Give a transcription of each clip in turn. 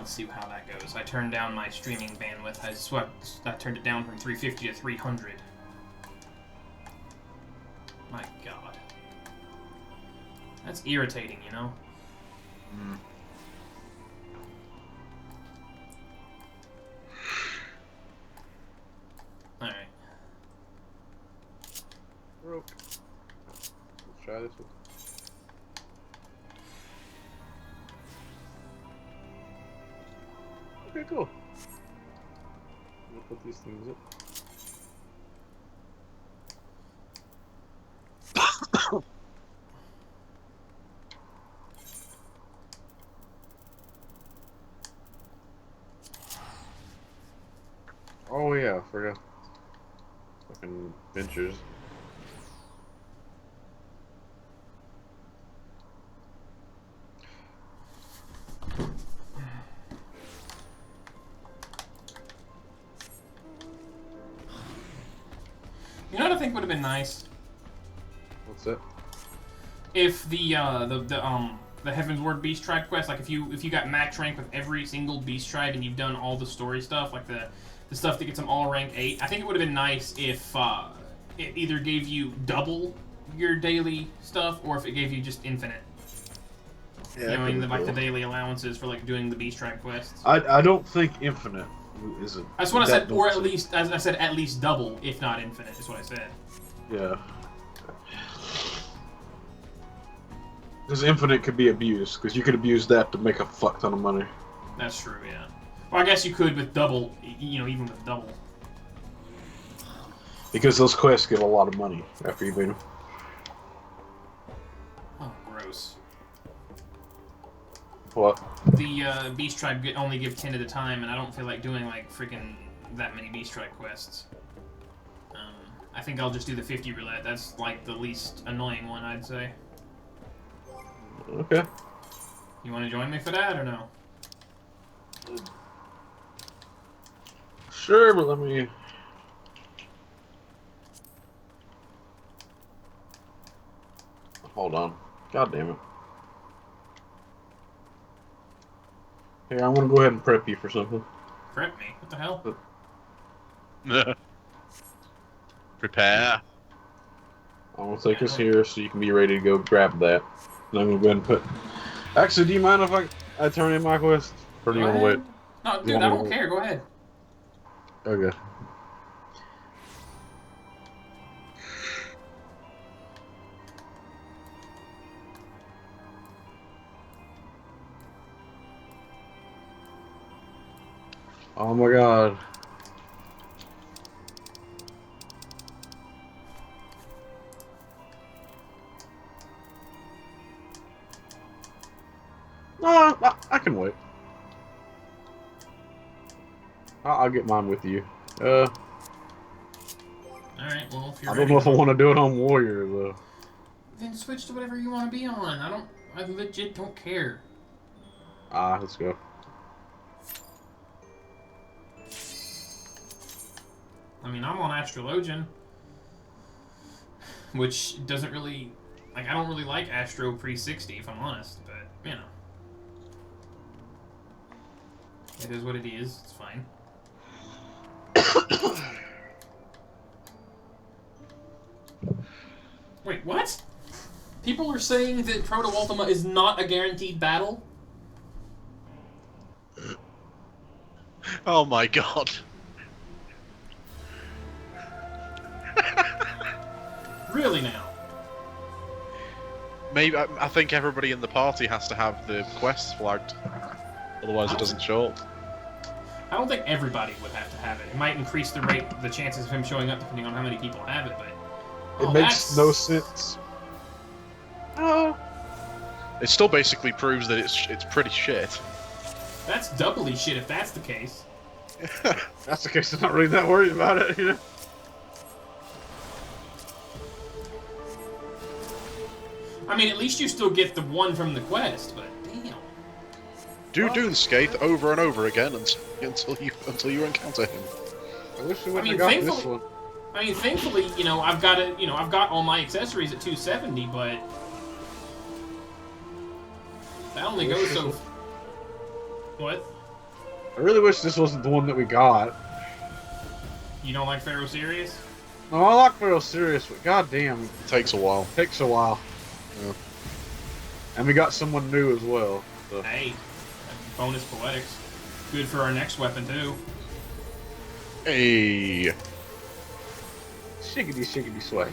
Let's see how that goes. I turned down my streaming bandwidth. I turned it down from 350 to 300. My God. That's irritating, you know? Mm. Alright. Broke. Let's try this one. Okay, cool. I'll put these things up. Oh yeah, I forgot. Fucking ventures. You know what I think would have been nice? What's that? If the Heaven's Ward Beast Tribe quest, like if you got max rank with every single Beast Tribe and you've done all the story stuff, like the stuff that gets them all rank 8, I think it would have been nice if it either gave you double your daily stuff or if it gave you just infinite. Yeah, You know, I mean, like the daily allowances for like doing the Beast Tribe quests. I don't think infinite is it. That's what I said, or at least, as I said, at least double, if not infinite, is what I said. Yeah. Because infinite could be abused, because you could abuse that to make a fuck ton of money. That's true, yeah. Well, I guess you could with double, you know, even with double. Because those quests give a lot of money after you beat them. Oh, gross. What? The Beast Tribe only give 10 at a time, and I don't feel like doing, like, freaking that many Beast Tribe quests. I think I'll just do the 50 roulette. That's, like, the least annoying one, I'd say. Okay. You want to join me for that, or no? Sure, but let me... Hold on. God damn it. Here, I'm gonna go ahead and prep you for something. Prep me? What the hell? Prepare. I'm gonna take us here so you can be ready to go grab that. And I'm gonna go ahead and put... Actually, do you mind if I turn in my quest? Or do you want to wait? No, dude, I don't care. Go ahead. Okay. Oh my god. No, I can wait. I'll get mine with you. Alright, well, if you're I ready... don't know if I want to do it on Warrior, though. Then switch to whatever you want to be on. I legit don't care. Let's go. I mean, I'm on Astrologian, which doesn't really... Like, I don't really like Astro pre-60, if I'm honest, but, you know. It is what it is. It's fine. Wait, what? People are saying that Proto Ultima is not a guaranteed battle? Oh my god. Really now? Maybe I think everybody in the party has to have the quests flagged, otherwise it doesn't show up. I don't think everybody would have to have it. It might increase the chances of him showing up depending on how many people have it, but... It makes no sense. It still basically proves that it's pretty shit. That's doubly shit if that's the case. That's the case. I'm not really that worried about it, you know? I mean, at least you still get the one from the quest, but damn. Do Doomscape over and over again until you encounter him. I wish we would I mean, have got this thankfully- one. I mean, thankfully, you know, I've got it. You know, I've got all my accessories at 270, but that only goes so. What? I really wish this wasn't the one that we got. You don't like Pharaoh Sirius? No, I like Pharaoh Sirius, but goddamn, It takes a while. it takes a while. Yeah. And we got someone new as well. So. Hey, bonus poetics. Good for our next weapon too. Hey. Shiggity, shiggity, sway.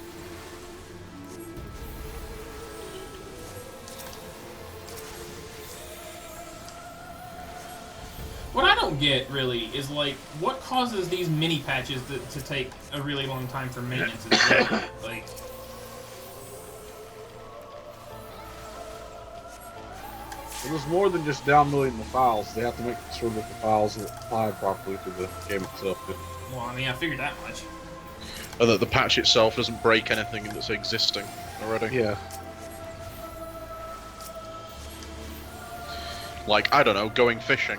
What I don't get really is like what causes these mini patches to take a really long time for maintenance as well. Like, It was more than just downloading the files. They have to make sure that the files are applied properly to the game itself. well, I mean, I figured that much. And that the patch itself doesn't break anything that's existing already. Yeah. Like, I don't know, going fishing.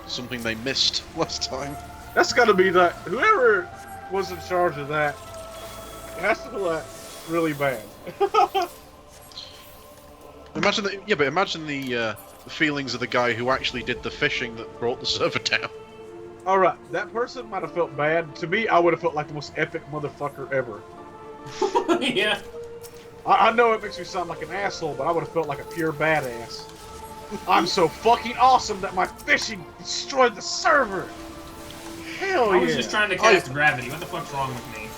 Something they missed last time. That's got to be that. Whoever was in charge of that has to feel that really bad. Imagine that. Yeah, but imagine the feelings of the guy who actually did the fishing that brought the server down. All right, that person might have felt bad. To me, I would have felt like the most epic motherfucker ever. Yeah. I know it makes me sound like an asshole, but I would have felt like a pure badass. I'm so fucking awesome that my fishing destroyed the server. Hell I yeah! was just trying to cast gravity. What the fuck's wrong with me?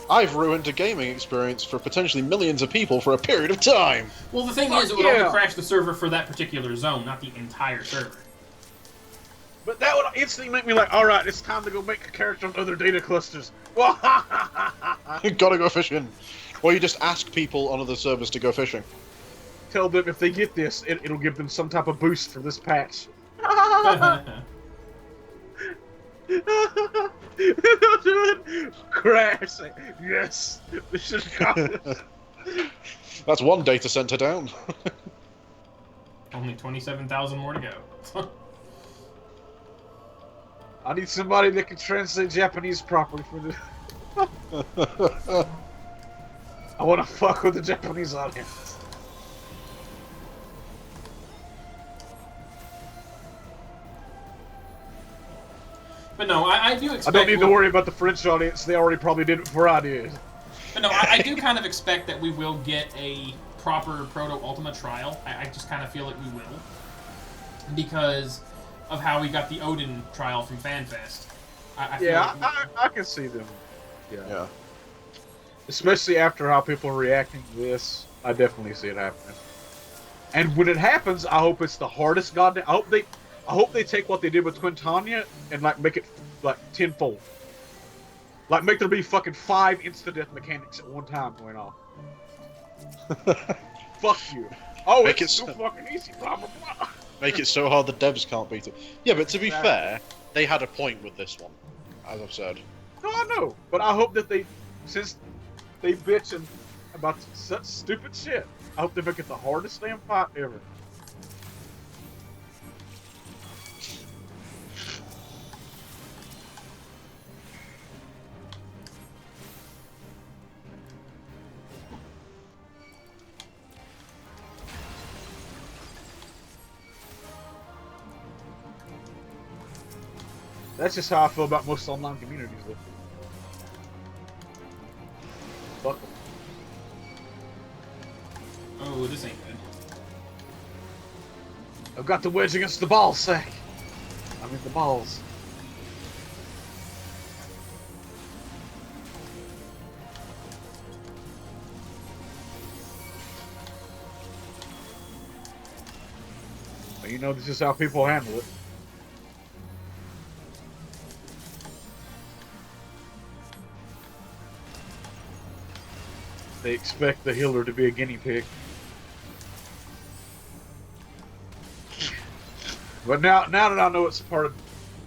I've ruined a gaming experience for potentially millions of people for a period of time. Well, the thing Fuck is, it would yeah. only crash the server for that particular zone, not the entire server. But that would instantly make me like, all right, it's time to go make a character on other data clusters. Gotta go fishing. Or you just ask people on other servers to go fishing. Tell them if they get this, it'll give them some type of boost for this patch. Crash! Yes, we should have got this. That's one data center down. Only 27,000 more to go. I need somebody that can translate Japanese properly for this. I want to fuck with the Japanese audience. But no, I do expect... I don't need to worry about the French audience. They already probably did it before I did. But no, I do kind of expect that we will get a proper Proto-Ultima trial. I just kind of feel like we will. Because of how we got the Odin trial from FanFest. I feel Yeah, like I can see them. Yeah. Especially after how people are reacting to this, I definitely see it happening. And when it happens, I hope it's the hardest goddamn. I hope they take what they did with Quintania and like make it like tenfold. Like make there be fucking 5 insta-death mechanics at one time going off. Fuck you. Oh, Make it's it so fucking easy. Blah blah blah. Make it so hard the devs can't beat it. Yeah, but to be Exactly. fair, they had a point with this one, as I've said. No, I know, but I hope that they, since they bitching about such stupid shit, I hope they make it the hardest damn fight ever. That's just how I feel about most online communities, though. Fuck 'em. oh, this ain't good. I've got the wedge against the ball sack. I mean the balls. But you know, this is how people handle it. They expect the healer to be a guinea pig. But now that I know it's part of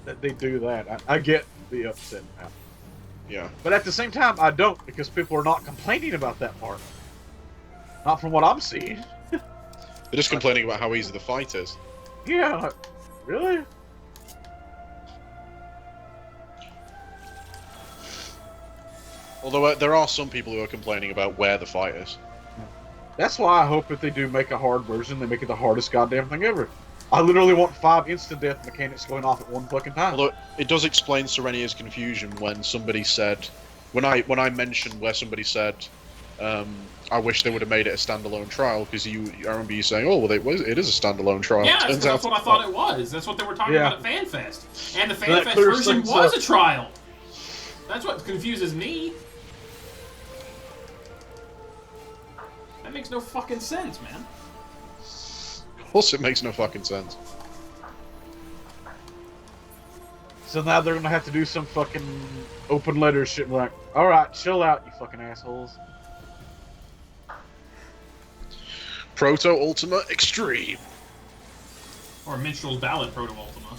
that they do that, I get the upset now. Yeah. But at the same time, I don't, because people are not complaining about that part. Not from what I'm seeing. They're just complaining about how easy the fight is. Yeah, like, really? Although there are some people who are complaining about where the fight is. That's why I hope if they do make a hard version, they make it the hardest goddamn thing ever. I literally want 5 instant death mechanics going off at one fucking time. Although it does explain Serenia's confusion when somebody said, when I mentioned where somebody said, I wish they would have made it a standalone trial, because I remember you saying, oh, well, it is a standalone trial. Yeah, that's what I thought it was. That's what they were talking about at FanFest. And the FanFest version was a trial. That's what confuses me. That makes no fucking sense, man. Of course it makes no fucking sense. So now they're gonna have to do some fucking open letter shit like, alright, chill out, you fucking assholes. Proto Ultima Extreme. Or Minstrel's Ballad Proto Ultima.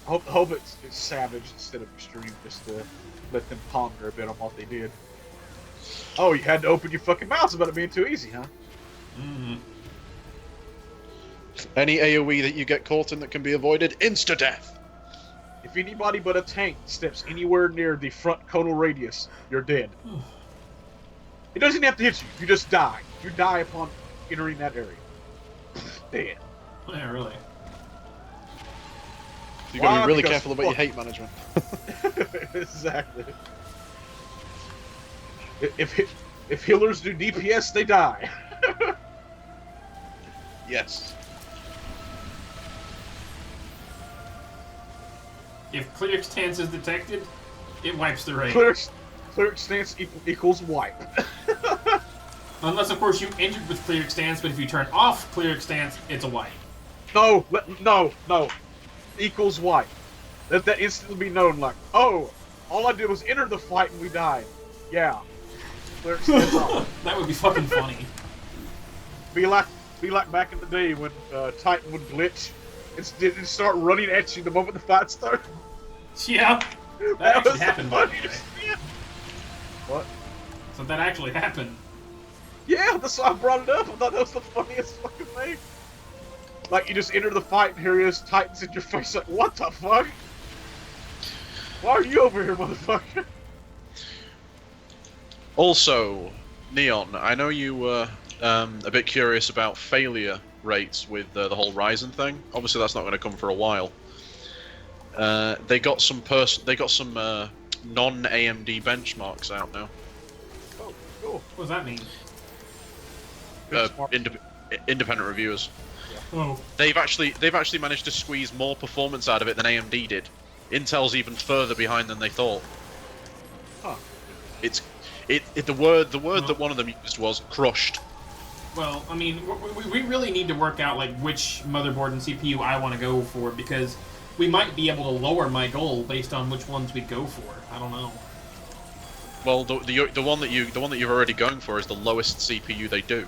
Hope it's savage instead of extreme, just to let them ponder a bit on what they did. Oh, you had to open your fucking mouths about it being too easy, huh? Mm. Any AoE that you get caught in that can be avoided, insta-death. If anybody but a tank steps anywhere near the front conal radius, you're dead. It doesn't have to hit you, you just die. You die upon entering that area. Dead. Yeah, really. You gotta be really careful about your hate management. Exactly. If healers do DPS, they die. Yes. If cleric stance is detected, it wipes the raid. Cleric stance equals wipe. Unless, of course, you entered with cleric stance, but if you turn off cleric stance, it's a wipe. No. Equals wipe. Let that instantly be known, like, oh, all I did was enter the fight and we died. Yeah. Cleric stance off. That would be fucking funny. Be like back in the day when Titan would glitch. It'd start running at you the moment the fight started. Yeah. That actually happened, by the way. What? So that actually happened. Yeah, that's why I brought it up. I thought that was the funniest fucking thing. Like, you just enter the fight and here he is, Titans in your face, like, what the fuck? Why are you over here, motherfucker? Also, Neon, I know you were a bit curious about failure rates with the whole Ryzen thing. Obviously, that's not going to come for a while. They got some non-AMD benchmarks out now. Oh, cool. What does that mean? Independent reviewers. Oh. They've actually managed to squeeze more performance out of it than AMD did. Intel's even further behind than they thought. Huh. The word that one of them used was crushed. Well, I mean, we really need to work out like which motherboard and CPU I want to go for, because we might be able to lower my goal based on which ones we go for. I don't know. Well, the one that you're already going for is the lowest CPU they do.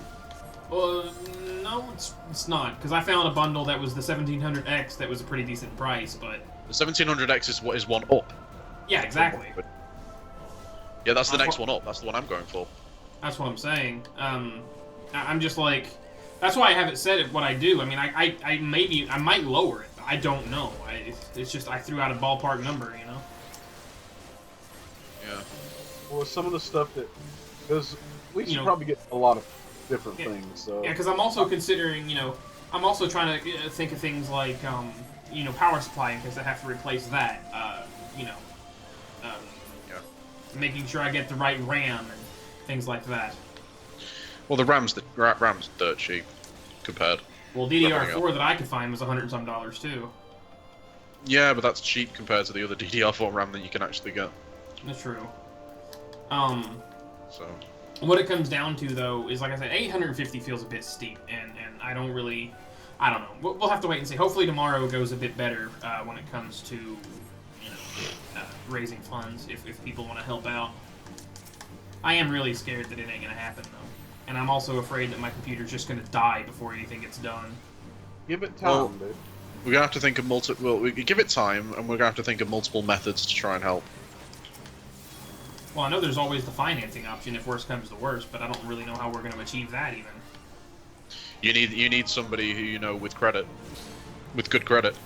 No, it's not, because I found a bundle that was the 1700X that was a pretty decent price, but The 1700X is one up. yeah, exactly. Yeah, that's the next one up. That's the one I'm going for. That's what I'm saying. I'm just like, that's why I haven't said it what I do. I mean, I might lower it. I don't know. It's just I threw out a ballpark number, you know. Yeah. Well, some of the stuff that, because we should You know, probably get a lot of different things. So yeah, because I'm also considering, I'm also trying to think of things like, power supply in case I have to replace that. Making sure I get the right RAM and things like that. Well, the RAM's dirt cheap compared. Well, DDR4 that I could find was $100 and some too. Yeah, but that's cheap compared to the other DDR4 RAM that you can actually get. That's true. So. What it comes down to, though, is, like I said, 850 feels a bit steep, and I don't know. We'll have to wait and see. Hopefully tomorrow goes a bit better when it comes to, raising funds, if people want to help out. I am really scared that it ain't going to happen, though. And I'm also afraid that my computer's just going to die before anything gets done. give it time, dude. We're gonna have to think of we give it time, and we're gonna have to think of multiple methods to try and help. Well, I know there's always the financing option if worse comes to worse, but I don't really know how we're going to achieve that even. You need somebody who with credit, with good credit,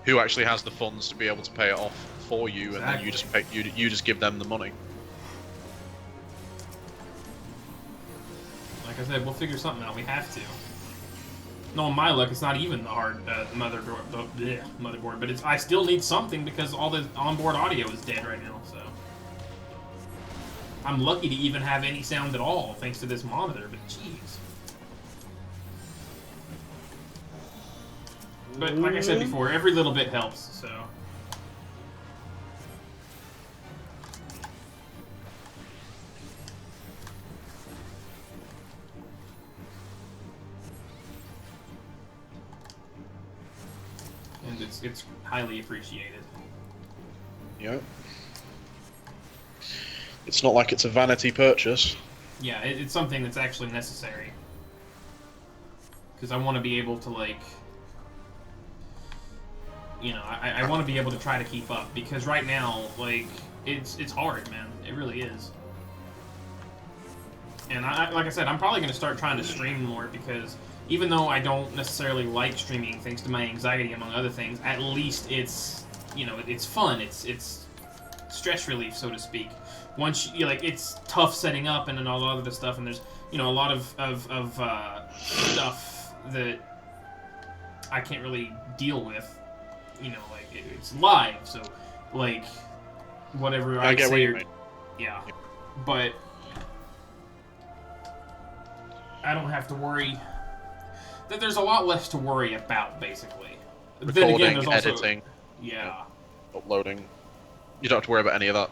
who actually has the funds to be able to pay it off. for you, and then you just pay, you just give them the money. Like I said, we'll figure something out. We have to. No, in my luck, it's not even the hard motherboard, but I still need something because all the onboard audio is dead right now. So I'm lucky to even have any sound at all thanks to this monitor. But jeez. But like I said before, every little bit helps. So. And it's highly appreciated. Yeah. It's not like it's a vanity purchase. Yeah, it's something that's actually necessary. Because I want to be able to, like... You know, I want to be able to try to keep up. Because right now, like, it's hard, man. It really is. And like I said, I'm probably going to start trying to stream more because... Even though I don't necessarily like streaming, thanks to my anxiety, among other things, at least it's, you know, it's fun. It's stress relief, so to speak. Once you, like, it's tough setting up and all of the stuff, and there's, you know, a lot of stuff that I can't really deal with. You know, like, it's live, so, like, whatever I get say, what you mean. Yeah. But I don't have to worry. There's a lot less to worry about, basically. Recording, then again, there's also, editing, yeah, uploading. You don't have to worry about any of that,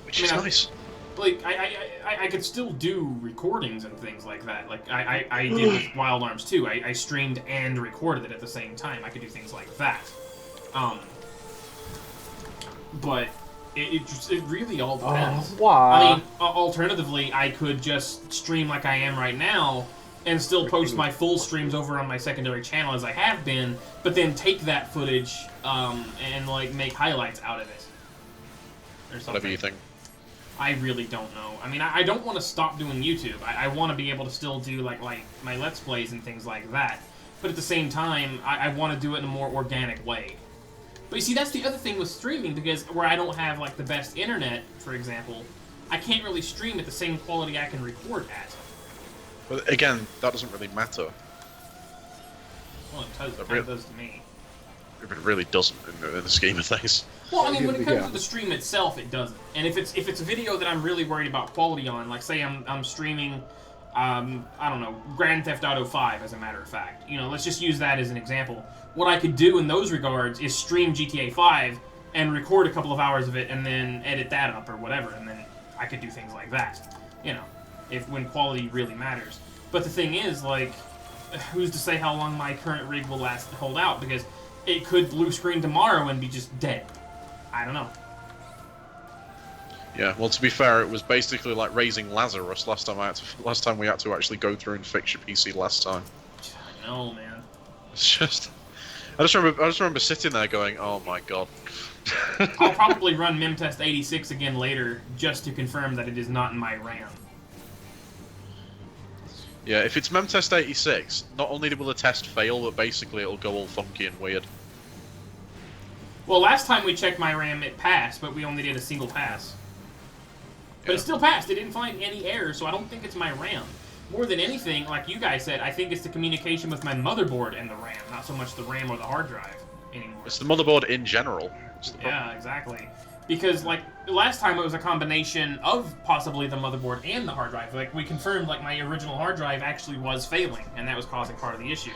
which is nice. Like I could still do recordings and things like that. Like I did with Wild Arms 2. I streamed and recorded it at the same time. I could do things like that. But it really all depends. Why? I mean, alternatively, I could just stream like I am right now. And still post my full streams over on my secondary channel as I have been, but then take that footage and like make highlights out of it, or something. Whatever you think. I really don't know. I mean, I don't want to stop doing YouTube. I want to be able to still do like my Let's Plays and things like that. But at the same time, I want to do it in a more organic way. But you see, that's the other thing with streaming, because where I don't have like the best internet, for example, I can't really stream at the same quality I can record at. But again, that doesn't really matter. Well, it does to me. It really doesn't in the scheme of things. Well, I mean, when it comes to the stream itself, it doesn't. And if it's a video that I'm really worried about quality on, like say I'm streaming, I don't know, Grand Theft Auto 5, as a matter of fact. You know, let's just use that as an example. What I could do in those regards is stream GTA 5 and record a couple of hours of it, and then edit that up or whatever, and then I could do things like that. You know. When quality really matters. But the thing is, like, who's to say how long my current rig will hold out? Because it could blue screen tomorrow and be just dead. I don't know. Yeah, well, to be fair, it was basically like raising Lazarus last time we had to actually go through and fix your PC last time. I know, man. It's just, I just remember sitting there going, "Oh my god." I'll probably run Memtest 86 again later just to confirm that it is not in my RAM. Yeah, if it's Memtest 86, not only will the test fail, but basically it'll go all funky and weird. Well, last time we checked my RAM, it passed, but we only did a single pass. But it still passed. It didn't find any errors, so I don't think it's my RAM. More than anything, like you guys said, I think it's the communication with my motherboard and the RAM, not so much the RAM or the hard drive anymore. It's the motherboard in general. Yeah, exactly. Because, like, last time it was a combination of possibly the motherboard and the hard drive. Like, we confirmed, like, my original hard drive actually was failing, and that was causing part of the issue.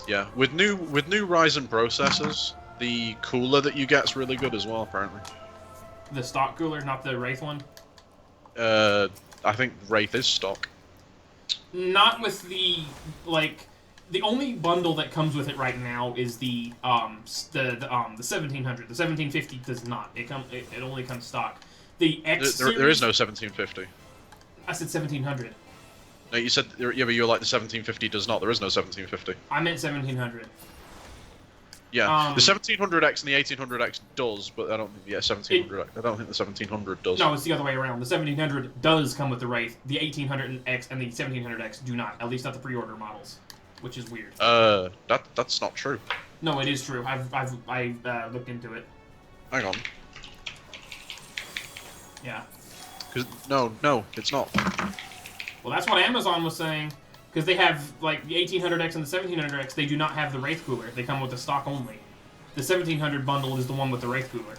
Yeah, with new Ryzen processors, the cooler that you get's really good as well, apparently. The stock cooler, not the Wraith one? I think Wraith is stock. Not with the, like... The only bundle that comes with it right now is the 1700. The 1750 does not. It only comes stock. The X series, there is no 1750. I said 1700. No, you said yeah, but you're like the 1750 does not. There is no 1750. I meant 1700. Yeah, the 1700X and the 1800X does, but I don't think 1700. I don't think the 1700 does. No, it's the other way around. The 1700 does come with the Wraith. The 1800X and the 1700X do not. At least not the pre-order models. Which is weird. That's not true. No, it is true. I've looked into it. Hang on. Yeah. No, it's not. Well, that's what Amazon was saying. Because they have, like, the 1800X and the 1700X, they do not have the Wraith Cooler. They come with the stock only. The 1700 bundle is the one with the Wraith Cooler.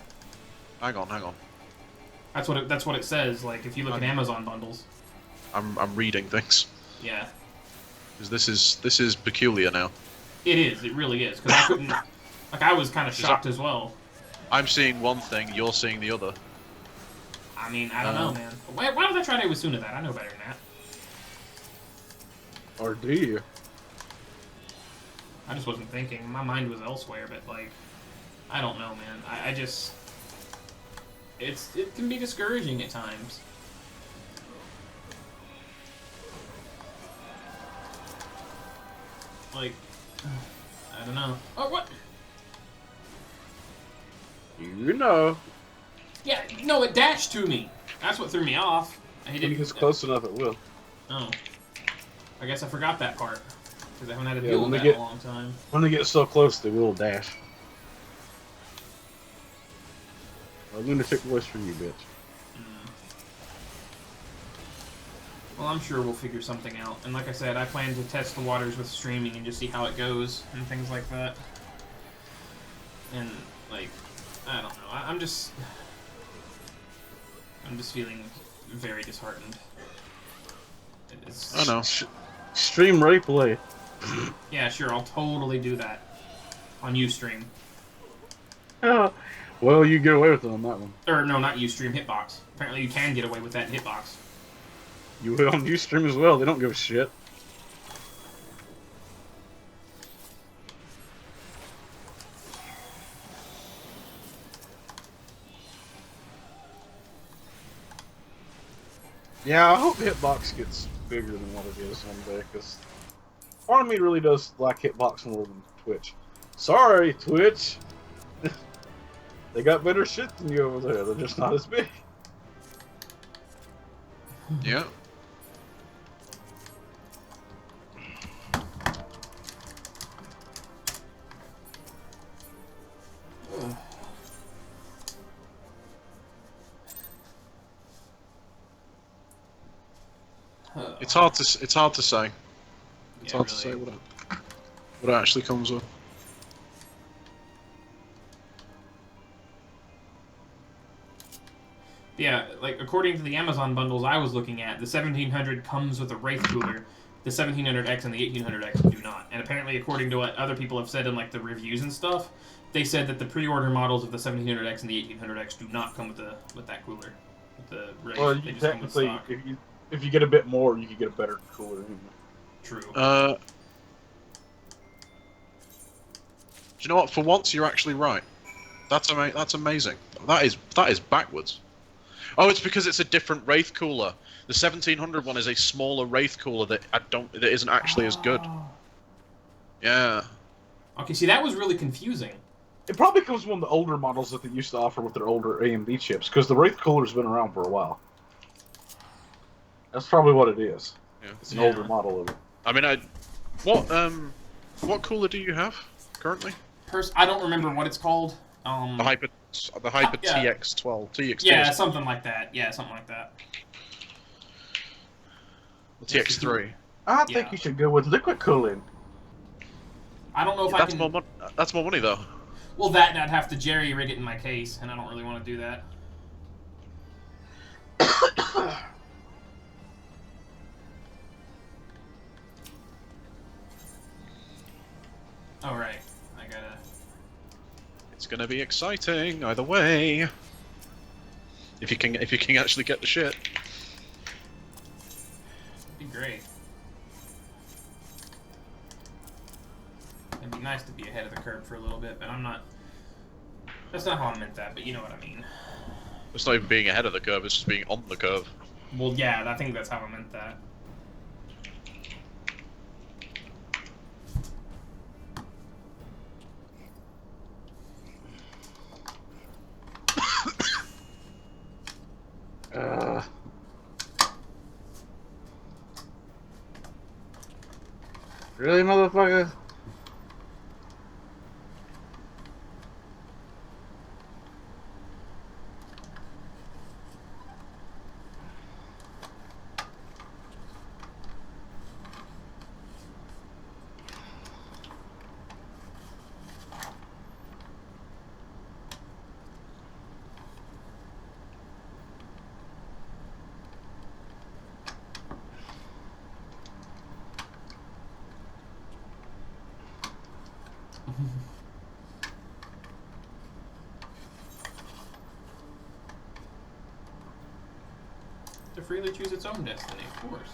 Hang on. That's what it says, like, if you look at Amazon bundles. I'm reading things. Yeah. Because this is peculiar now. It is, it really is. Because I couldn't... Like, I was kind of shocked as well. I'm seeing one thing, you're seeing the other. I mean, I don't know, man. Why did I try to assume that? I know better than that. Or do you? I just wasn't thinking. My mind was elsewhere, but, like... I don't know, man. I just... It can be discouraging at times. Like... I don't know. Oh, what? You know. Yeah, no, it dashed to me. That's what threw me off. When it gets close enough, it will. Oh. I guess I forgot that part. Because I haven't had to Yeah, deal when with they that get- in a long time. When they get so close, they will dash. A lunatic voice from you, bitch. Well, I'm sure we'll figure something out. And like I said, I plan to test the waters with streaming and just see how it goes and things like that. And, like, I don't know. I'm just feeling very disheartened. I know. Stream replay. Yeah, sure, I'll totally do that. On Ustream. Well, you get away with it on that one. Or, no, not Ustream, Hitbox. Apparently you can get away with that in Hitbox. You will on Ustream as well. They don't give a shit. Yeah, I hope Hitbox gets bigger than what it is one day, because part of me really does like Hitbox more than Twitch. Sorry, Twitch. They got better shit than you over there. They're just not as big. Yeah. It's hard to say. It's hard to say what it actually comes with. Yeah, like, according to the Amazon bundles I was looking at, the 1700 comes with a Wraith Cooler. The 1700X and the 1800X do not. And apparently, according to what other people have said in, like, the reviews and stuff, they said that the pre-order models of the 1700X and the 1800X do not come with that cooler. With the Wraith. Well, They you just come with technically, stock. if you get a bit more, you can get a better cooler. True. Do you know what? For once, you're actually right. That's amazing. That is backwards. Oh, it's because it's a different Wraith cooler. The 1700 one is a smaller Wraith cooler that isn't actually as good. Yeah. Okay, see, that was really confusing. It probably comes from one of the older models that they used to offer with their older AMD chips, because the Wraith cooler's been around for a while. That's probably what it is. Yeah. It's an older model of it. I mean, what cooler do you have currently? I don't remember what it's called. The Hyper yeah. TX12, TX12. Yeah, something like that. Yeah, something like that. The TX3. I think you should go with liquid cooling. I don't know if I That's can... That's more money though. Well, that and I'd have to jerry-rig it in my case, and I don't really want to do that. Alright, I gotta... It's gonna be exciting either way. If you can actually get the shit. It'd be great. It'd be nice to be ahead of the curve for a little bit, but I'm not... That's not how I meant that, but you know what I mean. It's not even being ahead of the curve, it's just being on the curve. Well, yeah, I think that's how I meant that. Really, motherfucker? freely choose its own destiny, of course.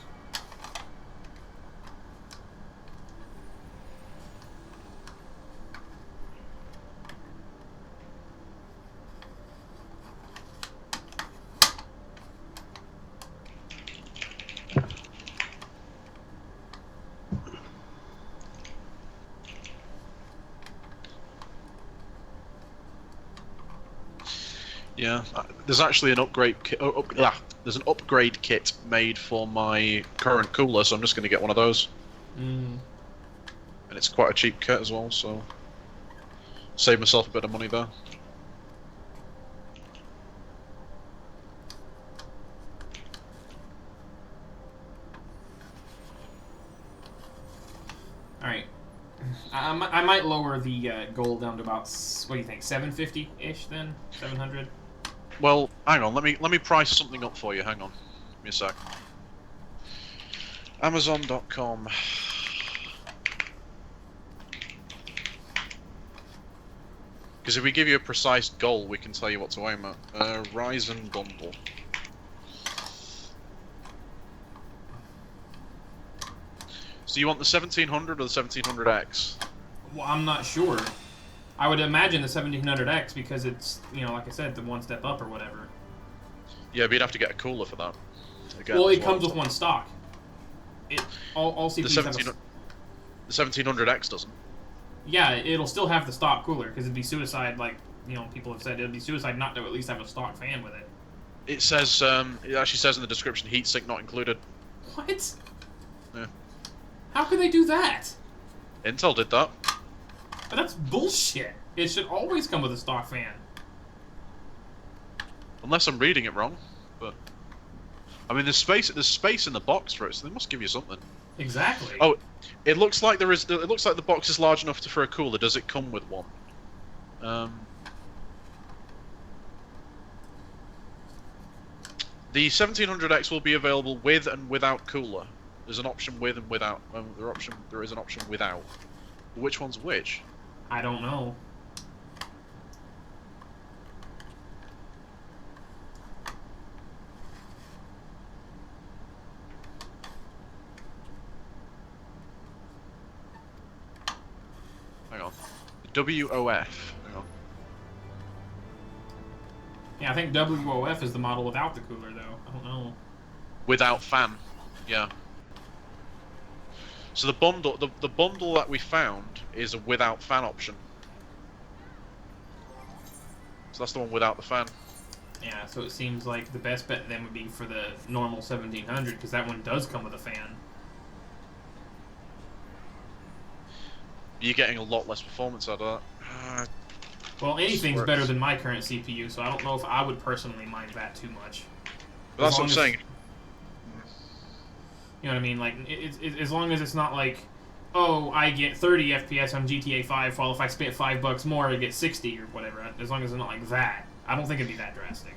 Yeah, there's actually an upgrade kit. There's an upgrade kit made for my current cooler, so I'm just going to get one of those. Mm. And it's quite a cheap kit as well, so save myself a bit of money there. All right. I might lower the goal down to about, what do you think, 750 ish then, 700. Well, hang on. Let me price something up for you. Hang on. Give me a sec. Amazon.com. Because if we give you a precise goal, we can tell you what to aim at. Ryzen bundle. So you want the 1700 or the 1700X? Well, I'm not sure. I would imagine the 1700X because it's, like I said, the one step up or whatever. Yeah, but you'd have to get a cooler for that. Again, Well, as it comes with one stock. All The CPUs have a, 1700X doesn't. yeah, it'll still have the stock cooler because it'd be suicide, like people have said, it'd be suicide not to at least have a stock fan with it. It says, it actually says in the description, heatsink not included. What? Yeah. How could they do that? Intel did that. But that's bullshit. It should always come with a stock fan. Unless I'm reading it wrong, but I mean, there's space in the box for it, so they must give you something. Exactly. Oh, it looks like there is. It looks like the box is large enough for a cooler. Does it come with one? The 1700X will be available with and without cooler. There's an option with and without. There is an option without. Which one's which? I don't know. Hang on. WOF. Hang on. Yeah, I think WOF is the model without the cooler, though. I don't know. Without fan. Yeah. So the bundle that we found is a without fan option. So that's the one without the fan. Yeah, so it seems like the best bet then would be for the normal 1700 because that one does come with a fan. You're getting a lot less performance out of that. Well, anything's Works. better than my current CPU, so I don't know if I would personally mind that too much. But that's what I'm saying. You know what I mean? Like, as long as it's not like, oh, I get 30 FPS on GTA 5, while if I spent $5 more, I get 60 or whatever. As long as it's not like that, I don't think it'd be that drastic.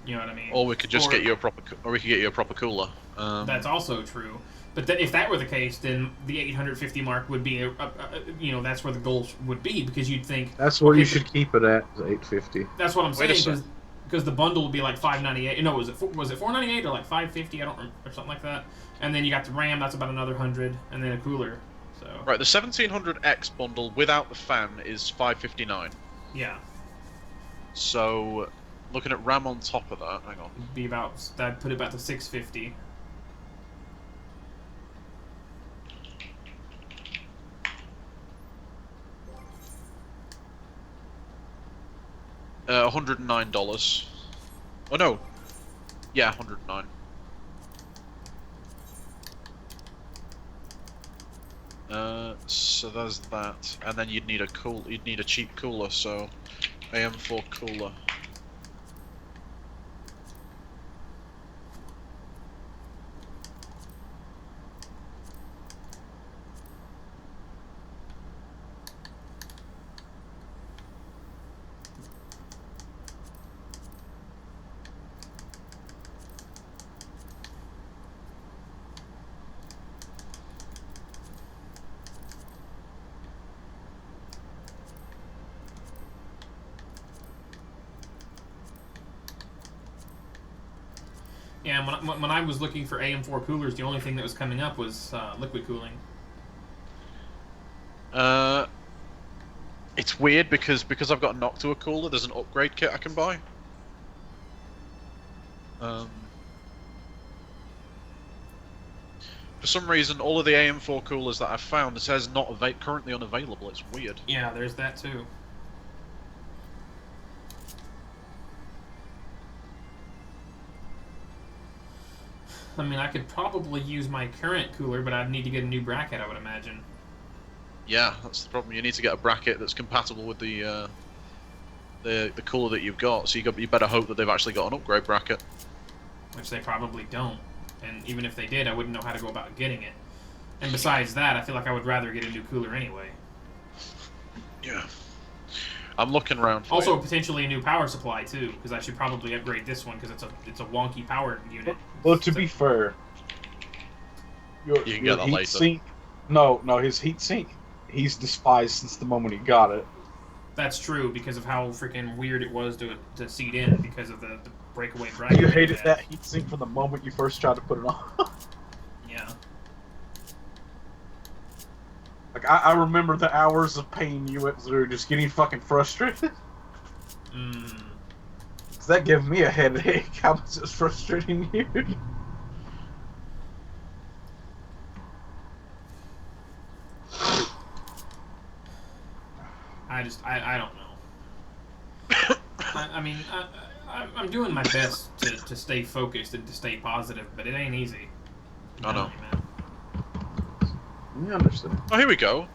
You know what I mean? Or we could just get you a proper cooler. That's also true. But if that were the case, then the 850 mark would be, that's where the goal would be, because you'd think... That's where you should keep it at, is 850. That's what I'm Wait a saying, sec. because the bundle would be like $598. No, was it $498 or like $550? I don't remember, or something like that. And then you got the RAM, that's about another 100, and then a cooler. So Right, the 1700X bundle without the fan is $559. yeah, So, looking at RAM on top of that, hang on. it'd be about, that'd put it about to $650. $109. Oh no. Yeah, 109. So there's that, and then you'd need a cheap cooler. So, AM4 cooler. Yeah, when I was looking for AM4 coolers, the only thing that was coming up was liquid cooling. It's weird because I've got a Noctua cooler. There's an upgrade kit I can buy. For some reason, all of the AM4 coolers that I've found, it says not currently unavailable. It's weird. Yeah, there's that too. I mean, I could probably use my current cooler, but I'd need to get a new bracket, I would imagine. Yeah, that's the problem. You need to get a bracket that's compatible with the cooler that you've got. So you better hope that they've actually got an upgrade bracket. Which they probably don't. And even if they did, I wouldn't know how to go about getting it. And besides that, I feel like I would rather get a new cooler anyway. Yeah. I'm looking around for Also, you. Potentially a new power supply too, because I should probably upgrade this one because it's a wonky power unit. Well, to be fair, You can get that later. sink. No, his heat sink. He's despised since the moment he got it. That's true because of how freaking weird it was to seat in because of the breakaway bracket. You hated that heat sink from the moment you first tried to put it on. Yeah. Like I remember the hours of pain you went through just getting fucking frustrated. Mm. Does that give me a headache? How much it's frustrating you? I don't know. I mean, I'm doing my best to stay focused and to stay positive, but it ain't easy. I know. You understand. Oh, here we go.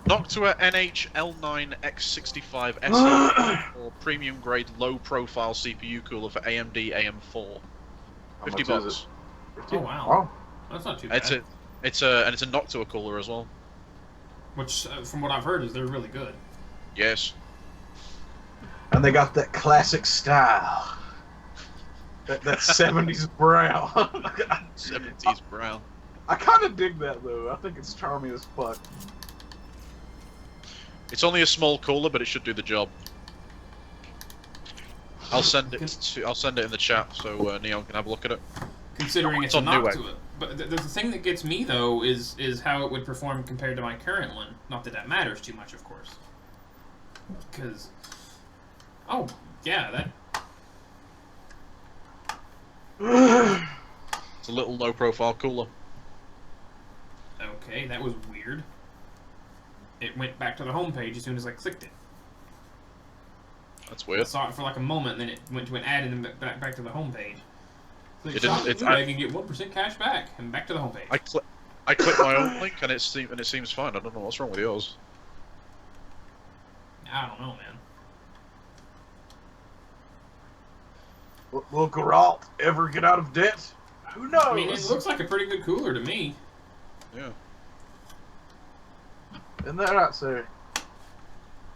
Noctua NH-L9X65 SE or premium grade low profile CPU cooler for AMD AM4. How $50 much is bucks. it? Oh wow, Wow. that's not too bad. It's a Noctua cooler as well. Which, from what I've heard, is they're really good. Yes. And they got that classic style. That 70s brown. 70s brown. I kind of dig that though. I think it's charming as fuck. It's only a small cooler, but it should do the job. I'll send it in the chat so Neon can have a look at it. Considering it's It's a on Newegg. Noctua. But the thing that gets me though is how it would perform compared to my current one. Not that that matters too much, of course. Because, oh yeah, that. It's a little low profile cooler. Okay, that was weird. It went back to the home page as soon as I clicked it. That's I weird. saw it for like a moment, then it went to an ad and then back to the home page. Click It didn't- shop it's- Newegg and get 1% cash back, and back to the home page. I clicked my own link and it seems fine. I don't know what's wrong with yours. I don't know, man. Will Geralt ever get out of debt? Who knows? I mean, it looks like a pretty good cooler to me. Yeah. Isn't that right, sir?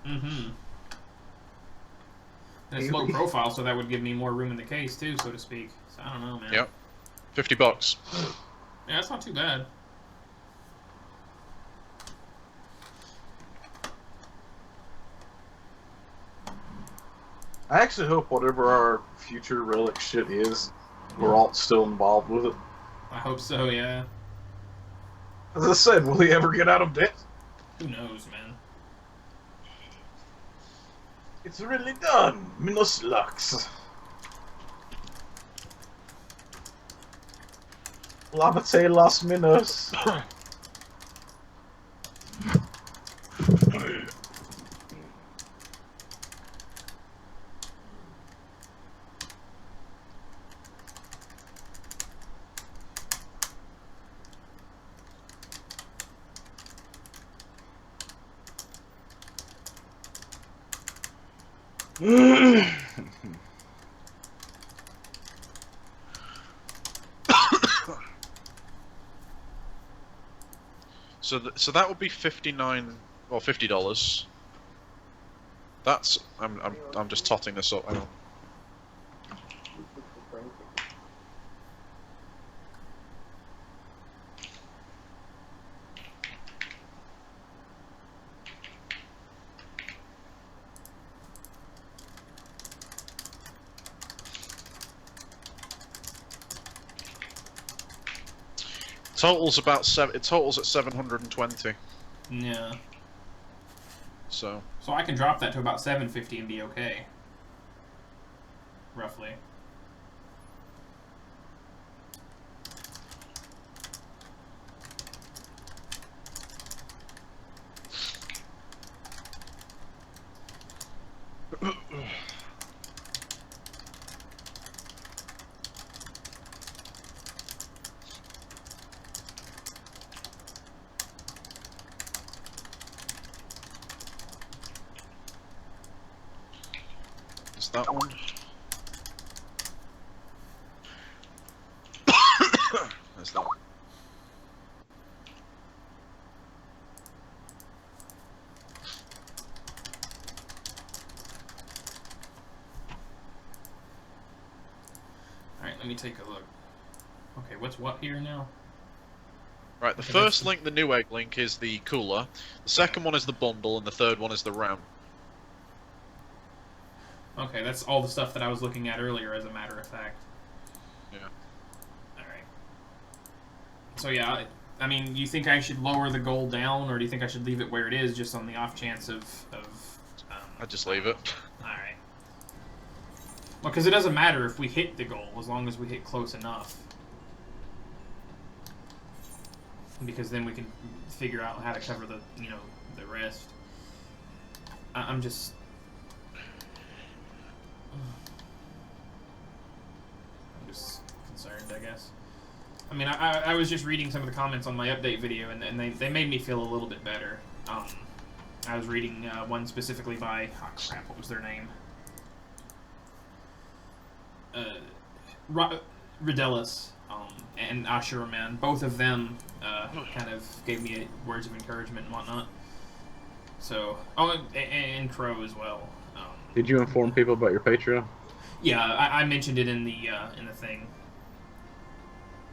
Mm-hmm. And it's low profile, so that would give me more room in the case too, so to speak. So I don't know, man. Yep. $50. Yeah, that's not too bad. I actually hope whatever our future relic shit is, Geralt's still involved with it. I hope so, yeah. As I said, will he ever get out of debt? Who knows, man. It's really done. Minus Lux. Lavate los Minos. So that would be $59 or $50. That's I'm just totting this up. Hang on. Total's about it totals at 720. Yeah. So So I can drop that to about 750 and be okay. Roughly. is that one? There's that one. Alright, let me take a look. Okay, what's what here now? Right, the Okay, first that's- link, the Newegg link, is the cooler. The second one is the bundle, and the third one is the RAM. Okay, that's all the stuff that I was looking at earlier, as a matter of fact. Yeah. Alright. So yeah, I mean, you think I should lower the goal down, or do you think I should leave it where it is, just on the off chance of I'd just leave it. Alright. Well, because it doesn't matter if we hit the goal, as long as we hit close enough. Because then we can figure out how to cover the, the rest. I'm just... I'm just concerned, I guess. I mean, I was just reading some of the comments on my update video, and they made me feel a little bit better. I was reading one specifically by... Oh, crap, what was their name? Ridelis and Ashura Man. Both of them kind of gave me words of encouragement and whatnot. So, and Crow as well. Did you inform people about your Patreon? Yeah, I mentioned it in the thing.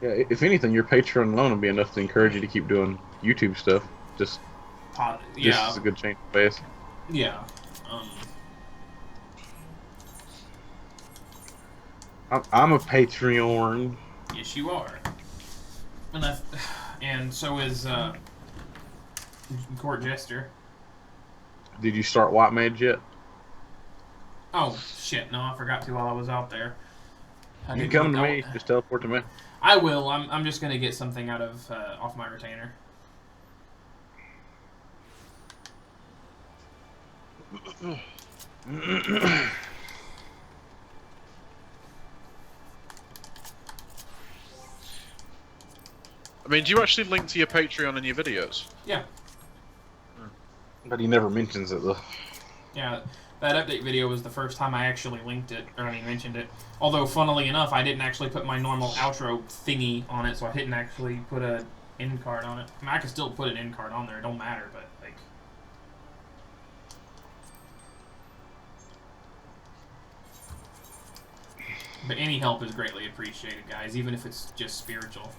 Yeah, if anything, your Patreon alone would be enough to encourage you to keep doing YouTube stuff. Just Yeah, as a good change of pace. yeah. I'm a Patreon. Yes, you are. And so is Court Jester. Did you start White Mage yet? Oh shit! No, I forgot to while I was out there. You can come to me. Just teleport to me. I will. I'm just gonna get something out of off my retainer. I mean, do you actually link to your Patreon in your videos? Yeah. But he never mentions it though. Yeah, that update video was the first time I actually linked it, or I mean mentioned it. Although, funnily enough, I didn't actually put my normal outro thingy on it, so I didn't actually put a end card on it. I mean, I could still put an end card on there, it don't matter, but, like... But any help is greatly appreciated, guys, even if it's just spiritual.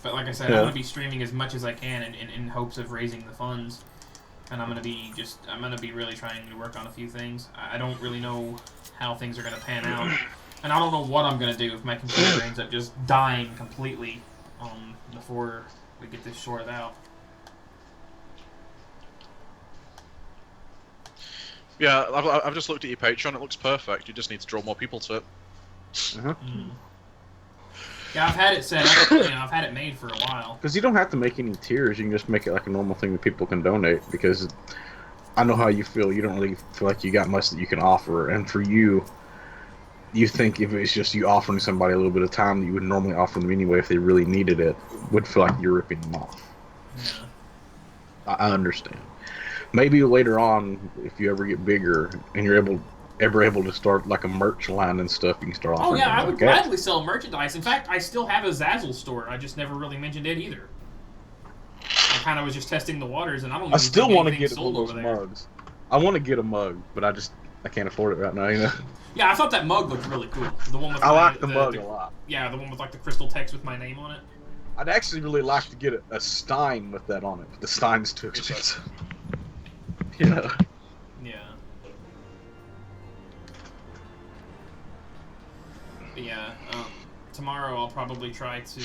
But like I said, I'm going to be streaming as much as I can in hopes of raising the funds. And I'm going to be really trying to work on a few things. I don't really know how things are going to pan out. And I don't know what I'm going to do if my computer ends up just dying completely before we get this sorted out. Yeah, I've just looked at your Patreon. It looks perfect. You just need to draw more people to it. Yeah, I've had it set up. I've had it made for a while. Because you don't have to make any tiers. You can just make it like a normal thing that people can donate. Because I know how you feel. You don't really feel like you got much that you can offer. And for you, you think if it's just you offering somebody a little bit of time that you would normally offer them anyway if they really needed it, would feel like you're ripping them off. Yeah. I understand. Maybe later on, if you ever get bigger and you're ever able to start like a merch line and stuff, you can start offering. Oh yeah, I would like that. gladly sell merchandise. In fact, I still have a Zazzle store. I just never really mentioned it either. I kind of was just testing the waters, and I don't. I still want to get one of those mugs. I want to get a mug, but I can't afford it right now. You know. Yeah, I thought that mug looked really cool. The one with I like the mug a lot. Yeah, the one with like the crystal text with my name on it. I'd actually really like to get a Stein with that on it, but the Stein's too expensive. Yeah. Yeah. But yeah, tomorrow I'll probably try to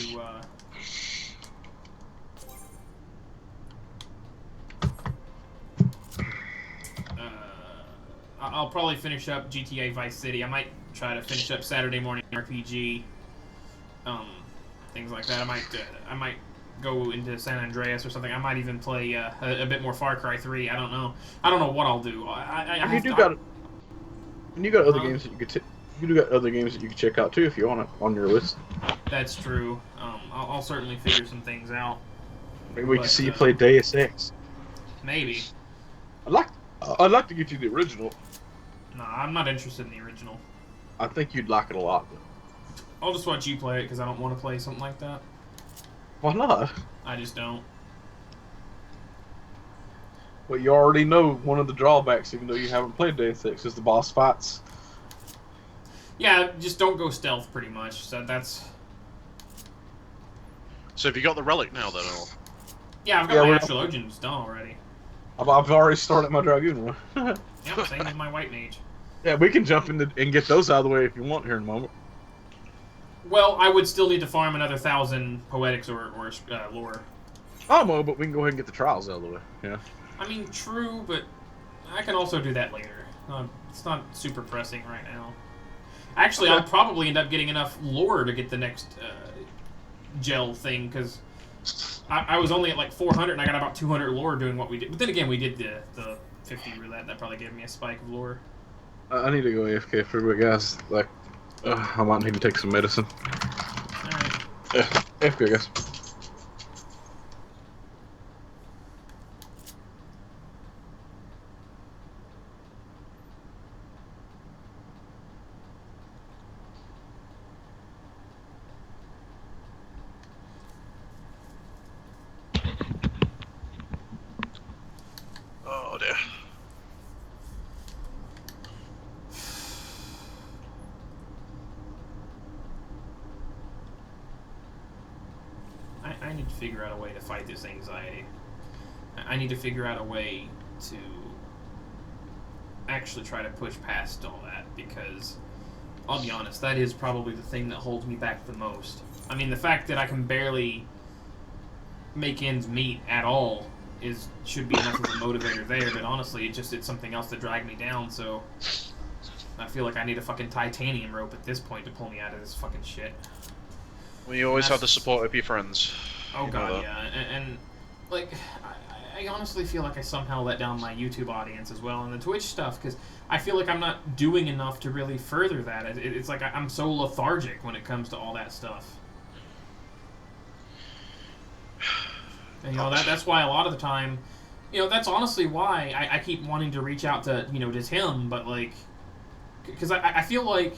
I'll probably finish up GTA Vice City. I might try to finish up Saturday Morning RPG. Things like that. I might go into San Andreas or something. I might even play a bit more Far Cry 3. I don't know. I don't know what I'll do. You got other games that you could. You got other games that you can check out too if you want it on your list. That's true. I'll certainly figure some things out. Maybe we can see you play Deus Ex. Maybe. I'd like to get you the original. No, I'm not interested in the original. I think you'd like it a lot. I'll just watch you play it because I don't want to play something like that. Why not? I just don't. Well, you already know one of the drawbacks, even though you haven't played Deus Ex, is the boss fights. Yeah, just don't go stealth, pretty much. So that's. So have you got the relic now, then? Or? Yeah, I've got my Astrologians done already. I've already started my Dragoon one. Yep, same with my White Mage. Yeah, we can jump in and get those out of the way if you want here in a moment. Well, I would still need to farm another 1,000 poetics or lore. Oh, well, but we can go ahead and get the trials out of the way. Yeah. I mean, true, but I can also do that later. It's not super pressing right now. Actually, I'll probably end up getting enough lore to get the next gel thing, because I was only at like 400 and I got about 200 lore doing what we did. But then again, we did the 50 roulette. That probably gave me a spike of lore. I need to go AFK for a bit, guys. Like, I might need to take some medicine. Alright. AFK, guys. Oh dear. I need to figure out a way to fight this anxiety. I need to figure out a way to actually try to push past all that, because I'll be honest, that is probably the thing that holds me back the most. I mean, the fact that I can barely make ends meet at all should be enough of a motivator there, but honestly, it's something else that dragged me down, so I feel like I need a fucking titanium rope at this point to pull me out of this fucking shit. Well, you always have the support of your friends. Oh god, yeah, and like, I honestly feel like I somehow let down my YouTube audience as well, and the Twitch stuff, because I feel like I'm not doing enough to really further that. It's like I'm so lethargic when it comes to all that stuff. And, that's why a lot of the time, that's honestly why I keep wanting to reach out to, to Tim, but, like, because I feel like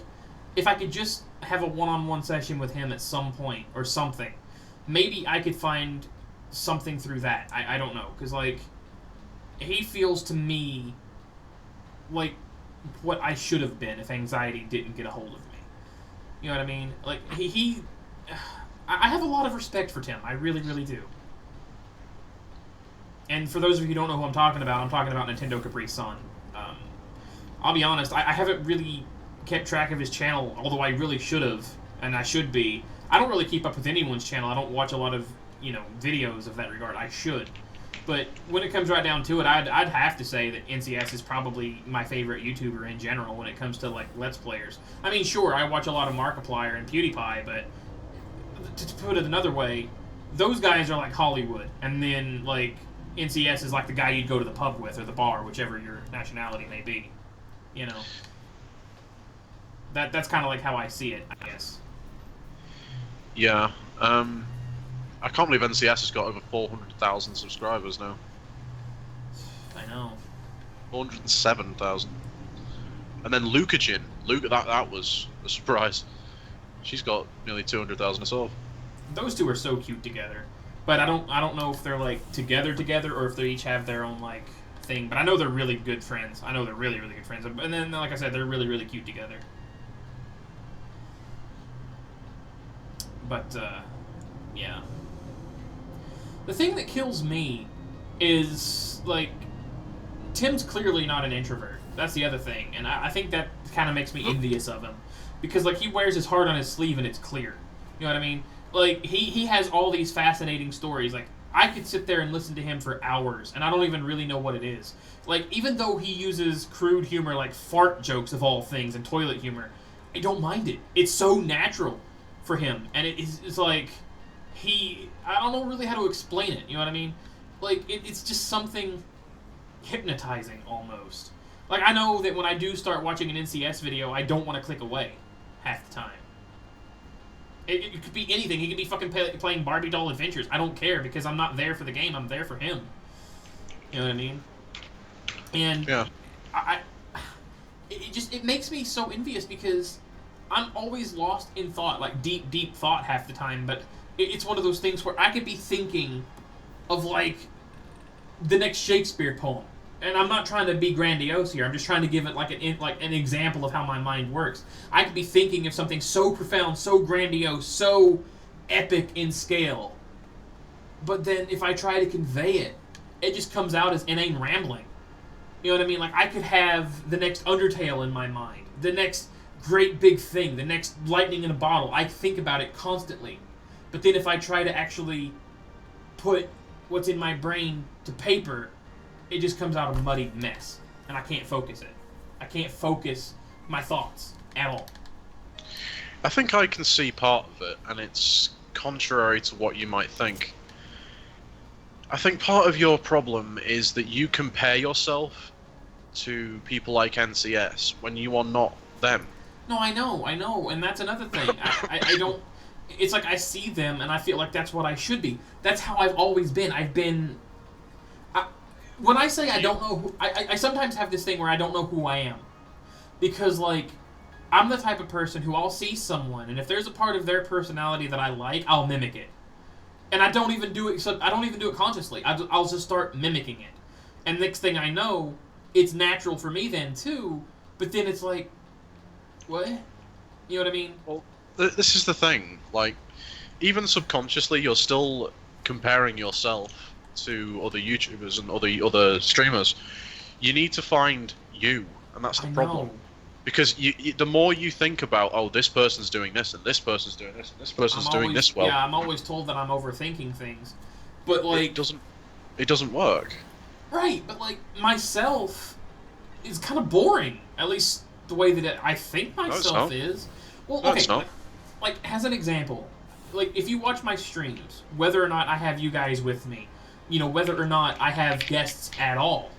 if I could just have a one-on-one session with him at some point, or something, maybe I could find something through that. I don't know, because, like, he feels to me like what I should have been if anxiety didn't get a hold of me. You know what I mean? Like, I have a lot of respect for Tim. I really, really do. And for those of you who don't know who I'm talking about Nintendo Capri Sun. I'll be honest, I haven't really kept track of his channel, although I really should have, and I should be. I don't really keep up with anyone's channel. I don't watch a lot of, videos of that regard. I should. But when it comes right down to it, I'd have to say that NCS is probably my favorite YouTuber in general when it comes to, like, Let's Players. I mean, sure, I watch a lot of Markiplier and PewDiePie, but to put it another way, those guys are like Hollywood, and then, like, NCS is like the guy you'd go to the pub with, or the bar, whichever your nationality may be. That's kind of like how I see it, I guess. Yeah. I can't believe NCS has got over 400,000 subscribers now. I know. 407,000. And then Lucajin. That was a surprise. She's got nearly 200,000 herself. Those two are so cute together. But I don't know if they're, like, together, or if they each have their own, like, thing. But I know they're really good friends. I know they're really, really good friends. And then, like I said, they're really, really cute together. But, yeah. The thing that kills me is, like, Tim's clearly not an introvert. That's the other thing. And I think that kind of makes me envious of him. Because, like, he wears his heart on his sleeve and it's clear. You know what I mean? Like, he has all these fascinating stories. Like, I could sit there and listen to him for hours, and I don't even really know what it is. Like, even though he uses crude humor like fart jokes of all things and toilet humor, I don't mind it. It's so natural for him, and it's like I don't know really how to explain it. You know what I mean? Like, it's just something hypnotizing almost. Like, I know that when I do start watching an NCS video, I don't want to click away half the time. It could be anything. He could be fucking playing Barbie Doll Adventures. I don't care, because I'm not there for the game. I'm there for him. You know what I mean? And Yeah. it makes me so envious, because I'm always lost in thought, like deep thought half the time, but it's one of those things where I could be thinking of, like, the next Shakespeare poem. And I'm not trying to be grandiose here. I'm just trying to give it like an example of how my mind works. I could be thinking of something so profound, so grandiose, so epic in scale. But then if I try to convey it, it just comes out as inane rambling. You know what I mean? Like, I could have the next Undertale in my mind, the next great big thing, the next lightning in a bottle. I think about it constantly. But then if I try to actually put what's in my brain to paper, it just comes out a muddied mess, and I can't focus it. I can't focus my thoughts at all. I think I can see part of it, and it's contrary to what you might think. I think part of your problem is that you compare yourself to people like NCS when you are not them. No, I know, and that's another thing. I don't... It's like I see them, and I feel like that's what I should be. That's how I've always been. When I say I don't know who... I sometimes have this thing where I don't know who I am. Because, like, I'm the type of person who I'll see someone, and if there's a part of their personality that I like, I'll mimic it. And I don't even do it. So I don't even do it consciously. I'll just start mimicking it. And next thing I know, it's natural for me then too. But then it's like, what? You know what I mean? Well, this is the thing. Like, even subconsciously, you're still comparing yourself to other YouTubers and other streamers. You need to find you, and that's the problem. Because the more you think about, oh, this person's doing this, and this person's doing this, and this person's doing this well. Yeah, I'm always told that I'm overthinking things. But, like... It doesn't work. Right, but, like, myself is kind of boring. At least the way that I think myself is. Well, okay, it's not. Like, as an example, like, if you watch my streams, whether or not I have you guys with me, you know, whether or not I have guests at all,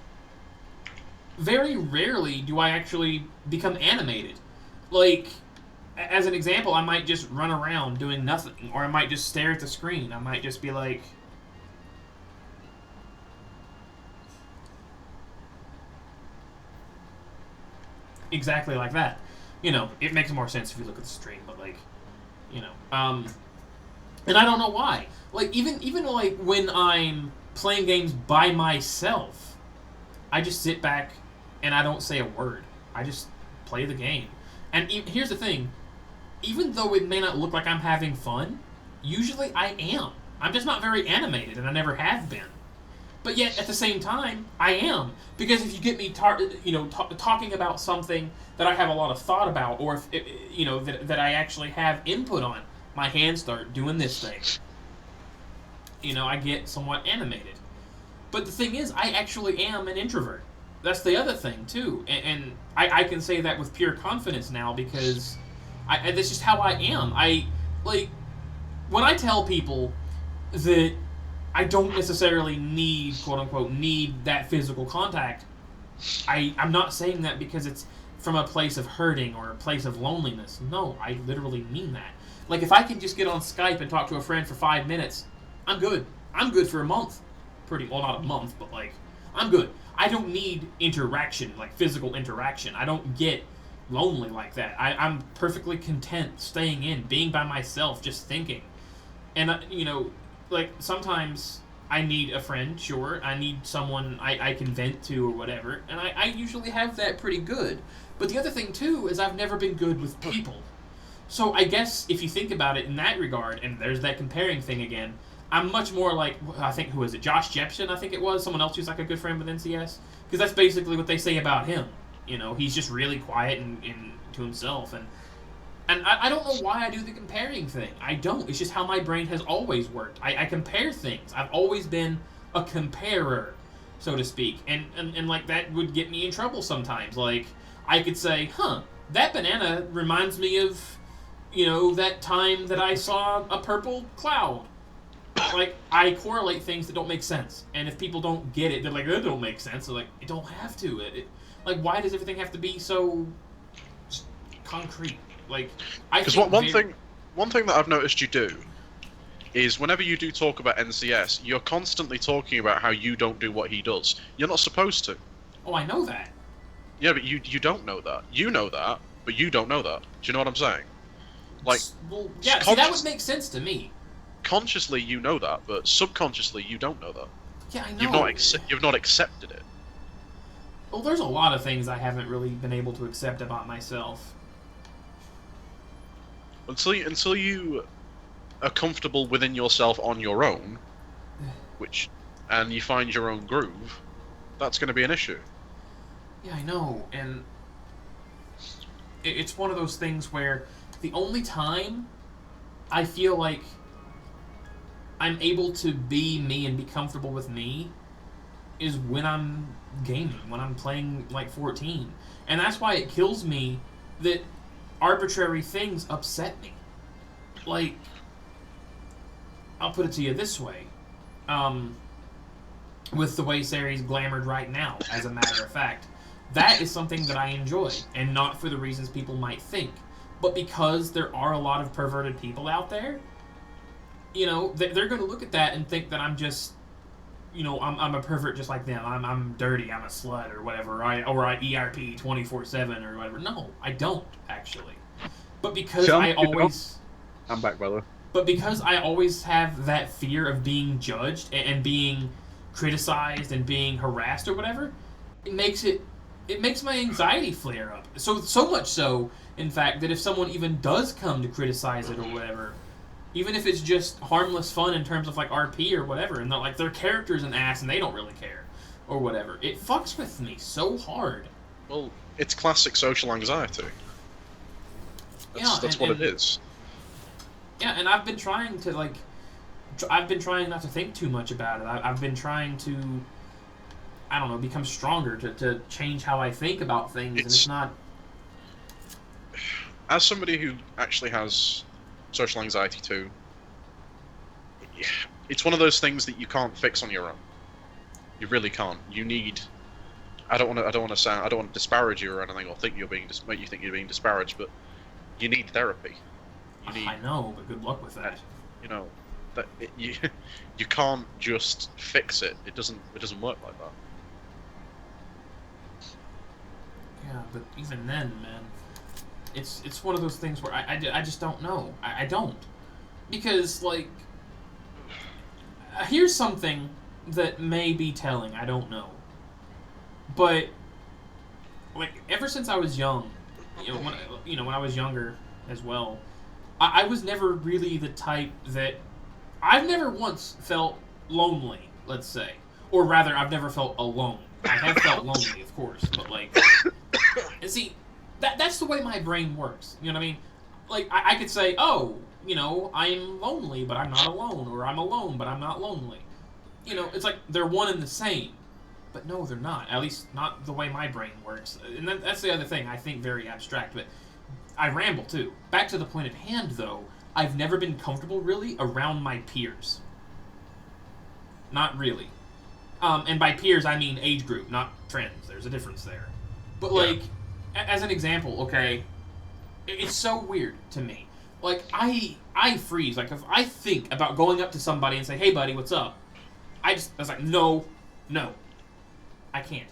very rarely do I actually become animated. Like, as an example, I might just run around doing nothing, or I might just stare at the screen. I might just be like... Exactly like that. You know, it makes more sense if you look at the stream, but, like, you know. And I don't know why. Like, even like, when I'm playing games by myself, I just sit back and I don't say a word. I just play the game. And here's the thing. Even though it may not look like I'm having fun, usually I am. I'm just not very animated, and I never have been. But yet, at the same time, I am. Because if you get me talking about something that I have a lot of thought about, or if, that I actually have input on, my hands start doing this thing. You know, I get somewhat animated. But the thing is, I actually am an introvert. That's the other thing, too. And I can say that with pure confidence now, because that's just how I am. When I tell people that I don't necessarily need, quote-unquote, need that physical contact, I'm not saying that because it's from a place of hurting or a place of loneliness. No, I literally mean that. Like, if I can just get on Skype and talk to a friend for 5 minutes, I'm good. I'm good for a month. Well, not a month, but, like, I'm good. I don't need interaction, like physical interaction. I don't get lonely like that. I'm perfectly content staying in, being by myself, just thinking. And, like, sometimes I need a friend, sure. I need someone I can vent to or whatever. And I usually have that pretty good. But the other thing, too, is I've never been good with people. So I guess if you think about it in that regard, and there's that comparing thing again, I'm much more like, I think, who is it? Josh Jepson, I think it was. Someone else who's like a good friend with NCS. Because that's basically what they say about him. You know, he's just really quiet and to himself. And And I don't know why I do the comparing thing. I don't. It's just how my brain has always worked. I compare things. I've always been a comparer, so to speak. And like, that would get me in trouble sometimes. Like, I could say, that banana reminds me of, that time that I saw a purple cloud. Like, I correlate things that don't make sense. And if people don't get it, they're like, that don't make sense. They're like, it don't have to. Like, why does everything have to be so concrete? Like, because one thing that I've noticed you do is whenever you do talk about NCS, you're constantly talking about how you don't do what he does. You're not supposed to. Oh, I know that. Yeah, but you don't know that. You know that, but you don't know that. Do you know what I'm saying? Like, well, yeah, see, that would make sense to me. Consciously, you know that, but subconsciously, you don't know that. Yeah, I know. You've not accepted it. Well, there's a lot of things I haven't really been able to accept about myself. Until you are comfortable within yourself on your own, and you find your own groove, that's going to be an issue. Yeah, I know, and it's one of those things where the only time I feel like I'm able to be me and be comfortable with me is when I'm gaming, when I'm playing like 14. And that's why it kills me that arbitrary things upset me. Like, I'll put it to you this way. With the way Sari's glamored right now, as a matter of fact, that is something that I enjoy, and not for the reasons people might think. But because there are a lot of perverted people out there, they're going to look at that and think that I'm just, I'm a pervert just like them. I'm dirty, I'm a slut, or whatever, or I ERP 24/7 or whatever. No, I don't, actually. But because I'm back, brother. But because I always have that fear of being judged and being criticized and being harassed or whatever, it makes my anxiety flare up. So much so, in fact, that if someone even does come to criticize it or whatever, even if it's just harmless fun in terms of like RP or whatever, and they're like, their character's an ass and they don't really care or whatever, it fucks with me so hard. Well, it's classic social anxiety. That's what it is. Yeah, and I've been trying to not to think too much about it. I've been trying to, I don't know, become stronger to change how I think about things, and it's not... As somebody who actually has social anxiety too, it's one of those things that you can't fix on your own. You really can't. You need... I don't want to disparage you or anything, or make you think you're being disparaged, but you need therapy. I know, but good luck with that. You can't just fix it. It doesn't work like that. Yeah, but even then, man, it's one of those things where I just don't know. I don't. Because, like, here's something that may be telling. I don't know. But, like, ever since I was young, when I was younger as well, I was never really the type that... I've never once felt lonely, let's say. Or rather, I've never felt alone. I have felt lonely, of course, but, like... And see, that's the way my brain works, you know what I mean? Like, I could say, oh, I'm lonely, but I'm not alone. Or I'm alone, but I'm not lonely. It's like they're one and the same. But no, they're not. At least, not the way my brain works. And that's the other thing. I think very abstract, but... I ramble, too. Back to the point at hand, though, I've never been comfortable, really, around my peers. Not really. And by peers, I mean age group, not friends. There's a difference there. But, like, as an example, okay, it's so weird to me. Like, I freeze. Like, if I think about going up to somebody and say, hey, buddy, what's up? I was like, no, I can't.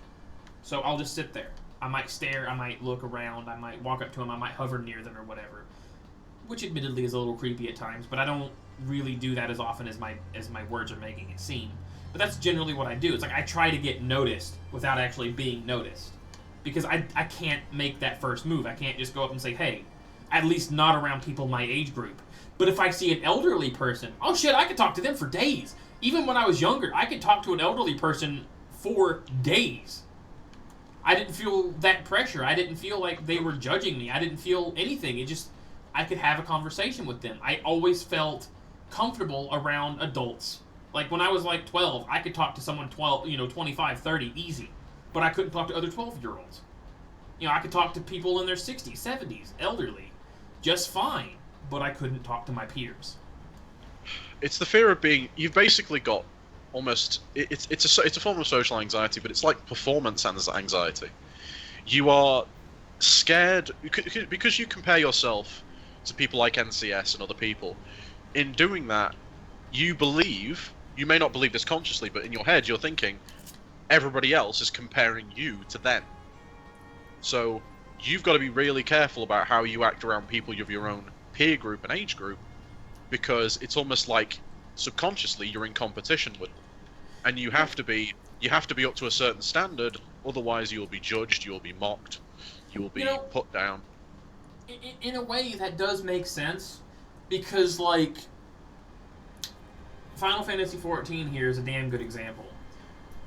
So I'll just sit there. I might stare, I might look around, I might walk up to them, I might hover near them or whatever. Which admittedly is a little creepy at times, but I don't really do that as often as my words are making it seem. But that's generally what I do. It's like I try to get noticed without actually being noticed. Because I can't make that first move. I can't just go up and say, hey, at least not around people my age group. But if I see an elderly person, oh shit, I could talk to them for days. Even when I was younger, I could talk to an elderly person for days. I didn't feel that pressure. I didn't feel like they were judging me. I didn't feel anything. I could have a conversation with them. I always felt comfortable around adults. Like, when I was, like, 12, I could talk to someone 25, 30, easy. But I couldn't talk to other 12-year-olds. You know, I could talk to people in their 60s, 70s, elderly, just fine. But I couldn't talk to my peers. It's the fear of being. You've basically got almost. It's a form of social anxiety, but it's like performance anxiety. You are scared because you compare yourself to people like NCS and other people. In doing that, you believe. You may not believe this consciously, but in your head, you're thinking everybody else is comparing you to them. So you've got to be really careful about how you act around people of your own peer group and age group, because it's almost like subconsciously you're in competition with them, and you have to be up to a certain standard, otherwise you'll be judged, you'll be mocked, you'll be put down. In a way, that does make sense, because, like, Final Fantasy XIV here is a damn good example.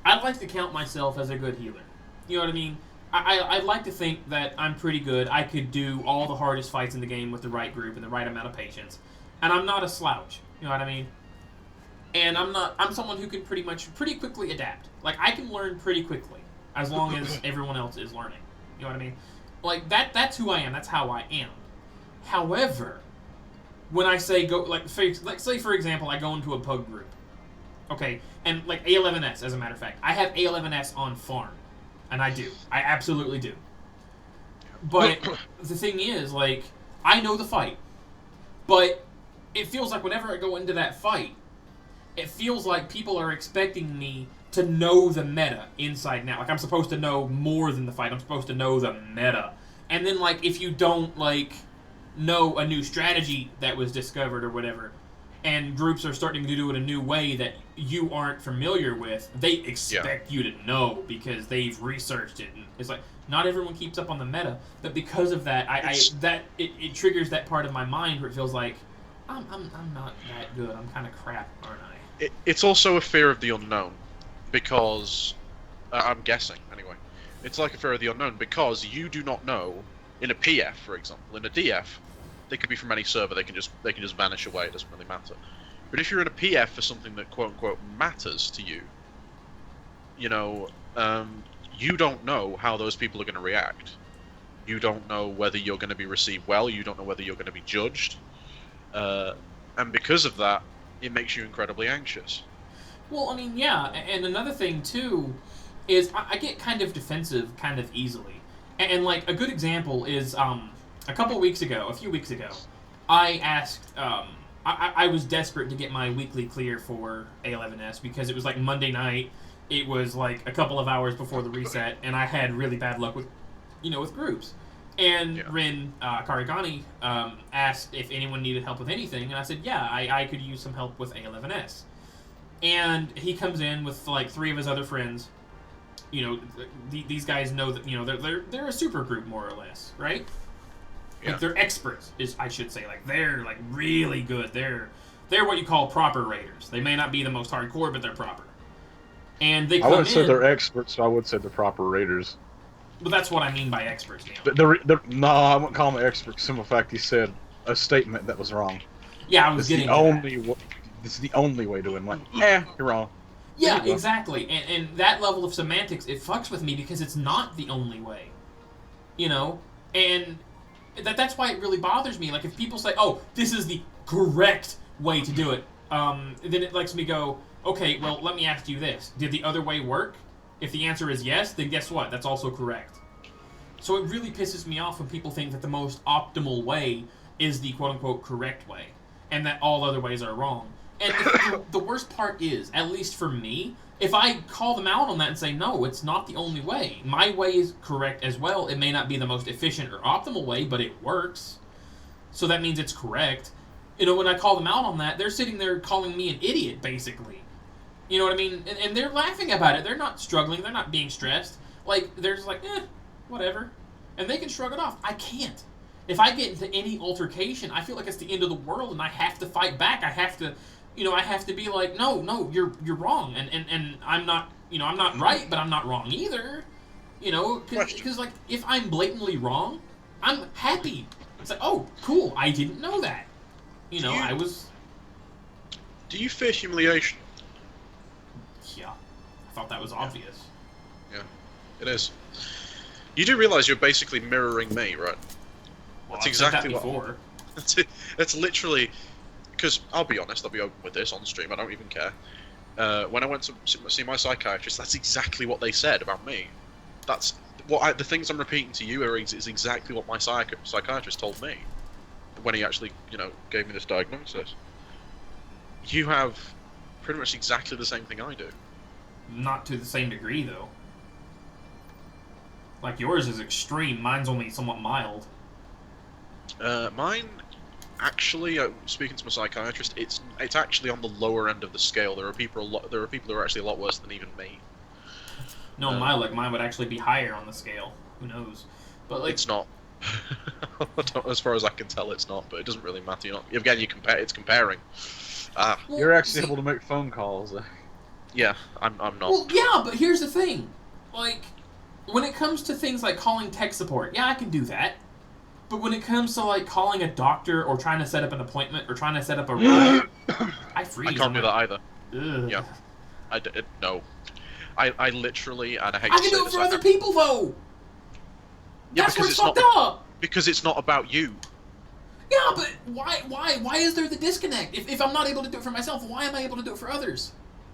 I'd like to count myself as a good healer. You know what I mean? I'd like to think that I'm pretty good. I could do all the hardest fights in the game with the right group and the right amount of patience. And I'm not a slouch. You know what I mean? And I'm someone who can pretty quickly adapt. Like, I can learn pretty quickly, as long as everyone else is learning. You know what I mean? Like, that's who I am. That's how I am. However, when I say go, like say for example, I go into a pug group. Okay, and like A11S, as a matter of fact. I have A11S on farm. And I do. I absolutely do. But the thing is, like, I know the fight. But it feels like whenever I go into that fight, it feels like people are expecting me to know the meta inside and out. Like, I'm supposed to know more than the fight. I'm supposed to know the meta. And then, like, if you don't, like, know a new strategy that was discovered or whatever, and groups are starting to do it a new way that you aren't familiar with, they expect you to know because they've researched it. And it's like, not everyone keeps up on the meta, but because of that, it triggers that part of my mind where it feels like, I'm not that good. I'm kind of crap, aren't I? It's also a fear of the unknown, because I'm guessing anyway. It's like a fear of the unknown because you do not know. In a PF, for example, in a DF, they could be from any server. They can just vanish away. It doesn't really matter. But if you're in a PF for something that quote unquote matters to you, you don't know how those people are going to react. You don't know whether you're going to be received well. You don't know whether you're going to be judged. And because of that, it makes you incredibly anxious. Well, I mean, yeah, and another thing, too, is I get kind of defensive kind of easily. And like, a good example is, a few weeks ago, I asked, I was desperate to get my weekly clear for A11S because it was like Monday night, it was like a couple of hours before the reset, and I had really bad luck with groups. And Rin Karigani asked if anyone needed help with anything, and I said, yeah, I could use some help with A11S. And he comes in with like 3 of his other friends. These guys know that they're a super group more or less, right? Yeah. Like, they're experts, I should say. Like, they're like really good. They're what you call proper raiders. They may not be the most hardcore, but they're proper. And they come in. I wouldn't say they're experts. I would say they're proper raiders. But that's what I mean by experts now. No, I wouldn't call them experts. Simple fact, he said a statement that was wrong. Yeah, I was getting This is the only way to win. Like, you're wrong. Yeah, exactly. And that level of semantics, it fucks with me because it's not the only way. And that's why it really bothers me. Like, if people say, oh, this is the correct way to do it, then it lets me go, okay, well, let me ask you this. Did the other way work? If the answer is yes, then guess what? That's also correct. So it really pisses me off when people think that the most optimal way is the quote-unquote correct way, and that all other ways are wrong. And the worst part is, at least for me, if I call them out on that and say, no, it's not the only way. My way is correct as well. It may not be the most efficient or optimal way, but it works. So that means it's correct. When I call them out on that, they're sitting there calling me an idiot, basically. You know what I mean? And they're laughing about it. They're not struggling. They're not being stressed. Like, they're just like, whatever. And they can shrug it off. I can't. If I get into any altercation, I feel like it's the end of the world, and I have to fight back. I have to... I have to be like, no, you're wrong, and I'm not, I'm not right, but I'm not wrong either, because like, if I'm blatantly wrong, I'm happy It's like, oh, cool, I didn't know that. You know, I was... Do you fear humiliation? Yeah, I thought that was obvious. Yeah, it is. You do realize you're basically mirroring me, right? Well, That's I've said that exactly what. before. That's literally. Because I'll be honest, I'll be open with this on stream. I don't even care. When I went to see my psychiatrist, that's exactly what they said about me. That's the things I'm repeating to you is exactly what my psychiatrist told me when he actually, gave me this diagnosis. You have pretty much exactly the same thing I do. Not to the same degree, though. Like, yours is extreme, mine's only somewhat mild. Mine, actually, speaking to my psychiatrist, it's actually on the lower end of the scale. There are people who are actually a lot worse than even me. No, mine would actually be higher on the scale. Who knows? But like, it's not. As far as I can tell, it's not. But it doesn't really matter. Again, it's comparing. well, You're actually able to make phone calls. Yeah, I'm not. Well, yeah, but here's the thing. Like, when it comes to things like calling tech support, yeah, I can do that. But when it comes to, like, calling a doctor or trying to set up an appointment or trying to set up a ride, I freeze. I can't do that either. Ugh. Yeah. No. I literally, and I hate I to can say do it this, for other people, though! Yeah, That's where because it's it's fucked not. up! Because it's not about you. Yeah, but why is there the disconnect? If I'm not able to do it for myself, why am I able to do it for others?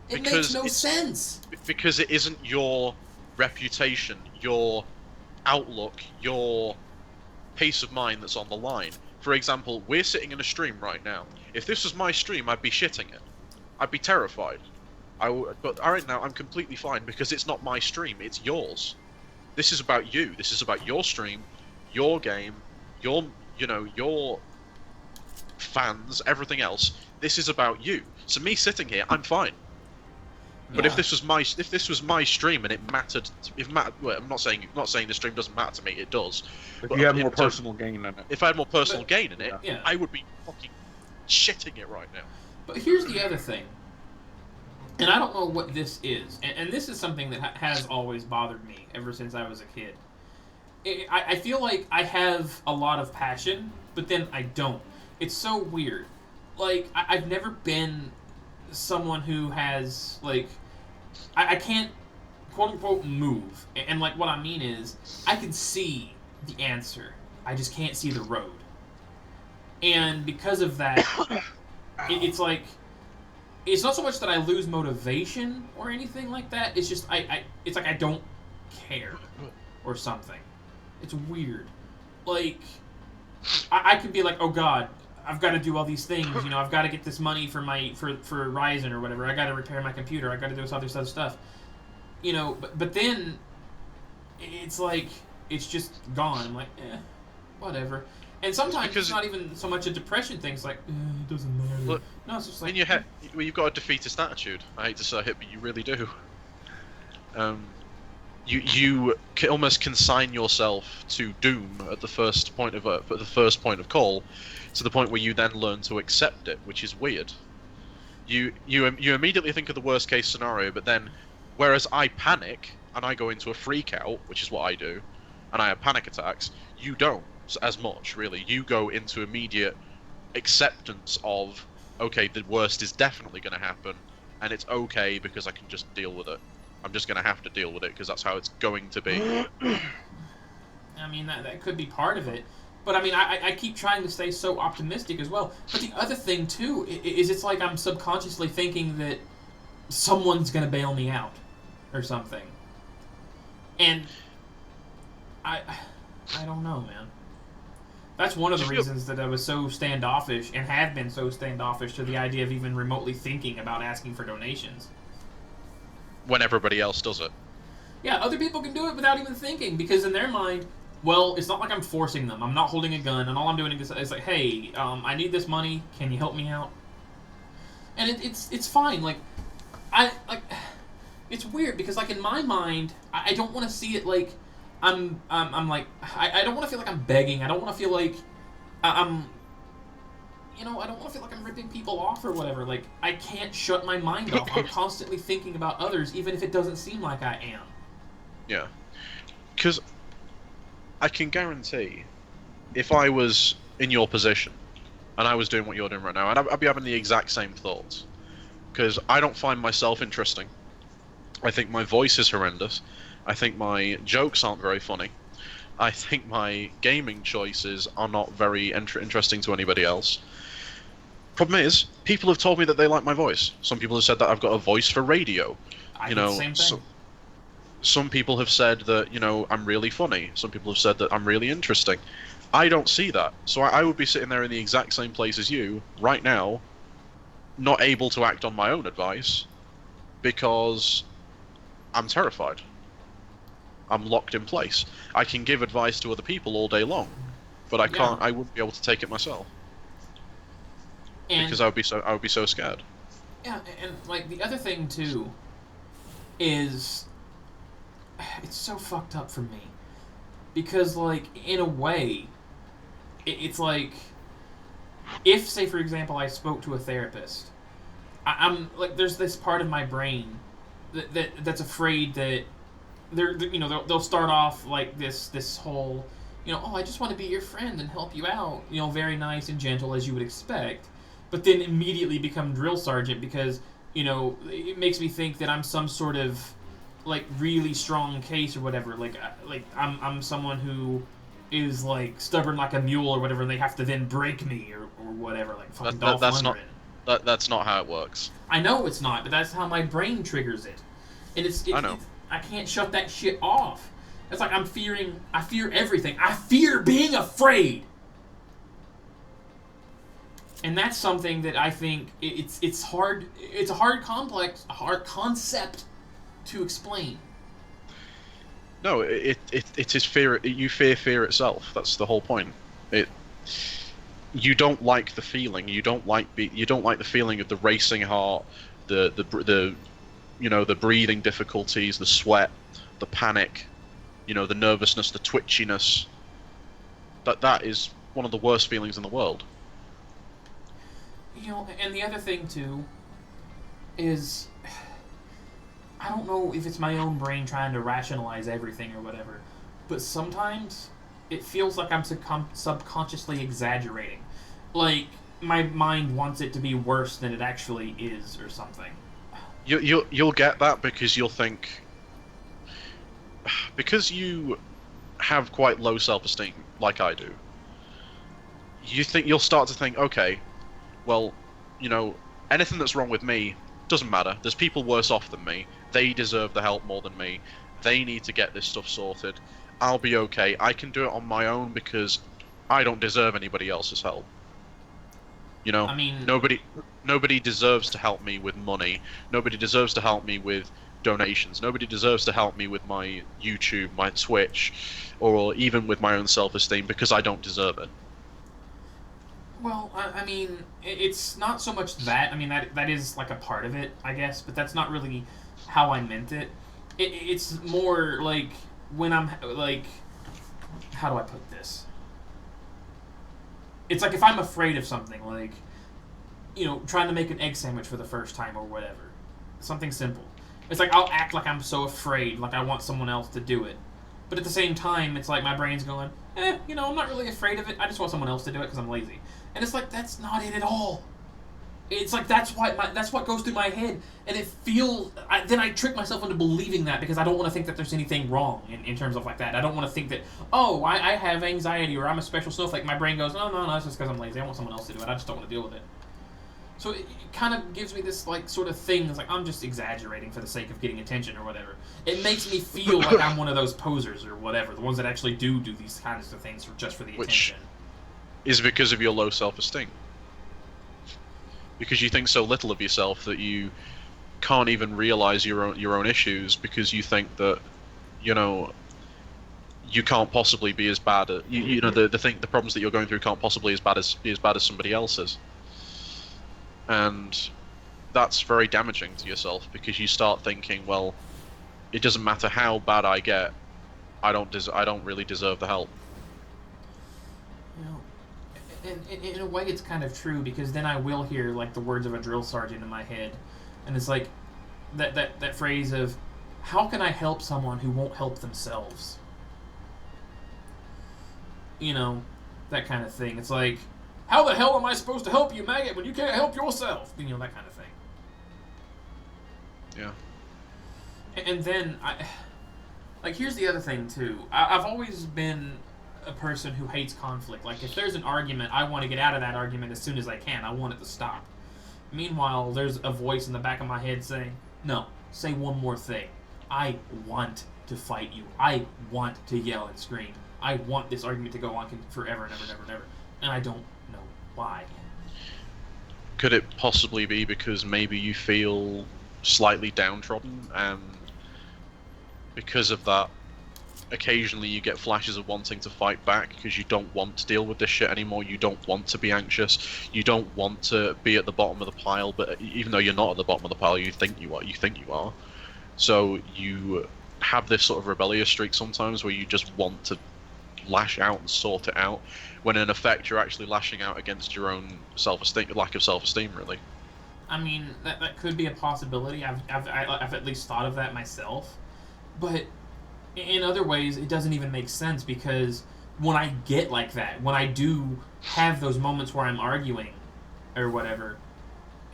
It makes no sense. Because it isn't your reputation, your outlook, your peace of mind that's on the line. For example, we're sitting in a stream right now. If this was my stream, I'd be shitting it. I'd be terrified. But right now, I'm completely fine because it's not my stream, it's yours. This is about you. This is about your stream, your game, your fans, everything else. This is about you. So me sitting here, I'm fine. But if this was my stream and it mattered, well, I'm not saying the stream doesn't matter to me. It does. If But you have more personal gain in it. If I had more personal gain in it, Yeah. I would be fucking shitting it right now. But here's the other thing. And I don't know what this is. And this is something that has always bothered me ever since I was a kid. I feel like I have a lot of passion, but then I don't. It's so weird. Like, I've never been someone who has, like... I can't, quote-unquote, move. And, like, what I mean is, I can see the answer. I just can't see the road. And because of that, it's like... It's not so much that I lose motivation or anything like that. It's just, it's like I don't care or something. It's weird. Like, I could be like, oh god, I've got to do all these things. I've got to get this money for Ryzen or whatever. I got to repair my computer. I got to do this other stuff. But then it's like it's just gone. I'm like, whatever. And sometimes it's not even so much a depression thing. It's like, it doesn't matter. Look, no, it's just like... In your head, you've got a defeatist attitude. I hate to say it, but you really do. You can almost consign yourself to doom at the first point of call, to the point where you then learn to accept it, which is weird. You immediately think of the worst case scenario, but then, whereas I panic and I go into a freak out, which is what I do, and I have panic attacks, you don't as much, really. You go into immediate acceptance of, okay, the worst is definitely going to happen, and it's okay because I can just deal with it. I'm just going to have to deal with it because that's how it's going to be. I mean, that could be part of it. But, I mean, I keep trying to stay so optimistic as well. But the other thing, too, is it's like I'm subconsciously thinking that someone's going to bail me out or something. And I don't know, man. That's one of the reasons that I was so standoffish and have been so standoffish to the idea of even remotely thinking about asking for donations. When everybody else does it. Yeah, other people can do it without even thinking, because in their mind, well, it's not like I'm forcing them. I'm not holding a gun, and all I'm doing is like, hey, I need this money. Can you help me out? And it's fine. Like, it's weird because, like, in my mind, I don't want to see it like I'm like, I don't want to feel like I'm begging. I don't want to feel like I'm, I don't want to feel like I'm ripping people off or whatever. Like, I can't shut my mind off. I'm constantly thinking about others, even if it doesn't seem like I am. Yeah. Because I can guarantee if I was in your position and I was doing what you're doing right now, I'd be having the exact same thoughts. Because I don't find myself interesting. I think my voice is horrendous. I think my jokes aren't very funny. I think my gaming choices are not very interesting to anybody else. Problem is, people have told me that they like my voice. Some people have said that I've got a voice for radio. I You did the know, same thing. some people have said that, I'm really funny. Some people have said that I'm really interesting. I don't see that. So I would be sitting there in the exact same place as you right now, not able to act on my own advice because I'm terrified. I'm locked in place. I can give advice to other people all day long, but I can't. Yeah. I wouldn't be able to take it myself And because I would be so scared. yeah, and like the other thing too is it's so fucked up for me because like in a way it's like if say for example I spoke to a therapist, I'm like there's this part of my brain that's afraid that they'll start off like this whole oh, I just want to be your friend and help you out, very nice and gentle as you would expect, but then immediately become drill sergeant because it makes me think that I'm some sort of like really strong case or whatever, like I'm someone who is like stubborn like a mule or whatever, and they have to then break me or whatever, like fucking Dolph Lundgren. That's not how it works. I know it's not, but that's how my brain triggers it, and I know. I can't shut that shit off. It's like I fear everything. I fear being afraid. And that's something that I think it's hard. It's a hard concept to explain. No, it is fear. You fear fear itself. That's the whole point. You don't like the feeling. You don't like the feeling of the racing heart, the breathing difficulties, the sweat, the panic, the nervousness, the twitchiness. That is one of the worst feelings in the world. And the other thing too is I don't know if it's my own brain trying to rationalize everything or whatever, but sometimes it feels like I'm subconsciously exaggerating. Like my mind wants it to be worse than it actually is or something. You'll get that because you'll think, because you have quite low self-esteem like I do. You'll start to think, okay, well, anything that's wrong with me doesn't matter. There's people worse off than me. They deserve the help more than me. They need to get this stuff sorted. I'll be okay. I can do it on my own because I don't deserve anybody else's help. I mean, nobody deserves to help me with money. Nobody deserves to help me with donations. Nobody deserves to help me with my YouTube, my Twitch, or even with my own self-esteem because I don't deserve it. well, I mean, it's not so much that. I mean, that is like a part of it, I guess, but that's not really how I meant it. It's more like when I'm like, how do I put this? It's like if I'm afraid of something, like, trying to make an egg sandwich for the first time or whatever. Something simple. It's like I'll act like I'm so afraid, like I want someone else to do it. But at the same time, it's like my brain's going, I'm not really afraid of it. I just want someone else to do it because I'm lazy. And it's like, that's not it at all. It's like that's what goes through my head, and it feels. Then I trick myself into believing that because I don't want to think that there's anything wrong in terms of like that. I don't want to think that I have anxiety or I'm a special snowflake. My brain goes, no, it's just because I'm lazy. I want someone else to do it. I just don't want to deal with it. So it kind of gives me this like sort of thing. It's like I'm just exaggerating for the sake of getting attention or whatever. It makes me feel like I'm one of those posers or whatever, the ones that actually do these kinds of things just for the attention. Is because of your low self-esteem. Because you think so little of yourself that you can't even realize your own issues because you think that you can't possibly be as bad at the problems that you're going through can't possibly be as bad as somebody else's, and that's very damaging to yourself because you start thinking, well, it doesn't matter how bad I get, I don't really deserve the help. And in a way, it's kind of true because then I will hear like the words of a drill sergeant in my head, and it's like that phrase of, "How can I help someone who won't help themselves?" that kind of thing. It's like, how the hell am I supposed to help you, maggot, when you can't help yourself? You know, that kind of thing. Yeah. And then, here's the other thing, too. I've always been a person who hates conflict. Like, if there's an argument, I want to get out of that argument as soon as I can. I want it to stop. Meanwhile, there's a voice in the back of my head saying, no, say one more thing. I want to fight you. I want to yell and scream. I want this argument to go on forever and ever and ever and ever. And I don't know why. Could it possibly be because maybe you feel slightly downtrodden, and because of that, occasionally you get flashes of wanting to fight back because you don't want to deal with this shit anymore. You don't want to be anxious. You don't want to be at the bottom of the pile, but even though you're not at the bottom of the pile, you think you are. You think you are. So you have this sort of rebellious streak sometimes where you just want to lash out and sort it out, when in effect you're actually lashing out against your own self-esteem, lack of self-esteem, really. I mean, that could be a possibility. I've at least thought of that myself. But in other ways, it doesn't even make sense, because when I get like that, when I do have those moments where I'm arguing or whatever,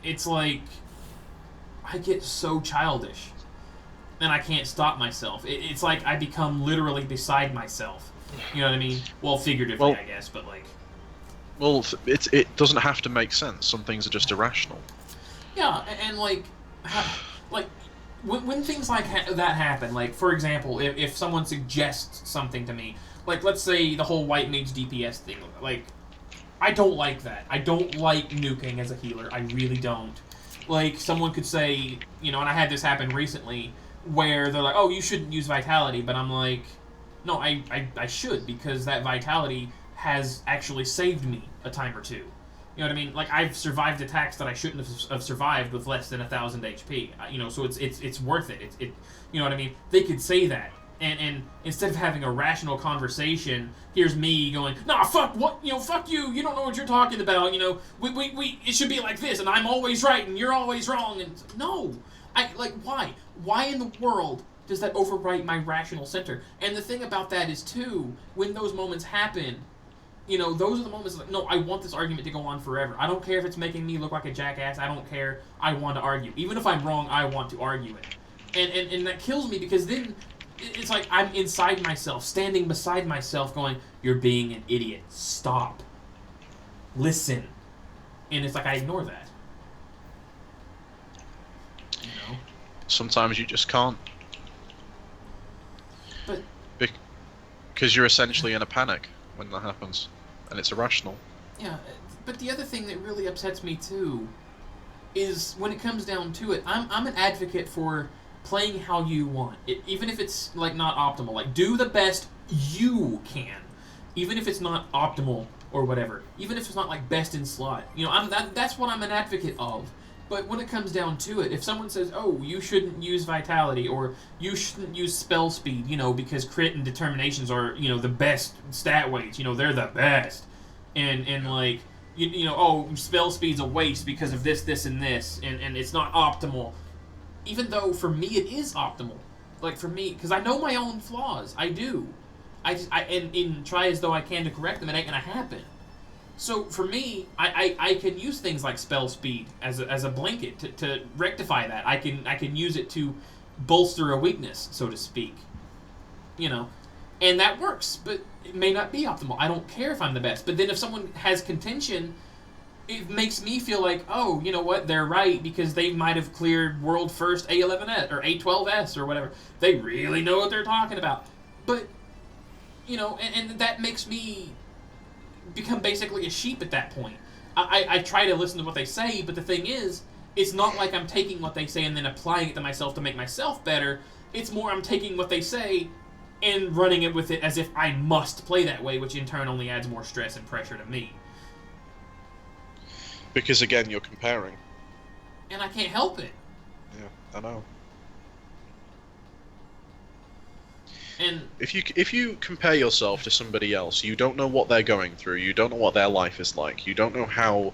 it's like I get so childish and I can't stop myself. It's like I become literally beside myself. You know what I mean? Well, figuratively, I guess, but like... Well, it doesn't have to make sense. Some things are just irrational. Yeah, and like when things like that happen, like, for example, if someone suggests something to me, like, let's say the whole white mage DPS thing, like, I don't like that. I don't like nuking as a healer. I really don't. Like, someone could say, you know, and I had this happen recently, where they're like, oh, you shouldn't use Vitality, but I'm like, no, I should, because that Vitality has actually saved me a time or two. You know what I mean? Like, I've survived attacks that I shouldn't have survived with less than 1,000 HP. You know, so it's worth it. It you know what I mean? They could say that, and instead of having a rational conversation, here's me going, nah, fuck what? You know, fuck you. You don't know what you're talking about. You know, we it should be like this, and I'm always right, and you're always wrong. And no, why? Why in the world does that overwrite my rational center? And the thing about that is, too, when those moments happen, you know, those are the moments like, no, I want this argument to go on forever. I don't care if it's making me look like a jackass. I don't care. I want to argue. Even if I'm wrong, I want to argue it. And that kills me, because then it's like I'm inside myself, standing beside myself going, you're being an idiot. Stop. Listen. And it's like I ignore that. You know? Sometimes you just can't. But... Because you're essentially in a panic when that happens. And it's irrational. Yeah, but the other thing that really upsets me, too, is when it comes down to it, I'm an advocate for playing how you want. Even if it's, like, not optimal. Like, do the best you can. Even if it's not optimal or whatever. Even if it's not, like, best in slot. You know, that's what I'm an advocate of. But when it comes down to it, if someone says, oh, you shouldn't use Vitality, or you shouldn't use Spell Speed, you know, because crit and determinations are, you know, the best stat weights, you know, they're the best. And like, you know, oh, Spell Speed's a waste because of this, this, and this, and it's not optimal. Even though, for me, it is optimal. Like, for me, because I know my own flaws. I do. And try as though I can to correct them, it ain't gonna happen. So for me, I can use things like Spell Speed as a blanket to rectify that. I can use it to bolster a weakness, so to speak. You know, and that works, but it may not be optimal. I don't care if I'm the best. But then if someone has contention, it makes me feel like, oh, you know what, they're right, because they might have cleared world first A11S or A12S or whatever. They really know what they're talking about. But, you know, and that makes me become basically a sheep at that point. I try to listen to what they say, but the thing is, it's not like I'm taking what they say and then applying it to myself to make myself better. It's more I'm taking what they say and running it with it as if I must play that way, which in turn only adds more stress and pressure to me. Because again, you're comparing. And I can't help it. Yeah, I know. And if you compare yourself to somebody else, you don't know what they're going through, you don't know what their life is like, you don't know how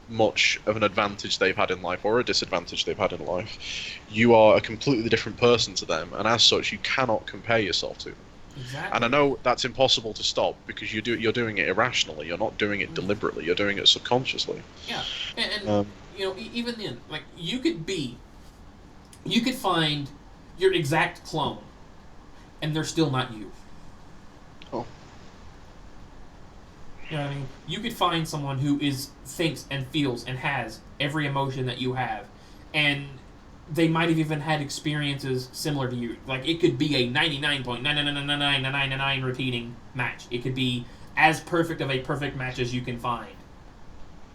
much of an advantage they've had in life or a disadvantage they've had in life. You are a completely different person to them, and as such, you cannot compare yourself to them. Exactly. And I know that's impossible to stop because you're doing it irrationally. You're not doing it deliberately. You're doing it subconsciously. Yeah, and Um, you know, even then, like you could find your exact clone, and they're still not you. Oh. You know what I mean? You could find someone who thinks and feels and has every emotion that you have, and they might have even had experiences similar to you. Like it could be a 99.9999999 repeating match. It could be as perfect of a perfect match as you can find.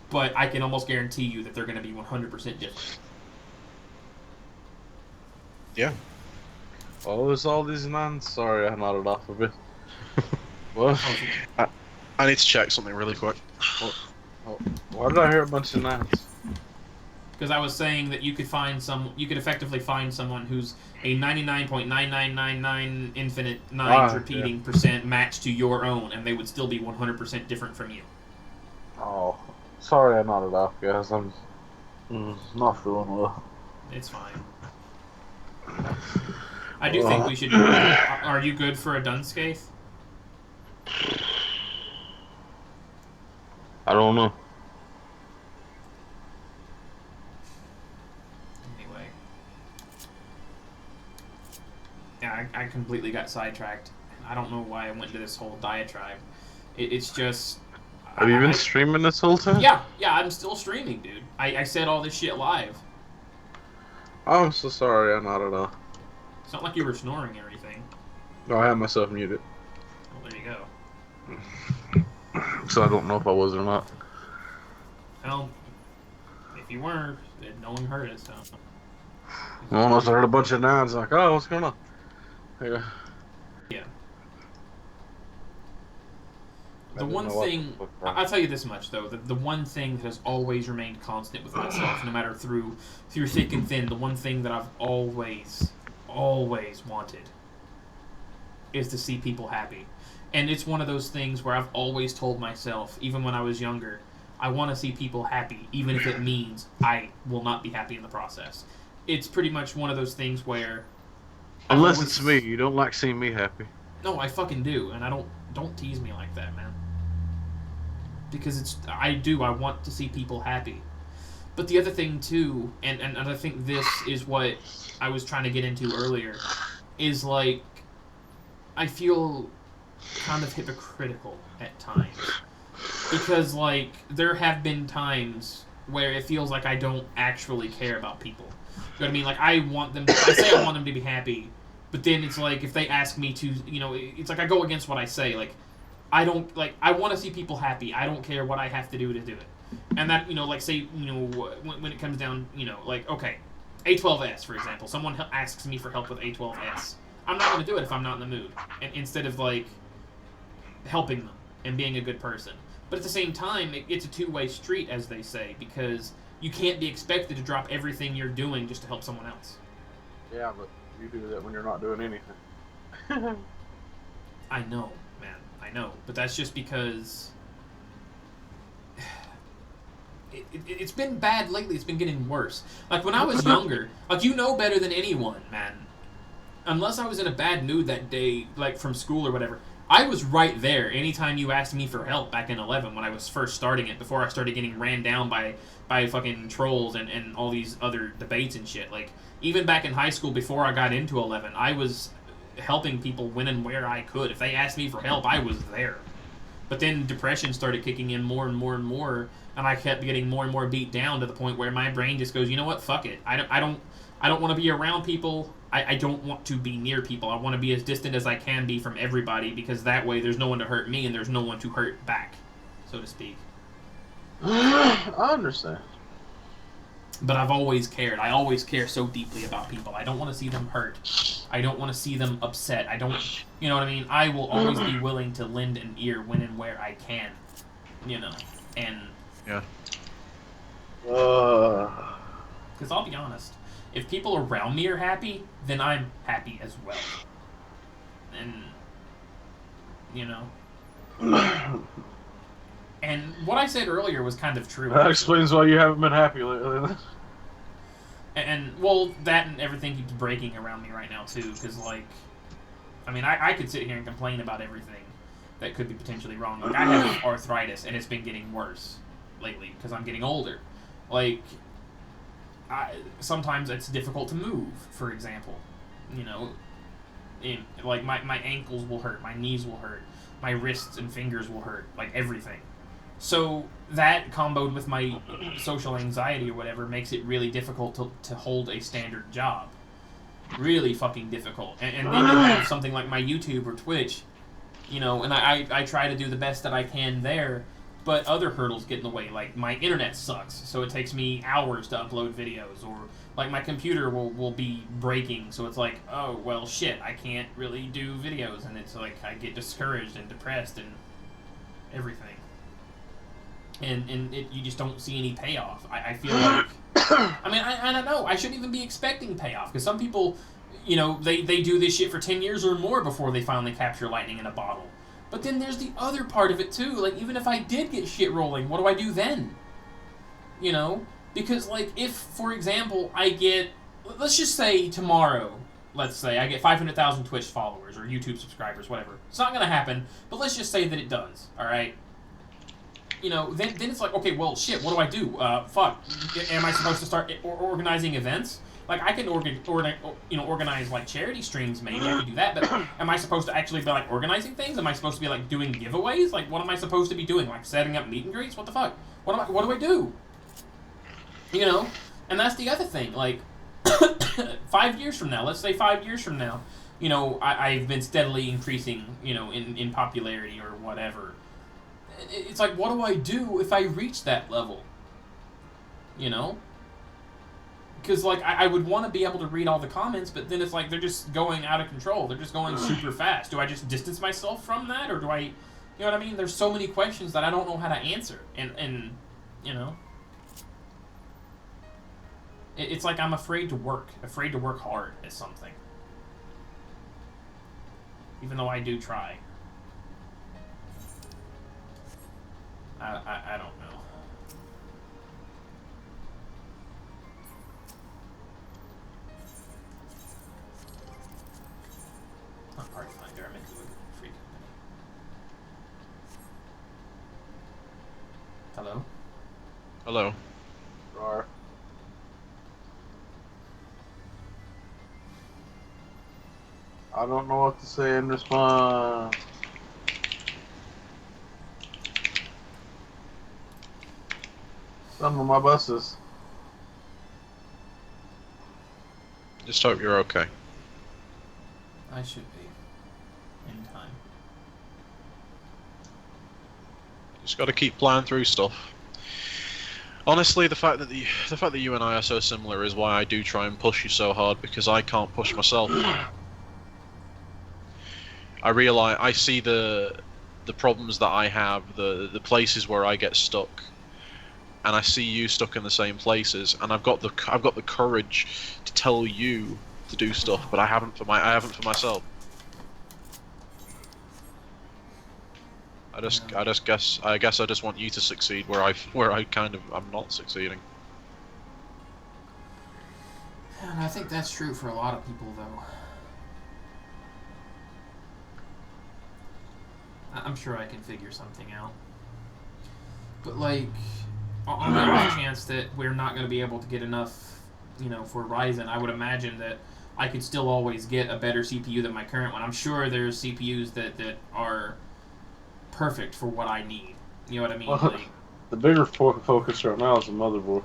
But I can almost guarantee you that they're going to be 100% different. Yeah. Oh, there's all these nans. Sorry, I nodded off a bit. What? I need to check something really quick. Why did I hear a bunch of nans? Because I was saying that you could effectively find someone who's a 99.9999 infinite nines repeating percent match to your own, and they would still be 100% different from you. Oh, sorry I nodded off, guys. I'm not feeling well. It's fine. I do think we should. Are you good for a Dunscaith? I don't know. Anyway. Yeah, I completely got sidetracked. I don't know why I went into this whole diatribe. It's just... Have you been streaming this whole time? Yeah, I'm still streaming, dude. I said all this shit live. Oh, I'm so sorry I nodded off. It's not like you were snoring or anything. No, I had myself muted. Well, there you go. So I don't know if I was or not. Well, if you weren't, then no one heard it, so... Well, unless I heard a bunch of nans, like, oh, what's going on? Yeah. Yeah. The one thing... I'll tell you this much, though. The one thing that has always remained constant with myself, no matter through thick and thin, the one thing that I've always wanted is to see people happy. And it's one of those things where I've always told myself, even when I was younger, I want to see people happy, even if it means I will not be happy in the process. It's pretty much one of those things where... Unless it's me, you don't like seeing me happy. No, I fucking do, and I don't tease me like that, man. Because I want to see people happy. But the other thing, too, and I think this is what I was trying to get into earlier, is, like, I feel kind of hypocritical at times. Because, like, there have been times where it feels like I don't actually care about people. You know what I mean? Like, I say I want them to be happy, but then it's like, if they ask me to, you know, it's like I go against what I say. Like, I want to see people happy. I don't care what I have to do to do it. And that, you know, like, say, you know, when it comes down, you know, like, okay, A12S, for example. Someone asks me for help with A12S. I'm not going to do it if I'm not in the mood. And instead of, like, helping them and being a good person. But at the same time, it's a two-way street, as they say, because you can't be expected to drop everything you're doing just to help someone else. Yeah, but you do that when you're not doing anything. I know, man. I know. But that's just because... It's been bad lately. It's been getting worse. Like, when I was younger, like, you know better than anyone, man. Unless I was in a bad mood that day, like, from school or whatever, I was right there anytime you asked me for help back in 11 when I was first starting it, before I started getting ran down by fucking trolls and all these other debates and shit. Like, even back in high school before I got into 11, I was helping people when and where I could. If they asked me for help, I was there. But then depression started kicking in more and more and more, and I kept getting more and more beat down to the point where my brain just goes, you know what, fuck it. I don't want to be around people. I don't want to be near people. I want to be as distant as I can be from everybody, because that way there's no one to hurt me and there's no one to hurt back, so to speak. I understand. But I've always cared. I always care so deeply about people. I don't want to see them hurt. I don't want to see them upset. I don't... You know what I mean? I will always be willing to lend an ear when and where I can. You know? And... Yeah. Because I'll be honest. If people around me are happy, then I'm happy as well. And... You know? And what I said earlier was kind of true. That explains why you haven't been happy lately. And well, that and everything keeps breaking around me right now, too. Because, like, I mean, I could sit here and complain about everything that could be potentially wrong. Like, I have arthritis, and it's been getting worse lately because I'm getting older. Like, sometimes it's difficult to move, for example. You know, like, my ankles will hurt, my knees will hurt, my wrists and fingers will hurt, like, everything. So that, comboed with my social anxiety or whatever, makes it really difficult to hold a standard job. Really fucking difficult. And then you have something like my YouTube or Twitch, you know, and I try to do the best that I can there, but other hurdles get in the way. Like, my internet sucks, so it takes me hours to upload videos, or, like, my computer will be breaking, so it's like, oh, well, shit, I can't really do videos, and it's like, I get discouraged and depressed and everything. And you just don't see any payoff. I feel like... I mean, I don't know. I shouldn't even be expecting payoff, because some people, you know, they do this shit for 10 years or more before they finally capture lightning in a bottle. But then there's the other part of it, too. Like, even if I did get shit rolling, what do I do then? You know? Because, like, if, for example, I get... Let's just say tomorrow, let's say, I get 500,000 Twitch followers or YouTube subscribers, whatever. It's not going to happen, but let's just say that it does, alright? You know, then it's like, okay, well, shit, what do I do? Fuck. Am I supposed to start organizing events? Like, I can organize, like, charity streams, maybe. I can do that, but am I supposed to actually be, like, organizing things? Am I supposed to be, like, doing giveaways? Like, what am I supposed to be doing? Like, setting up meet and greets? What the fuck? What do I do? You know? And that's the other thing. Like, 5 years from now, let's say 5 years from now, you know, I've been steadily increasing, you know, in popularity or whatever. It's like, what do I do if I reach that level? You know? Because, like, I would want to be able to read all the comments, but then it's like they're just going out of control. They're just going super fast. Do I just distance myself from that, or do I... You know what I mean? There's so many questions that I don't know how to answer. And you know... It's like I'm afraid to work hard at something. Even though I do try. I don't know. Not Party Finder, I'm into a free company. Hello? Hello. Rar. I don't know what to say in response. Some of my buses. Just hope you're okay. I should be. In time. Just got to keep playing through stuff. Honestly, the fact that you and I are so similar is why I do try and push you so hard, because I can't push myself. I see the problems that I have, the places where I get stuck, and I see you stuck in the same places, and I've got the courage to tell you to do stuff, but I haven't for myself. I guess I just want you to succeed where I kind of I'm not succeeding. And I think that's true for a lot of people, though. I'm sure I can figure something out. But, like, on the off chance that we're not going to be able to get enough, you know, for Ryzen, I would imagine that I could still always get a better CPU than my current one. I'm sure there's CPUs that are perfect for what I need. You know what I mean? Well, like, the bigger focus right now is the motherboard.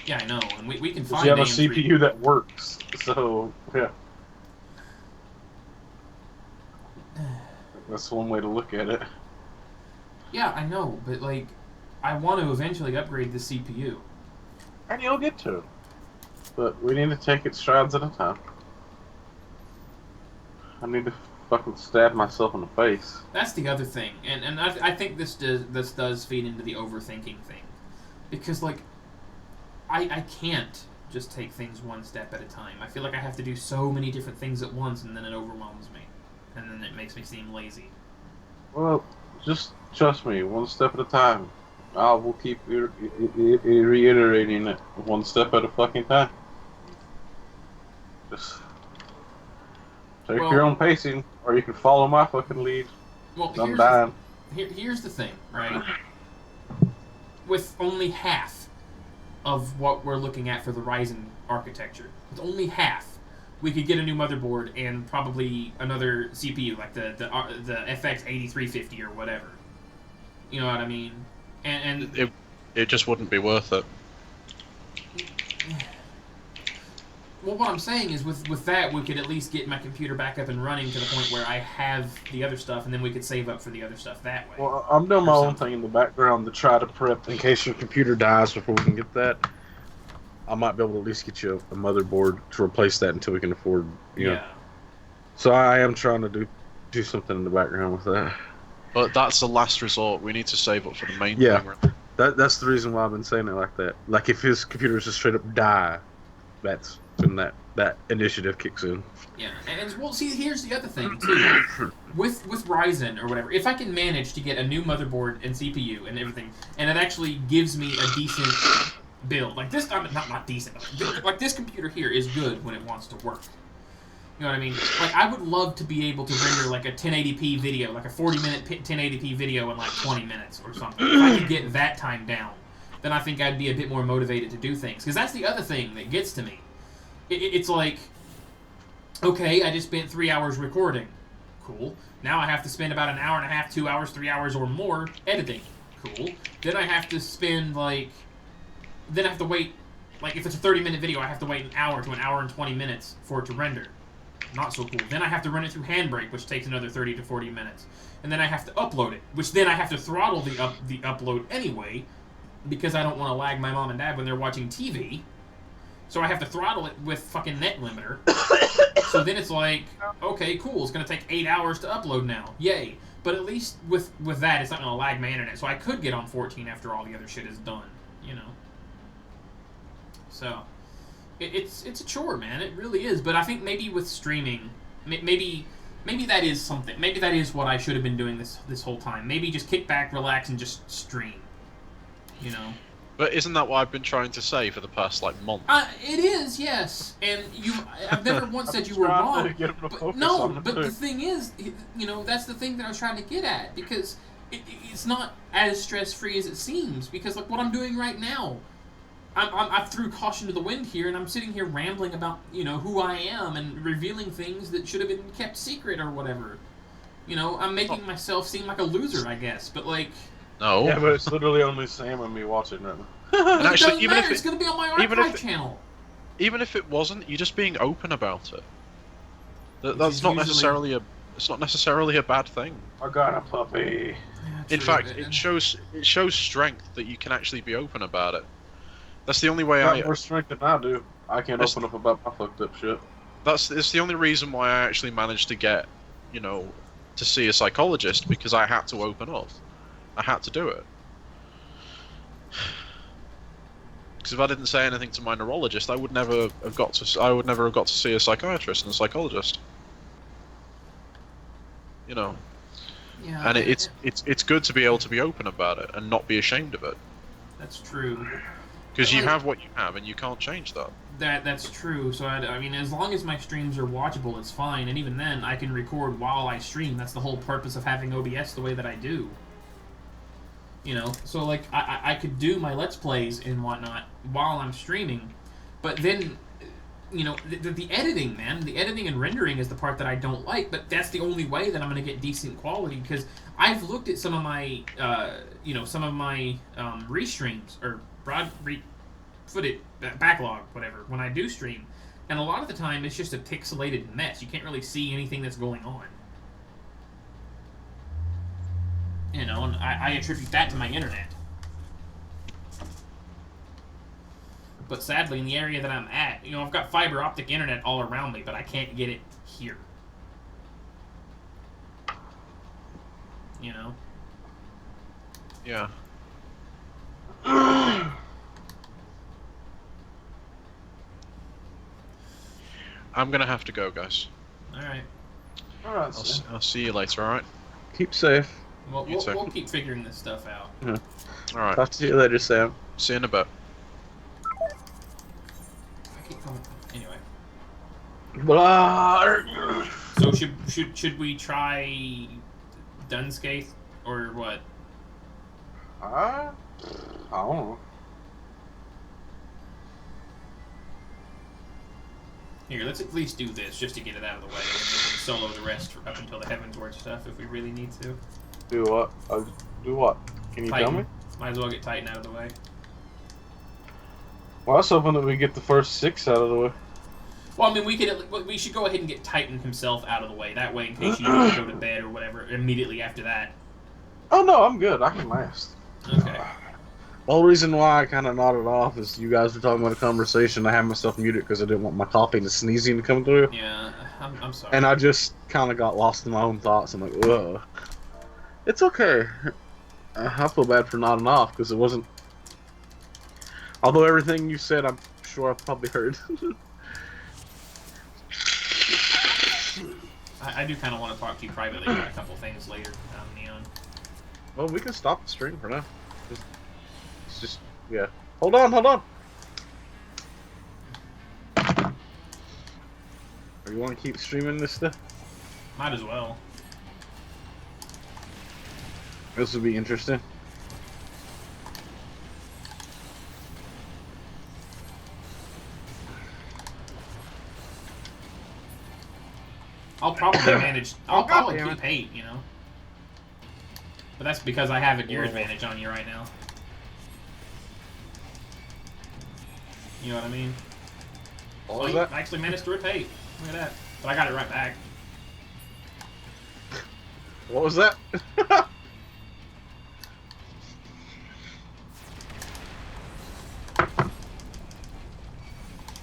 yeah, I know, and we can But find you have a AM3. CPU that works, so yeah. That's one way to look at it. Yeah, I know, but, like, I want to eventually upgrade the CPU. And you'll get to it. But we need to take it strides at a time. I need to fucking stab myself in the face. That's the other thing, and I think this does feed into the overthinking thing, because, like, I can't just take things one step at a time. I feel like I have to do so many different things at once, and then it overwhelms me, and then it makes me seem lazy. Well, just trust me, one step at a time. I will keep reiterating it, one step at a fucking time. Take Well- your own pacing, or you can follow my fucking lead. Well, I'm here's dying. here's the thing, right? With only half of what we're looking at for the Ryzen architecture, with only half, we could get a new motherboard and probably another CPU, like the FX 8350 or whatever. You know what I mean? And It just wouldn't be worth it. well, what I'm saying is, with that, we could at least get my computer back up and running to the point where I have the other stuff, and then we could save up for the other stuff that way. Well, I'm doing my Or own something. thing in the background to try to prep in case your computer dies before we can get that. I might be able to at least get you a motherboard to replace that until we can afford, you know. Yeah. So I am trying to do something in the background with that. But that's the last resort. We need to save up for the main Yeah. thing. That's the reason why I've been saying it like that. Like if his computer just straight up die, that's when that initiative kicks in. Yeah, and well, see, here's the other thing too. With Ryzen or whatever, if I can manage to get a new motherboard and CPU and everything, and it actually gives me a decent build, like this, not decent, like this computer here is good when it wants to work. You know what I mean? Like I would love to be able to render like a 1080p video, like a 40-minute 1080p video in like 20 minutes or something. If I could get that time down, then I think I'd be a bit more motivated to do things. Because that's the other thing that gets to me. It's like, okay, I just spent 3 hours recording. Cool. Now I have to spend about an hour and a half, 2 hours, 3 hours or more editing. Cool. Then I have to spend then I have to wait, like if it's a 30-minute video, I have to wait an hour to an hour and 20 minutes for it to render. Not so cool. Then I have to run it through Handbrake, which takes another 30 to 40 minutes. And then I have to upload it, which then I have to throttle the upload anyway, because I don't want to lag my mom and dad when they're watching TV. So I have to throttle it with fucking net limiter. So then it's like, okay, cool, it's going to take 8 hours to upload now. Yay. But at least with that, it's not going to lag my internet. So I could get on 14 after all the other shit is done, you know. So it's a chore, man. It really is. But I think maybe with streaming, maybe that is something. Maybe that is what I should have been doing this whole time. Maybe just kick back, relax, and just stream. You know. But isn't that what I've been trying to say for the past month? It is, yes. And I've never once said you were Trying wrong. to get him to But, focus no, on it, but too. the thing is, you know, that's the thing that I was trying to get at, because it's not as stress-free as it seems. Because like what I'm doing right now, I threw caution to the wind here, and I'm sitting here rambling about, you know, who I am and revealing things that should have been kept secret or whatever. You know, I'm making myself seem like a loser, I guess. But like, No. Yeah, but it's literally only Sam and me watching right now. And it actually, doesn't even matter. if It's it, going to be on my even if archive it- channel. even if it wasn't, you're just being open about it. Which That's is not usually- necessarily a. It's not necessarily a bad thing. I got a puppy. Yeah, In true. fact, it shows strength that you can actually be open about it. That's the only way Got I. more strength than I do. I can't That's- open up about my fucked up shit. It's the only reason why I actually managed to get, you know, to see a psychologist, because I had to open up. I had to do it. Because if I didn't say anything to my neurologist, I would never have got to see a psychiatrist and a psychologist. You know, Yeah, and it's good to be able to be open about it and not be ashamed of it, that's true. because you Like- have what you have and you can't change that. That's true. So I mean, as long as my streams are watchable, it's fine. And even then, I can record while I stream. That's the whole purpose of having OBS the way that I do. You know, so like I could do my Let's Plays and whatnot while I'm streaming, but then, you know, the editing, man, the editing and rendering is the part that I don't like. But that's the only way that I'm gonna get decent quality, because I've looked at some of my, restreams or footage backlog, whatever, when I do stream, and a lot of the time it's just a pixelated mess. You can't really see anything that's going on. You know, and I attribute that to my internet. But sadly, in the area that I'm at, you know, I've got fiber optic internet all around me, but I can't get it here. You know? Yeah. I'm gonna have to go, guys. Alright. Alright, I'll see you later. All right. keep safe. Well, You too. we'll keep figuring this stuff out. All right. Talk to you later, Sam. See you in a bit. I keep going. Anyway. Blah. So So should we try Dunscaith or what? I don't know. Here, let's at least do this just to get it out of the way, and then we can solo the rest up until the Heavensward stuff if we really need to. Do what? Do what? Can you tell me? Might as well get Titan out of the way. Well, I was hoping that we get the first 6 out of the way. Well, I mean, we should go ahead and get Titan himself out of the way. That way, in case you need to go to bed or whatever, immediately after that. Oh no, I'm good. I can last. Okay. The whole reason why I kind of nodded off is you guys were talking about a conversation. I had myself muted because I didn't want my coughing and sneezing to come through. Yeah, I'm sorry. And I just kind of got lost in my own thoughts. I'm like, ugh. It's okay. I feel bad for nodding off because it wasn't. Although everything you said, I'm sure I've probably heard. I do kind of want to talk to you privately about a couple things later, Neon. Well, we can stop the stream for now. It's just, yeah. Hold on. Or you want to keep streaming this stuff? Might as well. This would be interesting. I'll probably manage. I'll probably damn keep 8, you know. But that's because I have a gear advantage on you right now. You know what I mean? What Oh, was you that? actually managed to rip 8. Look at that. But I got it right back. What was that?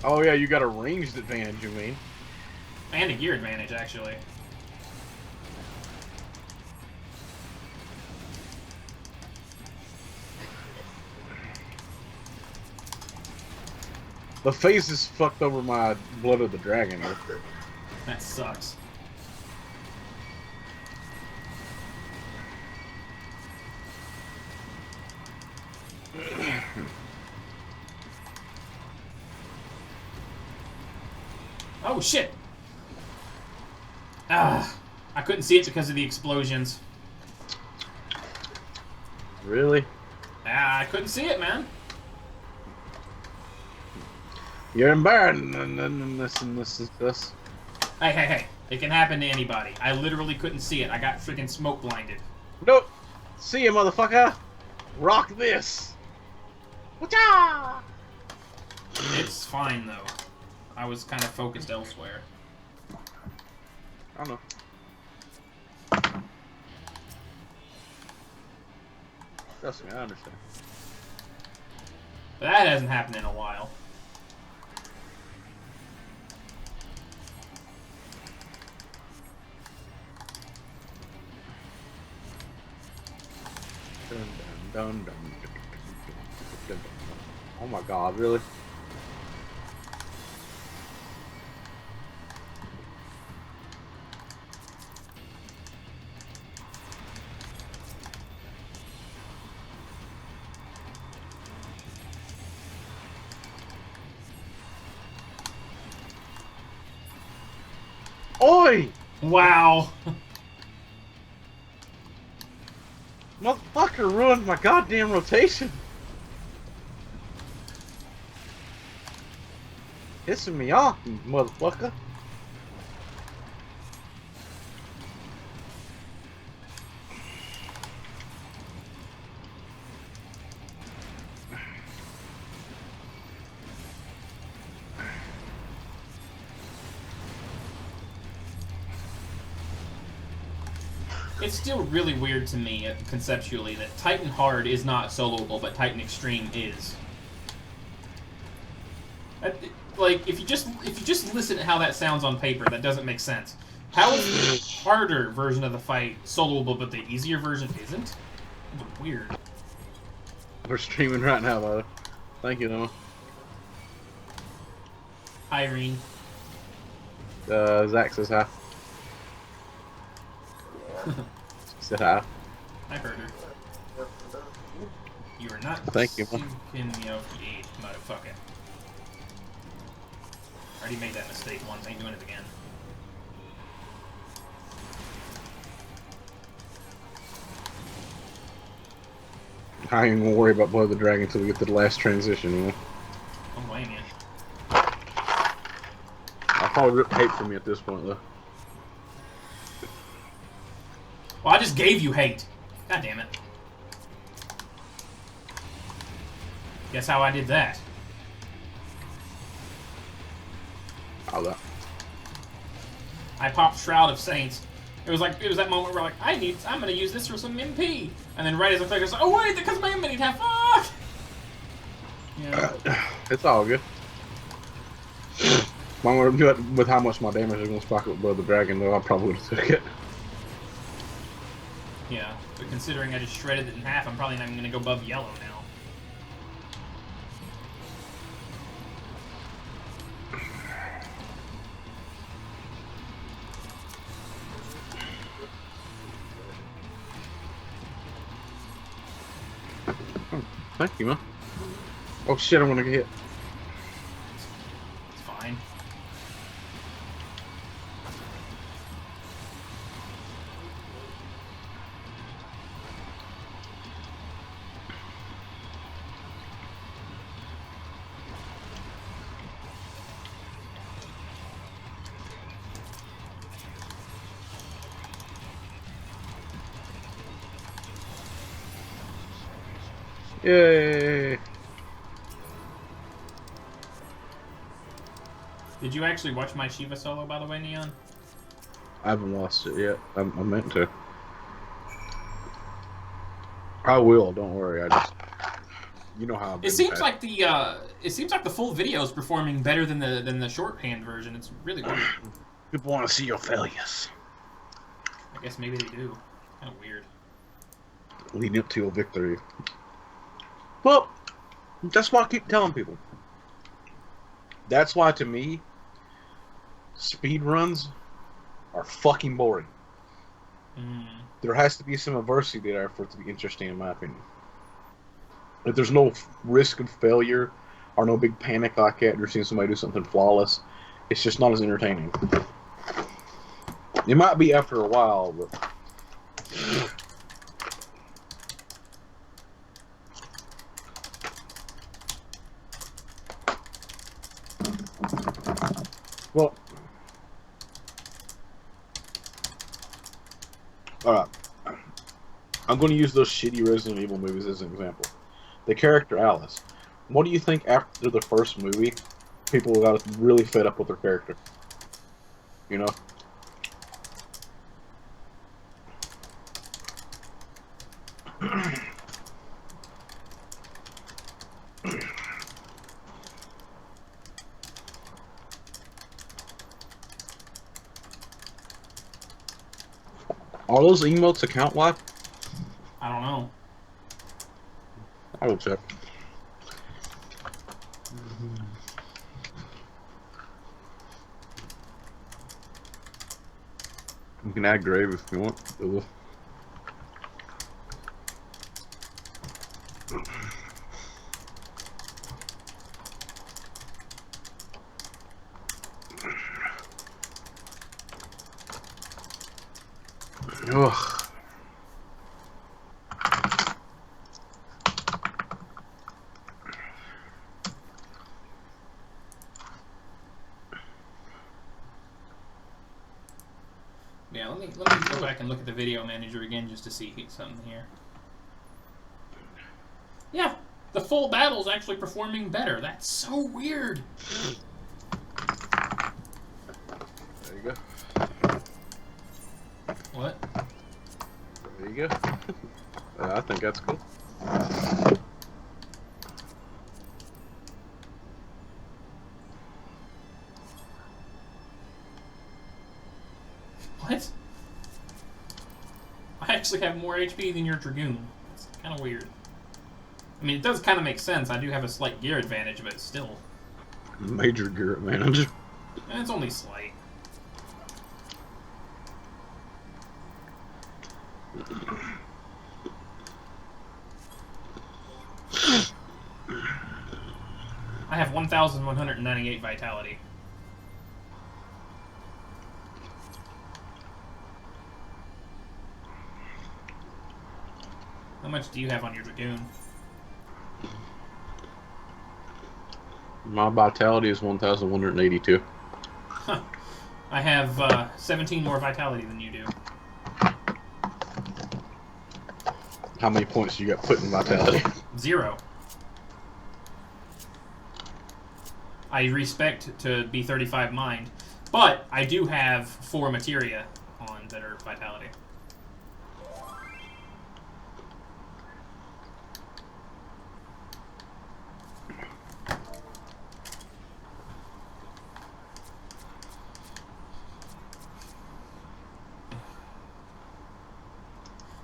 Oh yeah, you got a ranged advantage, you mean? And a gear advantage, actually. The phase is fucked over my Blood of the Dragon. That sucks. Oh shit! Ah, I couldn't see it because of the explosions. Really? Ah, I couldn't see it, man. You're embarrassed and this. Hey. It can happen to anybody. I literally couldn't see it. I got freaking smoke blinded. Nope. See ya, motherfucker. Rock this. Whatcha? It's fine, though. I was kind of focused elsewhere. I don't know. Trust me, I understand. But that hasn't happened in a while. Dun. Oh my god, really? Oi! Wow! Motherfucker ruined my goddamn rotation. Pissing me off, you motherfucker. It's still really weird to me, conceptually, that Titan Hard is not soloable, but Titan Extreme is. Like, if you just listen to how that sounds on paper, that doesn't make sense. How is the harder version of the fight soloable, but the easier version isn't? It's weird. We're streaming right now, brother. Thank you, Noah. Irene. Zach says hi. Said hi. I heard her. You are not. Thank you, man. Can, motherfucker. Already made that mistake once. Ain't doing it again. I ain't gonna worry about Blood of the Dragon until we get to the last transition, you know? Don't blame you. I'll probably rip hate from me at this point, though. Well, I just gave you hate. God damn it. Guess how I did that? How's that? I popped Shroud of Saints. It was that moment where like I'm gonna use this for some MP, and then right as I click, I was like, oh wait, because my MP have fuck. Yeah. It's all good. If I'm gonna do it with how much my damage is gonna spike up Blood of the Dragon, though, I probably would have took it. Yeah, but considering I just shredded it in half, I'm probably not even gonna go above yellow now. Thank you, man. Oh shit, I'm gonna get hit. It's fine. Yay! Did you actually watch my Shiva solo, by the way, Neon? I haven't lost it yet. I meant to. I will. Don't worry. I just, you know how. I've been It seems past. like the full video is performing better than the shorthand version. It's really weird. People want to see your failures. I guess maybe they do. Kind of weird. Leading up to a victory. Well, that's why I keep telling people. That's why, to me, speed runs are fucking boring. Mm. There has to be some adversity there for it to be interesting, in my opinion. If there's no risk of failure or no big panic like that, you're seeing somebody do something flawless, it's just not as entertaining. It might be after a while, but... Well, alright. I'm going to use those shitty Resident Evil movies as an example. The character Alice. What do you think after the first movie, people got really fed up with her character? You know? Are those emotes account wide? I don't know. I will check. You can add grave if you want. Ugh. Yeah, let me go back and look at the video manager again just to see something here. Yeah, the full battle's actually performing better. That's so weird. There you go. What? There you go. I think that's cool. What? I actually have more HP than your Dragoon. It's kind of weird. I mean, it does kind of make sense. I do have a slight gear advantage, but still. Major gear advantage. And it's only slight. I have 1,198 vitality. How much do you have on your Dragoon? My vitality is 1,182. Huh. I have 17 more vitality than you do. How many points you got put in vitality? 0. I respect to be 35 mind, but I do have 4 materia on that are vitality.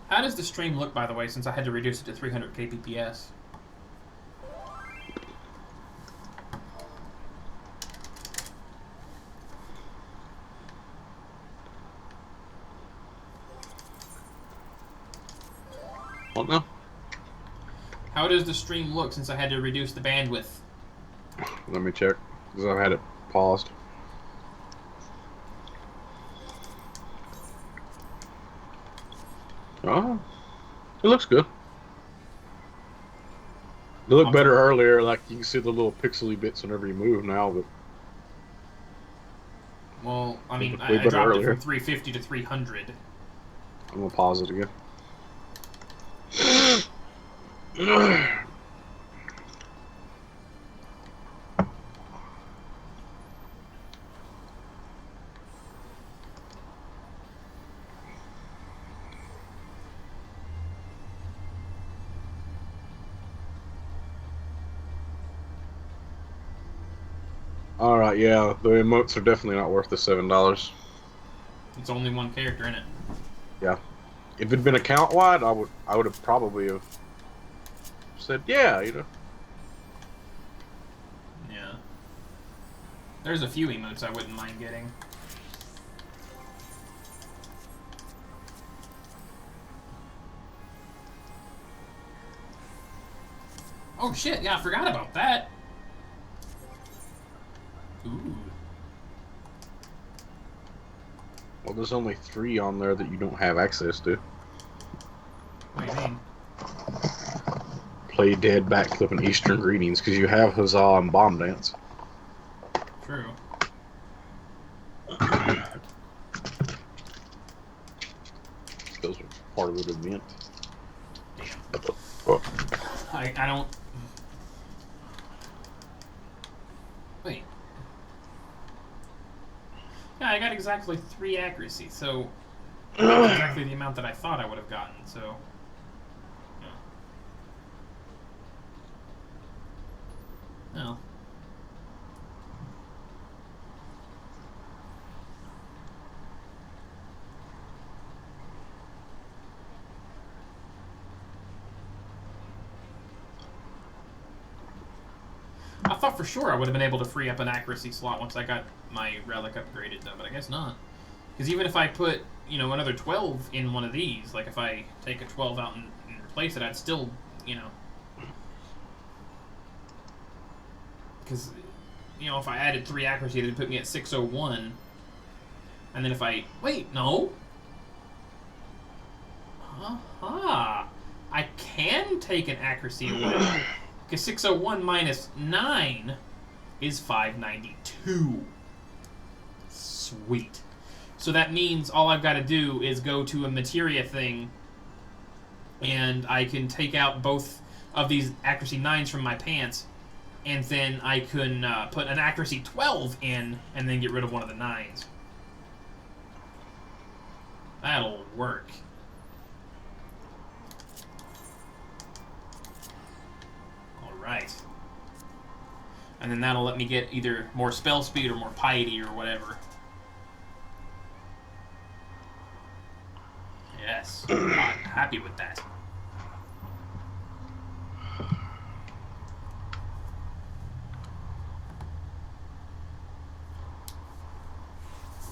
How does the stream look, by the way, since I had to reduce it to 300 kbps? What now? How does the stream look since I had to reduce the bandwidth? Let me check, because I've had it paused. Oh, it looks good. It looked better earlier, like you can see the little pixely bits whenever you move now, but... Well, I mean, Way I better dropped earlier. it from 350 to 300. I'm gonna pause it again. Alright, yeah, the emotes are definitely not worth the $7. It's only one character in it. Yeah. If it'd been account wide, I would have probably have said, yeah, you know. Yeah. There's a few emotes I wouldn't mind getting. Oh shit, yeah, I forgot about that. Ooh. Well, there's only 3 on there that you don't have access to. What do you mean? Play Dead, Backflip, and Eastern Greetings, because you have Huzzah and Bomb Dance. True. Those are part of the event. Damn. Oh. I don't... Wait. Yeah, I got exactly 3 accuracy, so... That's exactly the amount that I thought I would have gotten, so... Yeah. No. I thought for sure I would have been able to free up an accuracy slot once I got my relic upgraded, though, but I guess not. Because even if I put, you know, another 12 in one of these, like if I take a 12 out and replace it, I'd still, you know... Because, you know, if I added 3 accuracy, it'd put me at 601. And then if I... Wait, no! Aha! I can take an accuracy away. Because 601 minus 9 is 592. Sweet. So that means all I've got to do is go to a materia thing, and I can take out both of these accuracy 9s from my pants, and then I can put an accuracy 12 in, and then get rid of one of the 9s. That'll work. Alright. And then that'll let me get either more spell speed or more piety or whatever. Yes. I'm happy with that.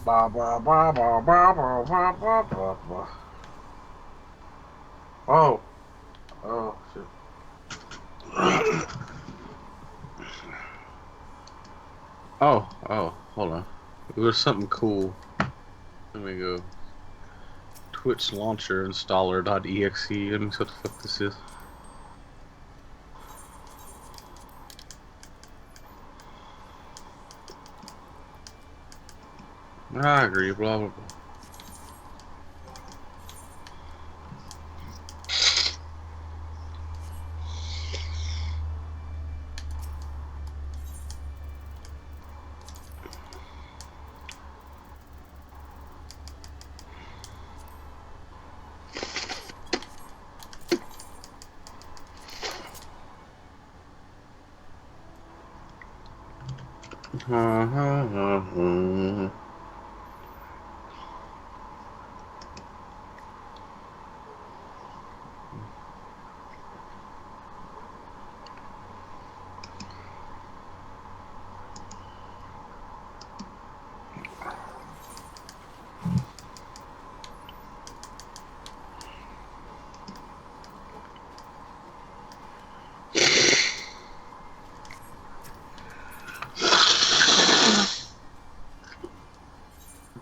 Ba, ba, ba, ba, ba, ba, ba, ba, ba, ba. Oh. Oh, shit. Oh, hold on. There's something cool. Let me go. Twitch launcher installer.exe. Let me see what the fuck this is. I agree, blah blah blah.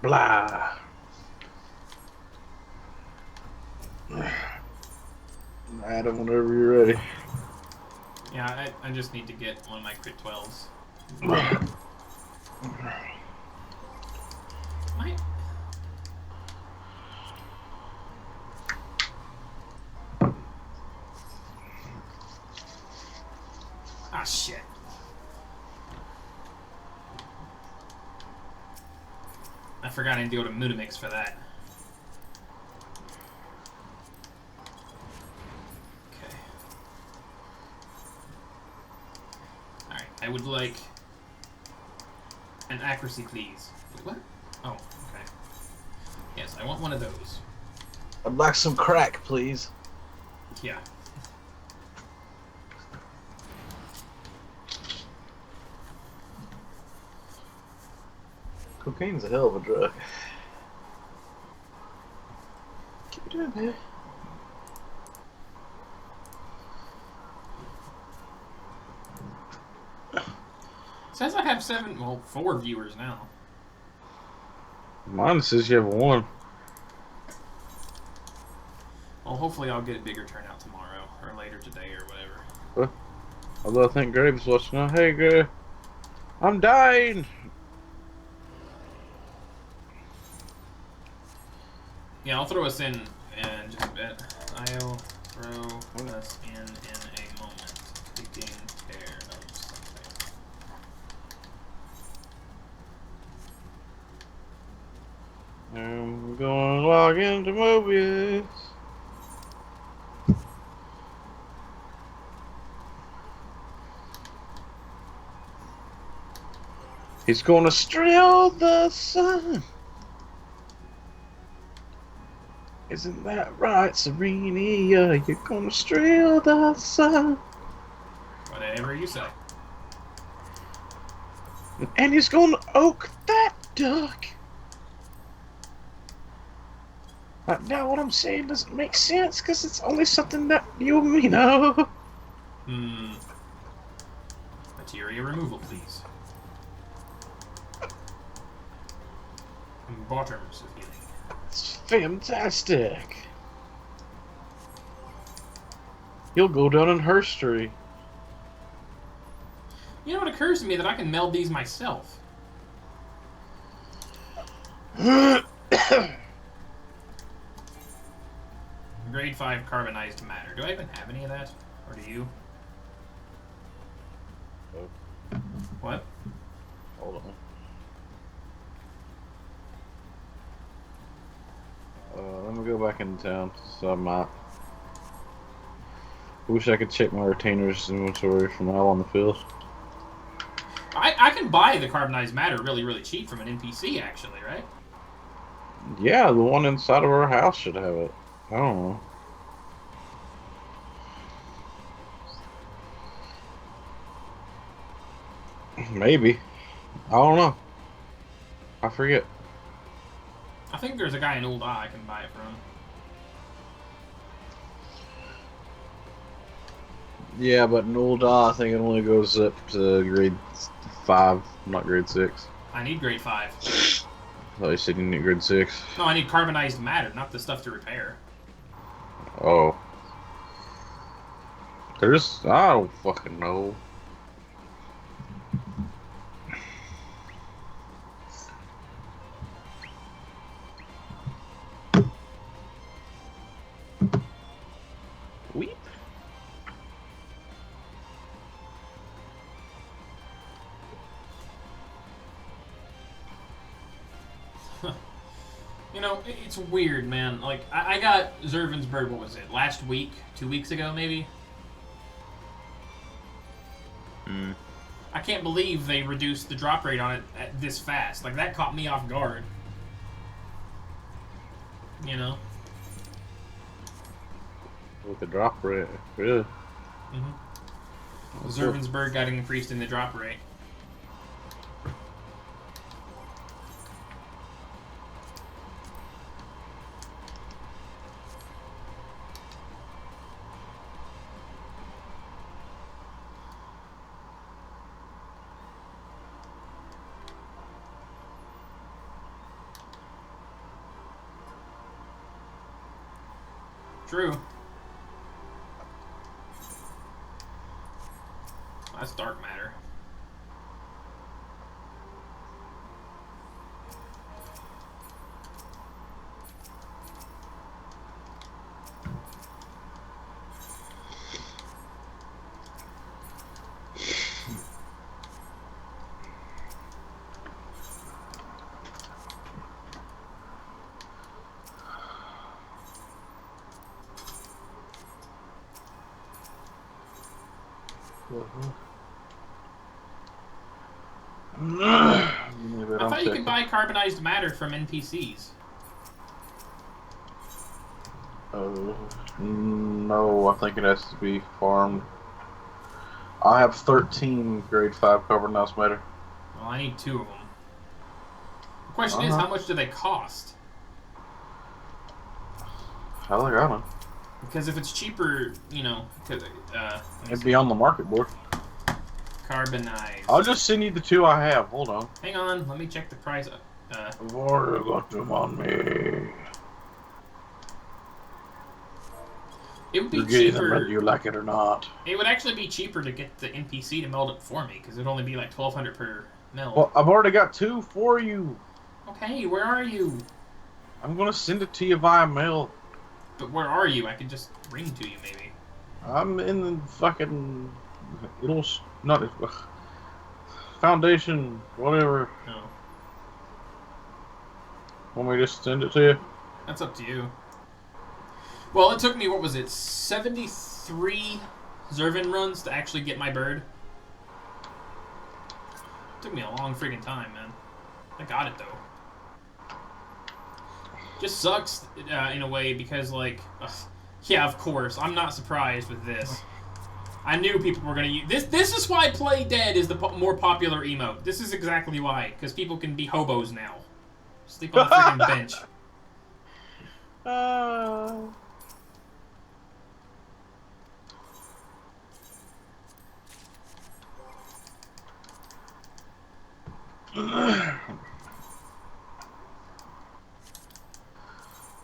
Blah. Adam, whenever you're ready. Yeah, I just need to get one of my crit 12s. My... Ah, shit. I forgot I need to go to Mutamix for that. Okay. Alright, I would like an accuracy, please. Wait, what? Oh, okay. Yes, I want one of those. I'd like some crack, please. Yeah. Cocaine's a hell of a drug. Keep it doing, baby. Says I have 4 viewers now. Mine says you have one. Well, hopefully I'll get a bigger turnout tomorrow, or later today, or whatever. Although I think Graves watching now. Hey, Grave. I'm dying! Yeah, I'll throw us in just a bit. I'll throw us in a moment. Taking care of something. I'm gonna log into Mobius. He's gonna steal the sun. Isn't that right, Serenia? You're gonna steal the sun. Whatever you say. And he's gonna oak that duck. Now what I'm saying doesn't make sense, because it's only something that you and me know. Materia removal, please. And bottoms of healing. It's fantastic. He'll go down in history. You know, it occurs to me that I can meld these myself. Grade 5 carbonized matter. Do I even have any of that? Or do you? Oh. What? Hold on. Let me go back into town, so I might. Wish I could check my retainers inventory from out on the field. I can buy the carbonized matter really, really cheap from an NPC, actually, right? Yeah, the one inside of our house should have it. I don't know. Maybe. I don't know. I forget. I think there's a guy in Old Eye I can buy it from. Yeah, but in Old I think it only goes up to grade 5, not grade 6. I need grade 5. Oh, you said you need grade 6. No, I need carbonized matter, not the stuff to repair. Oh. There's... I don't fucking know. Weep. You know, it's weird, man. Like, I got Zervin's bird, what was it, last week? 2 weeks ago, maybe? Hmm. I can't believe they reduced the drop rate on it this fast. Like, that caught me off guard. You know? With the drop rate, really? Mm-hmm. Zervin's bird got increased in the drop rate. True. That's dark matter. I thought you could buy carbonized matter from NPCs. No, I think it has to be farmed. I have 13 grade 5 carbonized matter. Well, I need 2 of them. The question is, how much do they cost? Hell, I got them. Because if it's cheaper, you know, It'd be on the market board. carbonized. I'll just send you the 2 I have. Hold on. Hang on, let me check the price. I've already got them on me. It would be You're getting them cheaper. whether you like it or not. It would actually be cheaper to get the NPC to meld it for me, because it'd only be like 1,200 per meld. Well, I've already got 2 for you. Okay, where are you? I'm gonna send it to you via mail. But where are you? I could just ring to you, maybe. I'm in the fucking... not... Foundation, whatever. No, Want me to just send it to you? that's up to you. Well, it took me, what was it, 73 Zervin runs to actually get my bird. Took me a long friggin' time, man. I got it, though. Just sucks, in a way, because, like... yeah, of course. I'm not surprised with this. I knew people were gonna use... This is why Play Dead is the more popular emote. This is exactly why. Because people can be hobos now. Sleep on the friggin' bench.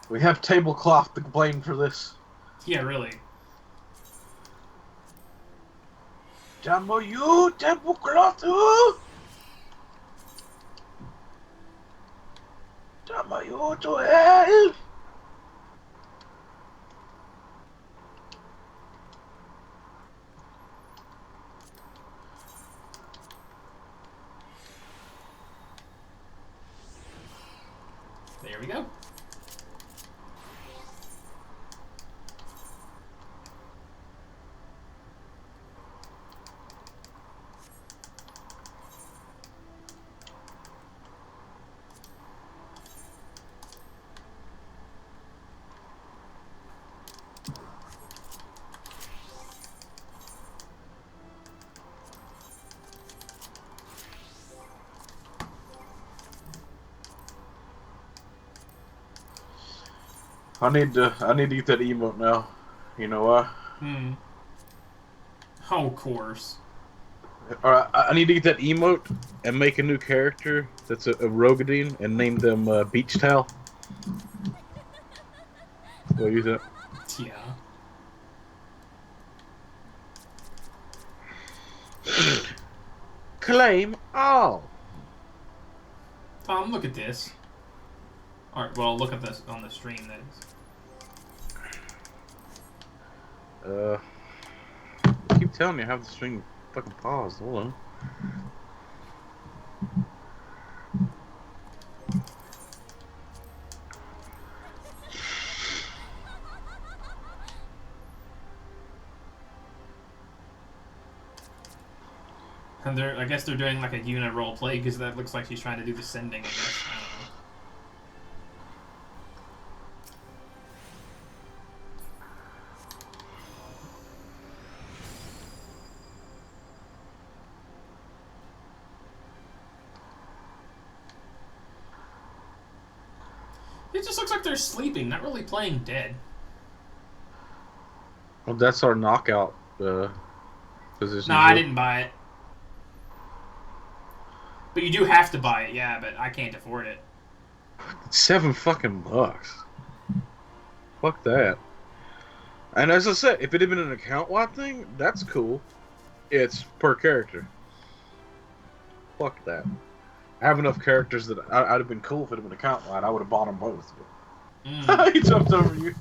We have tablecloth to blame for this. Yeah, really. Damn you, tablecloth! Damn you to hell! There we go. I need to get that emote now. You know why? Oh, of course. Alright, I need to get that emote and make a new character that's a Rogadine and name them Beach Towel. Will you use it? Yeah. Claim all. Tom, look at this. Alright, well, look at this on the stream, that is. I keep telling you I have the string fucking paused. Hold on. And I guess they're doing like a Yuna role play because that looks like she's trying to do the sending, I guess. I don't know. It just looks like they're sleeping, not really playing dead. Well, that's our knockout position. No, I didn't buy it. But you do have to buy it, yeah, but I can't afford it. $7 fucking bucks. Fuck that. And as I said, if it had been an account-wide thing, that's cool. It's per character. Fuck that. I have enough characters that I'd have been cool if it had been account-wide. I would have bought them both. Mm. He jumped over you.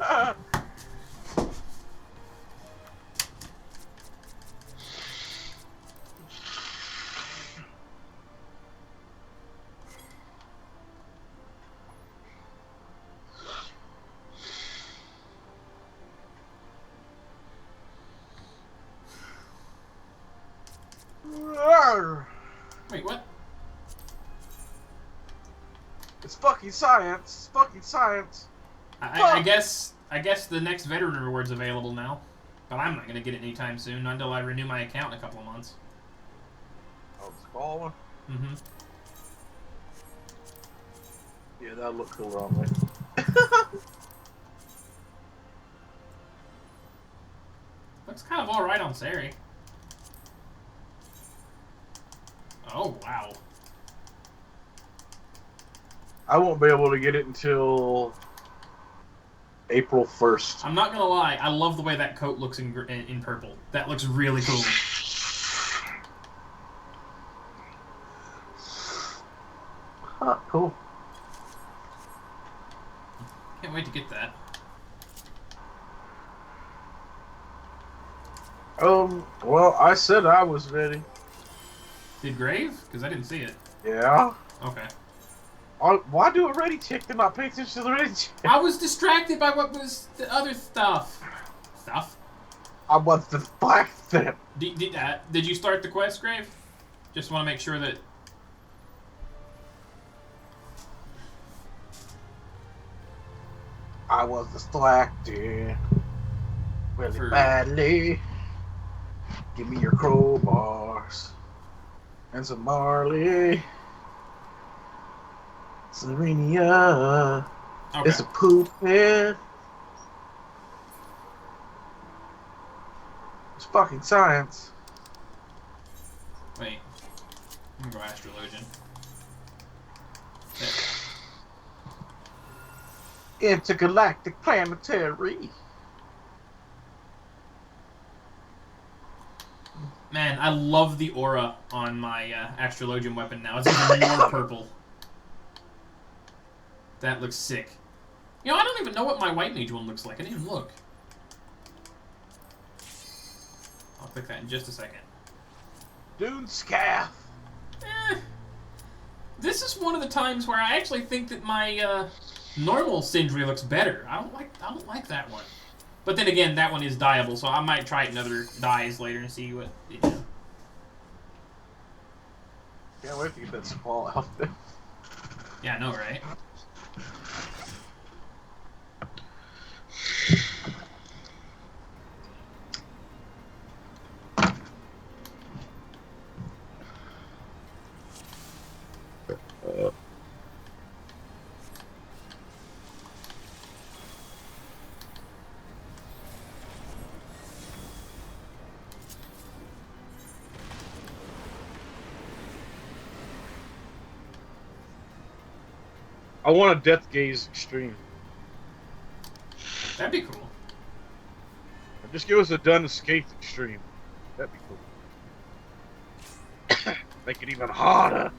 Wait, what? It's fucking science. It's fucking science. I guess the next veteran reward's available now. But I'm not gonna get it anytime soon, not until I renew my account in a couple of months. Oh, the small one? Mm-hmm. Yeah, that'll look cool on me. Looks kind of alright on Sari. Oh, wow. I won't be able to get it until April 1st. I'm not gonna lie, I love the way that coat looks in purple. That looks really cool. Huh, cool. Can't wait to get that. Well, I said I was ready. Did Grave? Because I didn't see it. Yeah? Okay. Why do a ready check and not pay attention to the ready check? I was distracted by what was the other stuff. Stuff? I want the black thing. Did you start the quest, Grave? Just want to make sure that... I was distracted. Really For- badly. Give me your crowbars. And some Marley. Serenia. Okay. It's a poop head. It's fucking science. Wait. I'm gonna go Astrologian. There. Intergalactic planetary. Man, I love the aura on my Astrologian weapon now. It's even more purple. That looks sick. You know, I don't even know what my white mage one looks like. I didn't even look. I'll click that in just a second. Dune Scaff. This is one of the times where I actually think that my normal Sindri looks better. I don't like that one. But then again, that one is dyeable, so I might try it in other dyes later and see what. You know. Can't wait to get that small outfit. Yeah, I know, right? I want a Death Gaze Extreme. That'd be cool. Just give us a Dun Escape Extreme. That'd be cool. Make it even harder.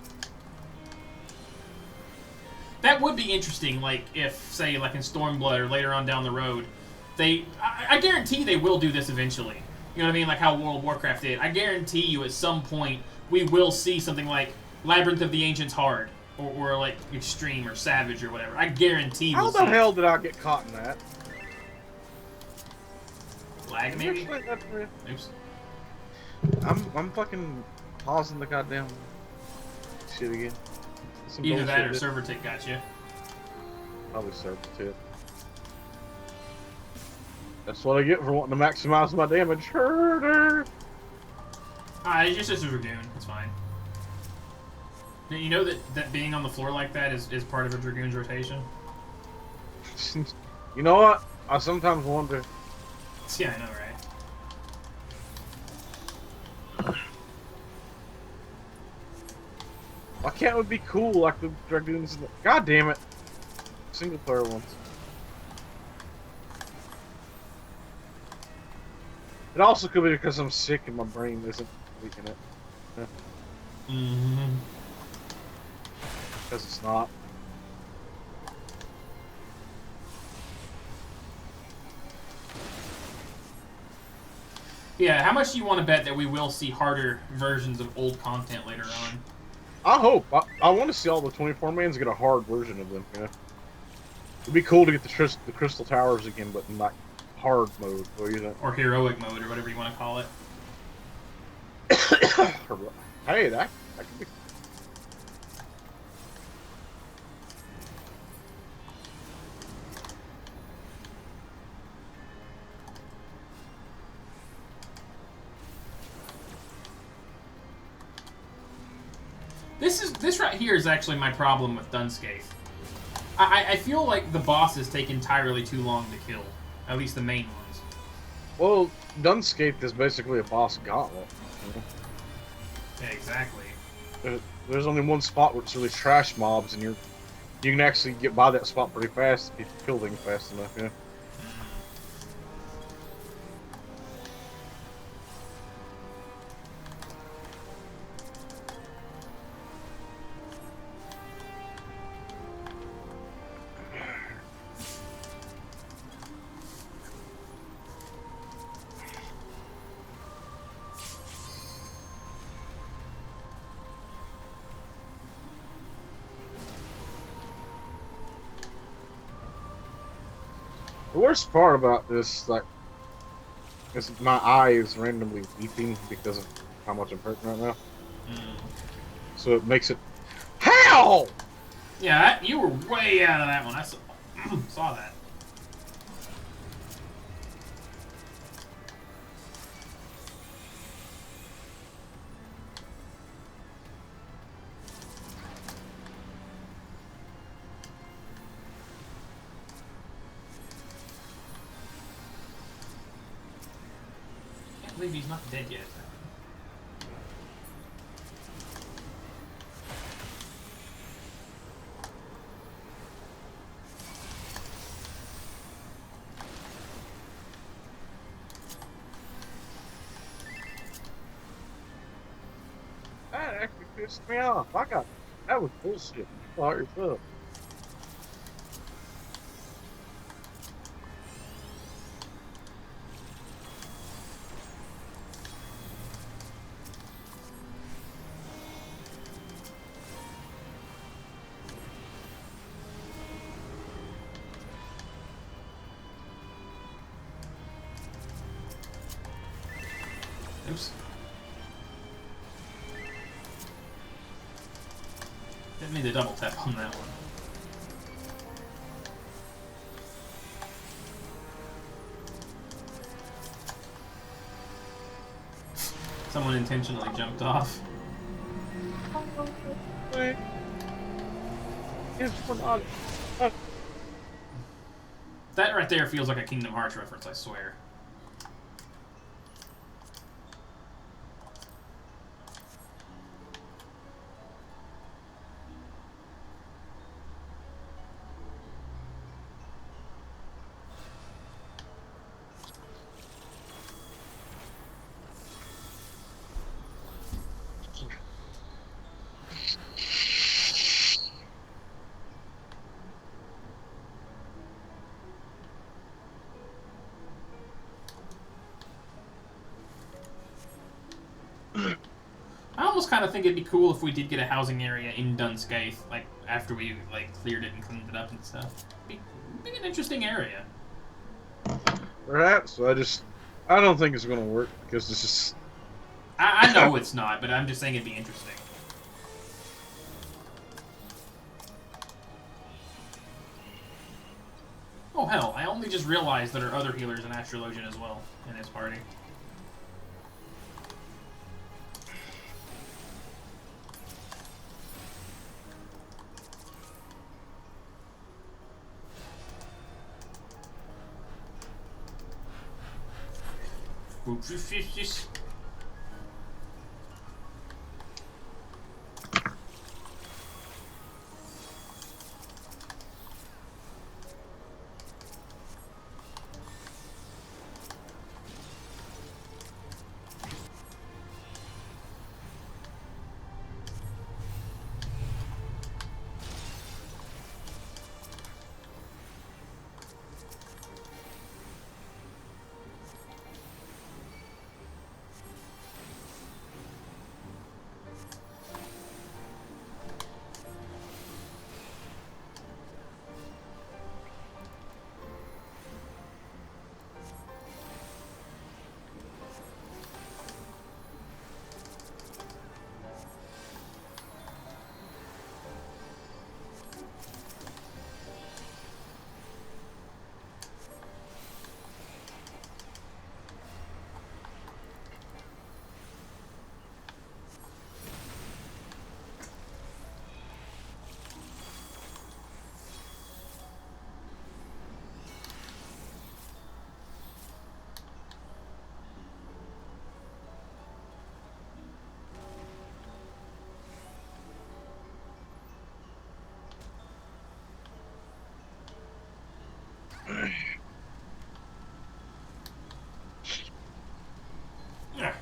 That would be interesting, like, if, say, like in Stormblood or later on down the road, I guarantee they will do this eventually. You know what I mean? Like how World of Warcraft did. I guarantee you at some point we will see something like Labyrinth of the Ancients Hard, or like Extreme or Savage or whatever. I guarantee How we'll the see hell did I get caught in that? lag maybe? Actually, that's real. Oops. I'm fucking pausing the goddamn shit again. Some Either that or bullshit. server tick got you. Probably server tip. That's what I get for wanting to maximize my damage. Herder. It's just a Dragoon. It's fine. You know that being on the floor like that is part of a Dragoon's rotation? You know what? I sometimes wonder. Yeah, I know, right? Why can't we be cool like the Dragoons? God damn it! Single player ones. It also could be because I'm sick and my brain isn't leaking it. Mm-hmm. Because it's not. Yeah, how much do you want to bet that we will see harder versions of old content later on? I hope. I want to see all the 24-mans get a hard version of them. Yeah. It'd be cool to get the Crystal Towers again, but in like hard mode. What do you think? Or heroic mode, or whatever you want to call it. Hey, that could be. This right here is actually my problem with Dunscape. I feel like the bosses take entirely too long to kill. At least the main ones. Well, Dunscape is basically a boss gauntlet. Yeah, exactly. There's only one spot where it's really trash mobs, and you can actually get by that spot pretty fast if you kill them fast enough. Yeah. The worst part about this, like, is my eye is randomly weeping because of how much I'm hurting right now. So it makes it. How? Yeah, you were way out of that one. I saw that. I can't believe he's not dead yet. That actually pissed me off. That was bullshit. You thought yourself. Oops. Didn't mean to double tap on that one. Someone intentionally jumped off. That right there feels like a Kingdom Hearts reference, I swear. kind of think it'd be cool if we did get a housing area in Dunscaith, like after we like cleared it and cleaned it up and stuff. Be an interesting area. Perhaps. I don't think it's gonna work because this is. I know it's not, but I'm just saying it'd be interesting. Oh hell, I only just realized there are other healers in Astrologian as well in this party. Yeah.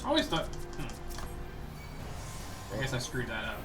I always thought. I guess I screwed that up.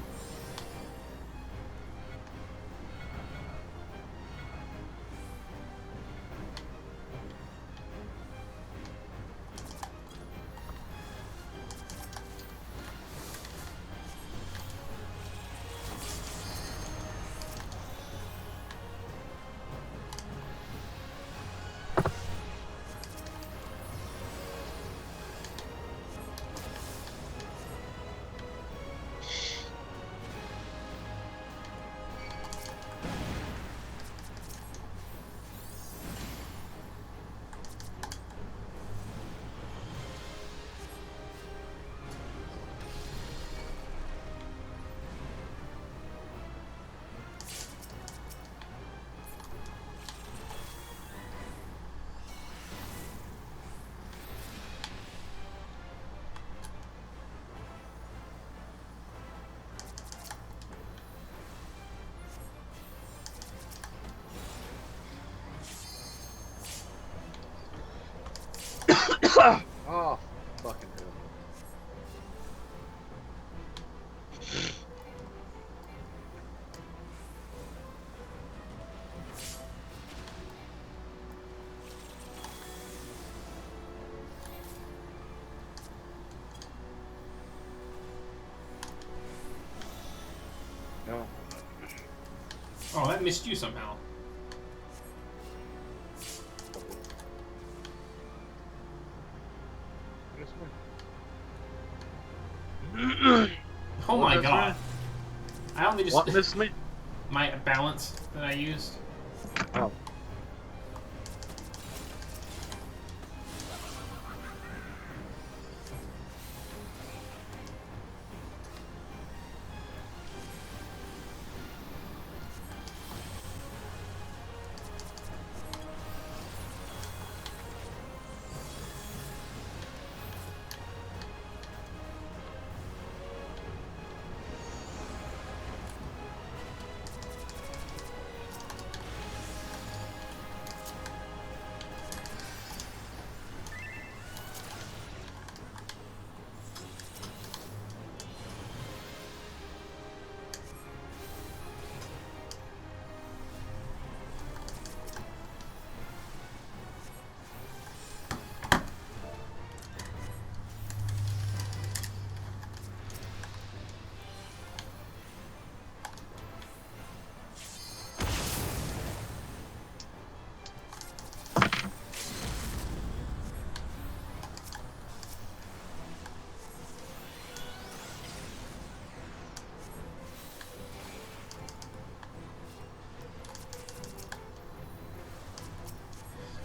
Oh, fucking hell. Oh, that missed you somehow. Oh my That's god. right. I only just... What missed me? my balance that I used. Oh.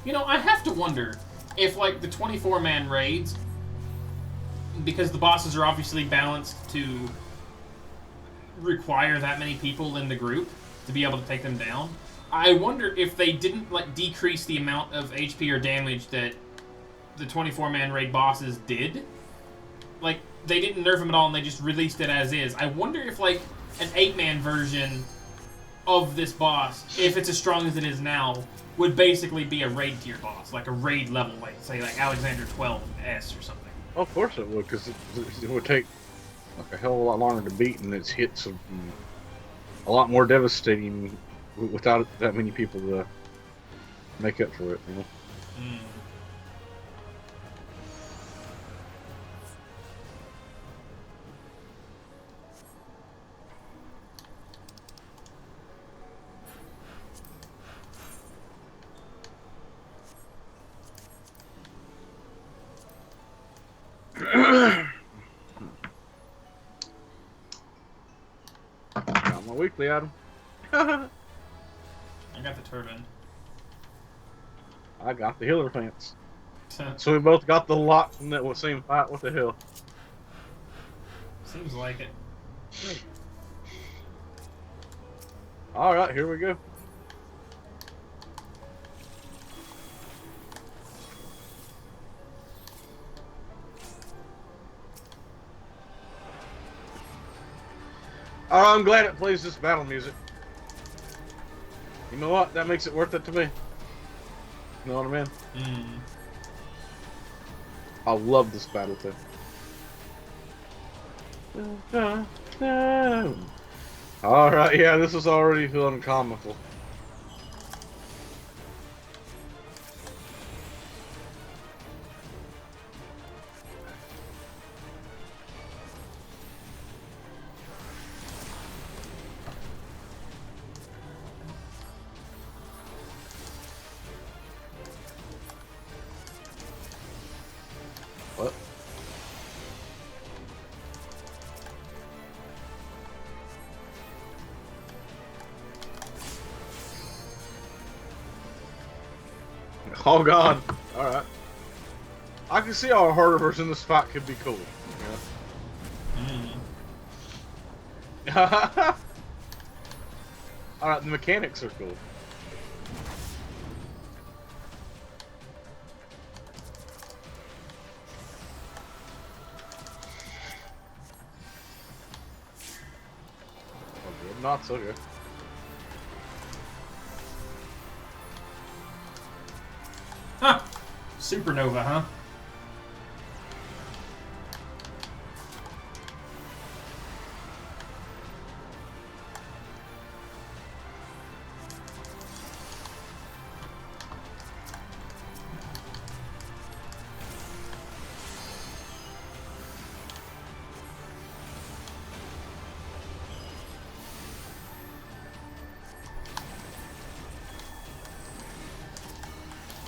You know, I have to wonder if, like, the 24-man raids, because the bosses are obviously balanced to require that many people in the group to be able to take them down, I wonder if they didn't, like, decrease the amount of HP or damage that the 24-man raid bosses did. Like, they didn't nerf them at all and they just released it as is. I wonder if, like, an 8-man version of this boss, if it's as strong as it is now, would basically be a raid tier boss, like a raid level, like say like Alexander 12S or something. Of course it would, because it would take like a hell of a lot longer to beat, and its hits are a lot more devastating without that many people to make up for it. You know? Got my weekly item. I got the turban. I got the healer pants. So we both got the lot from that same fight. What the hell? Seems like it. All right, here we go. Oh, I'm glad it plays this battle music. You know what? That makes it worth it to me. You know what I mean? I love this battle thing. Alright, yeah, this is already feeling comical. What? Oh god. Alright. I can see how a harder version of this fight could be cool. Yeah. Alright, the mechanics are cool. Oh, good. Not so good. Huh. Supernova, huh?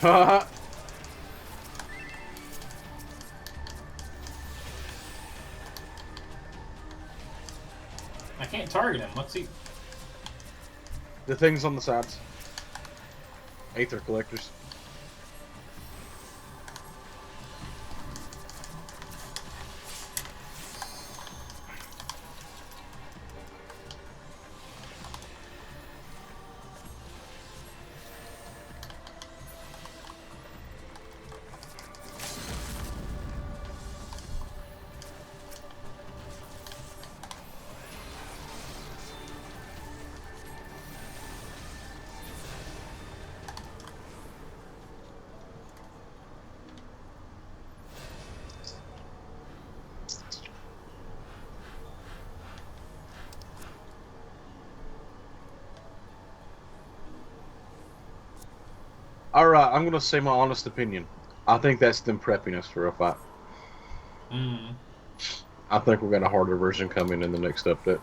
Haha. I can't target him. Let's see. The things on the sides. Aether collectors. Alright, I'm gonna say my honest opinion. I think that's them prepping us for a fight. Mm. I think we're gonna a harder version coming in the next update.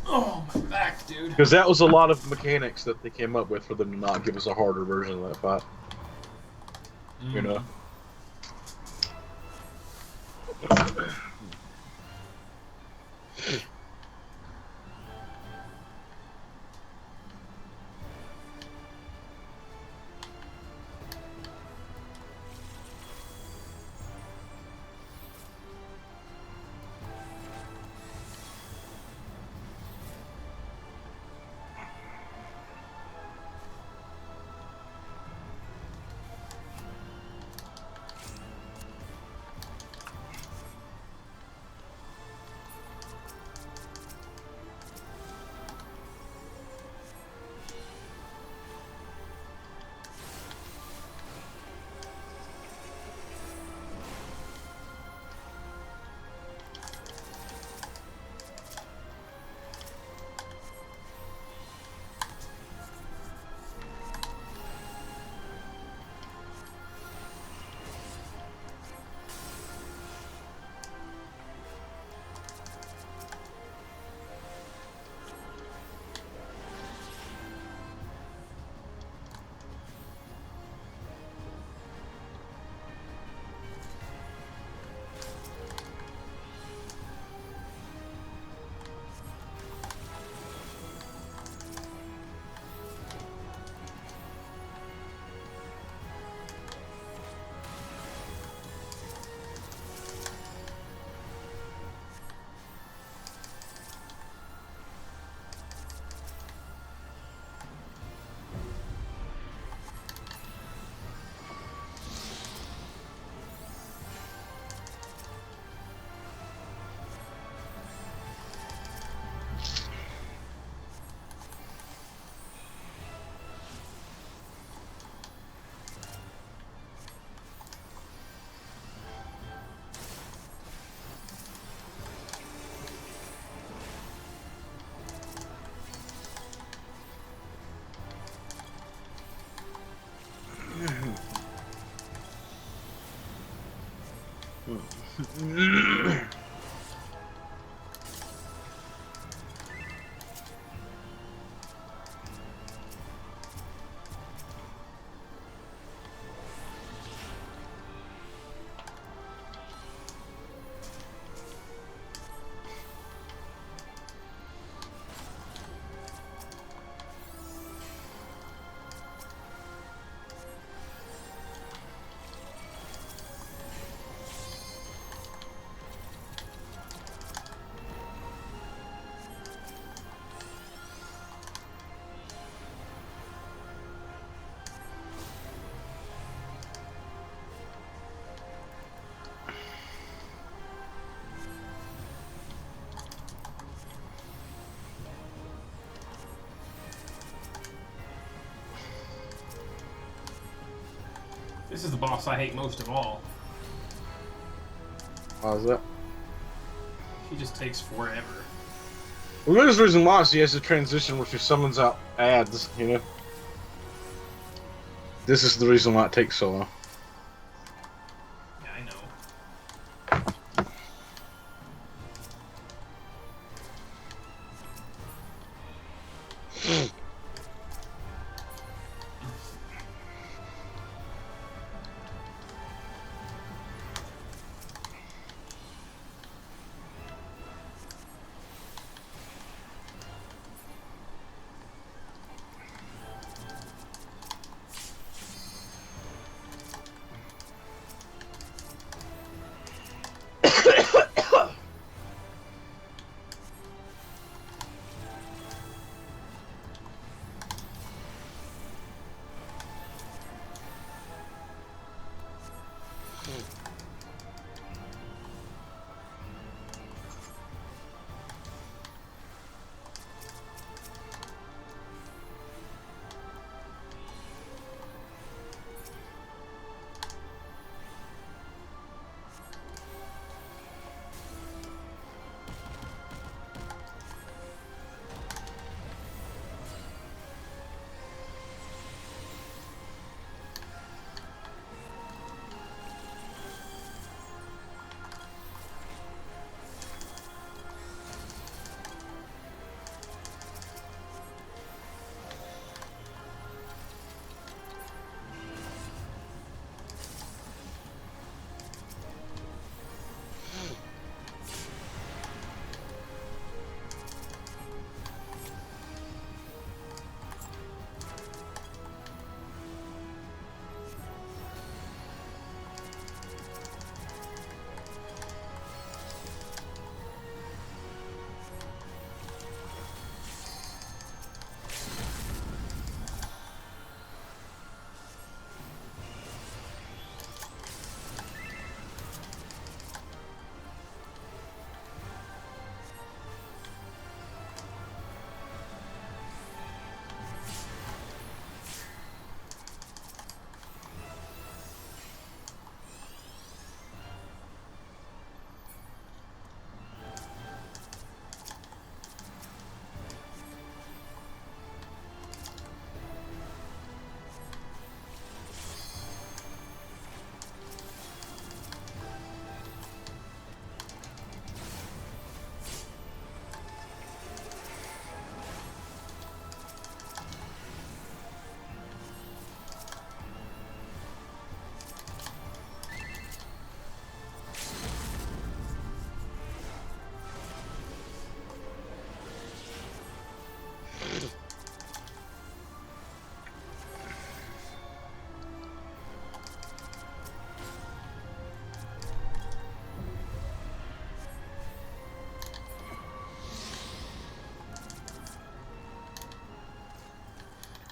Oh, my back, dude. Because that was a lot of mechanics that they came up with for them to not give us a harder version of that fight. You know? This is the boss I hate most of all. How's that? He just takes forever. Well, there's the reason why is he has a transition where she summons out ads, you know? This is the reason why it takes so long. Yeah, I know.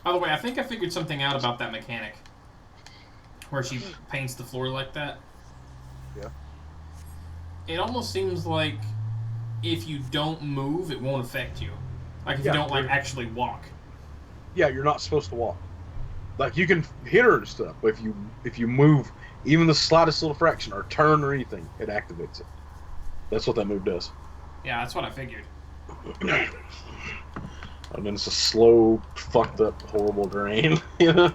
By the way, I think I figured something out about that mechanic. Where she paints the floor like that. Yeah. It almost seems like if you don't move, it won't affect you. Like if you don't like actually walk. Yeah, you're not supposed to walk. Like you can hit her and stuff, but if you move even the slightest little fraction or turn or anything, it activates it. That's what that move does. Yeah, that's what I figured. And then it's a slow, fucked up, horrible drain. You know?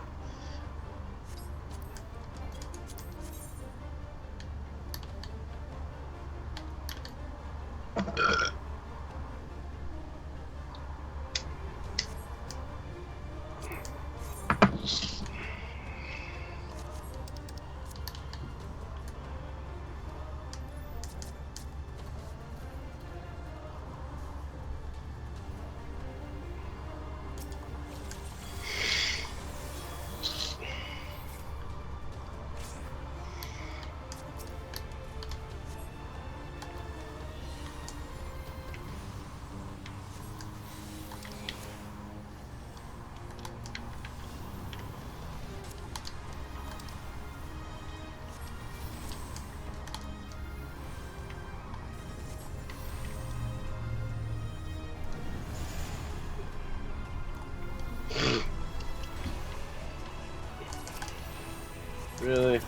Really?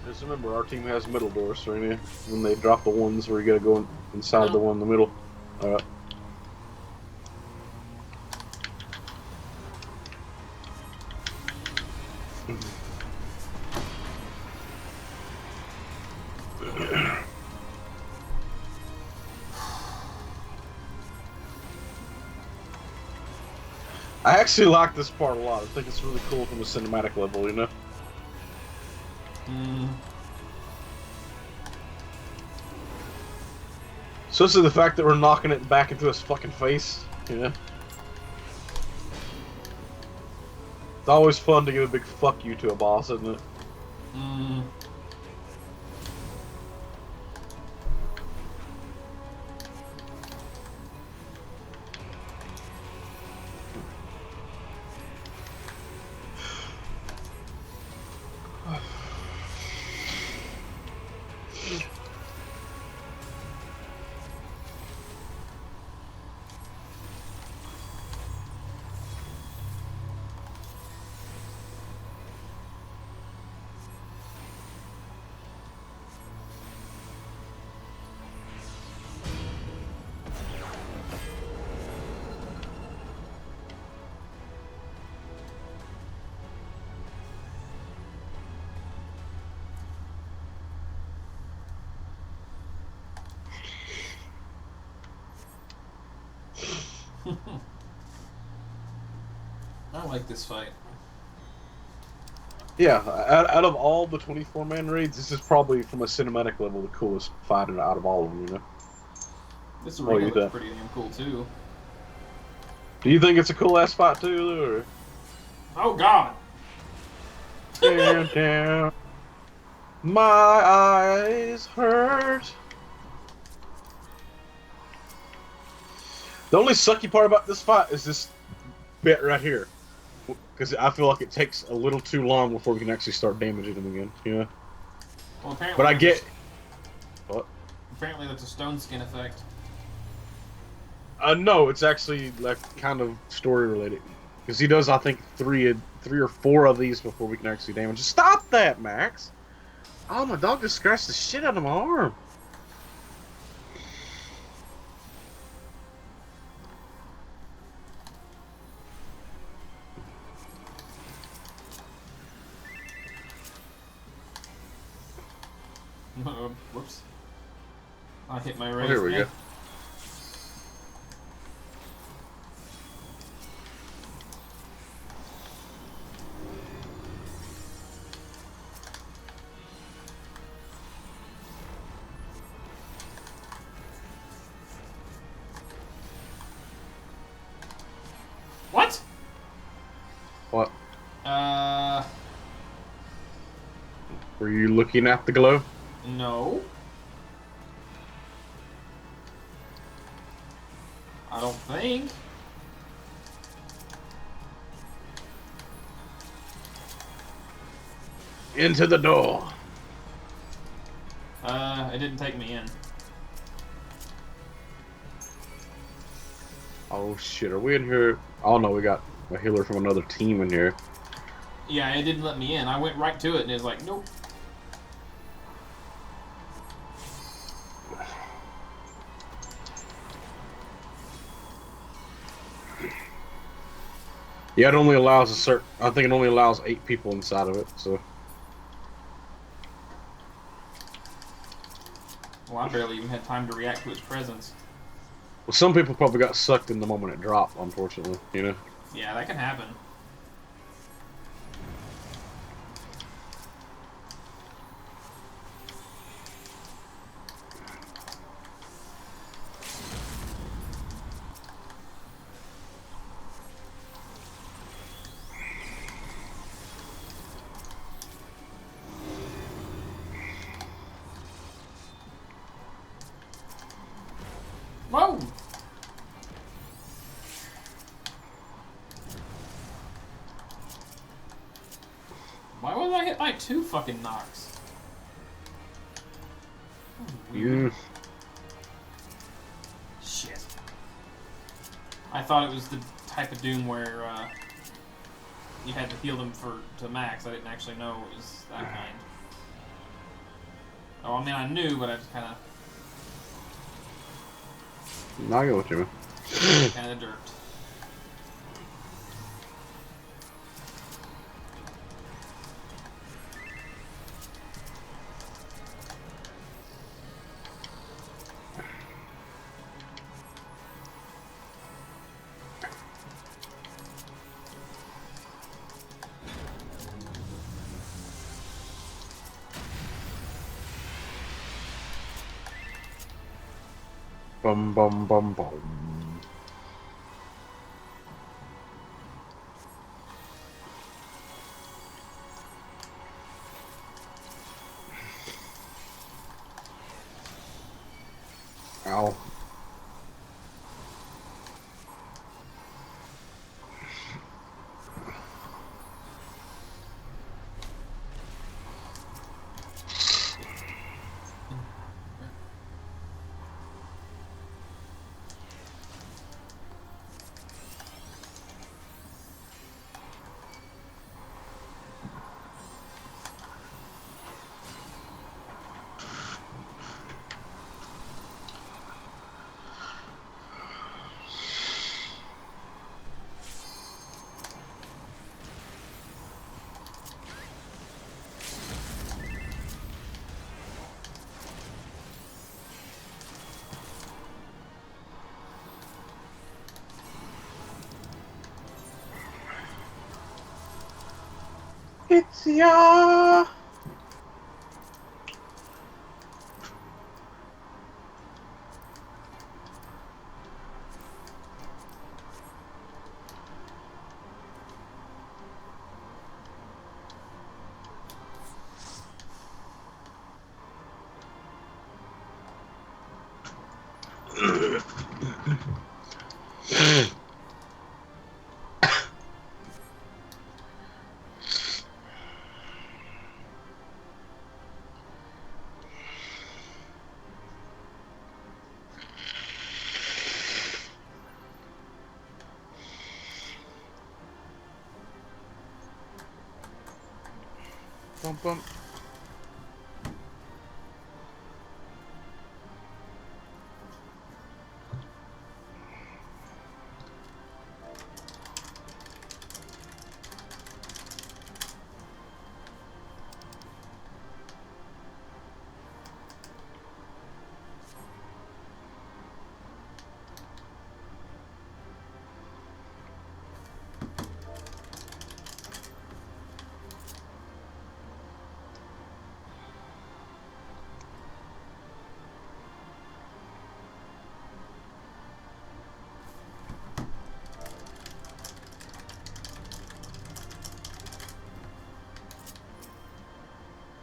Just remember, our team has middle doors, so when they drop the ones where you gotta go inside the one in the middle. Alright. I actually like this part a lot. I think it's really cool from a cinematic level, you know? Especially the fact that we're knocking it back into his fucking face, you know? It's always fun to give a big fuck you to a boss, isn't it? I like this fight. Yeah, out of all the 24-man raids, this is probably, from a cinematic level, the coolest fight out of all of them, you know? This What do arena you looks think? pretty damn cool too. Do you think it's a cool-ass fight, too, or...? Oh god! Damn, damn. My eyes hurt. The only sucky part about this fight is this bit right here. Because I feel like it takes a little too long before we can actually start damaging them again, you know? Well, apparently But I get... What? Apparently that's a stone skin effect. No, it's actually, like, kind of story-related. Because he does, I think, three or four of these before we can actually damage. Stop that, Max! Oh, my dog just scratched the shit out of my arm. Whoops. I hit my Oh, raise. here we go. What? What? Were you looking at the glow? No. I don't think. Into the door. It didn't take me in. Oh shit, are we in here? Oh no, we got a healer from another team in here. Yeah, it didn't let me in. I went right to it and it was like, nope. Yeah, it only allows a certain... I think it only allows 8 people inside of it, so... Well, I barely even had time to react to its presence. Well, some people probably got sucked in the moment it dropped, unfortunately, you know? Yeah, that can happen. Whoa! Why was I hit by 2 fucking knocks? You... Shit. I thought it was the type of Doom where, you had to heal them to max. I didn't actually know it was that kind. Oh, I mean, I knew, but I just kind I get what you mean. of derped. Bum bum bum bum. Ow. It's ya. Bum bum.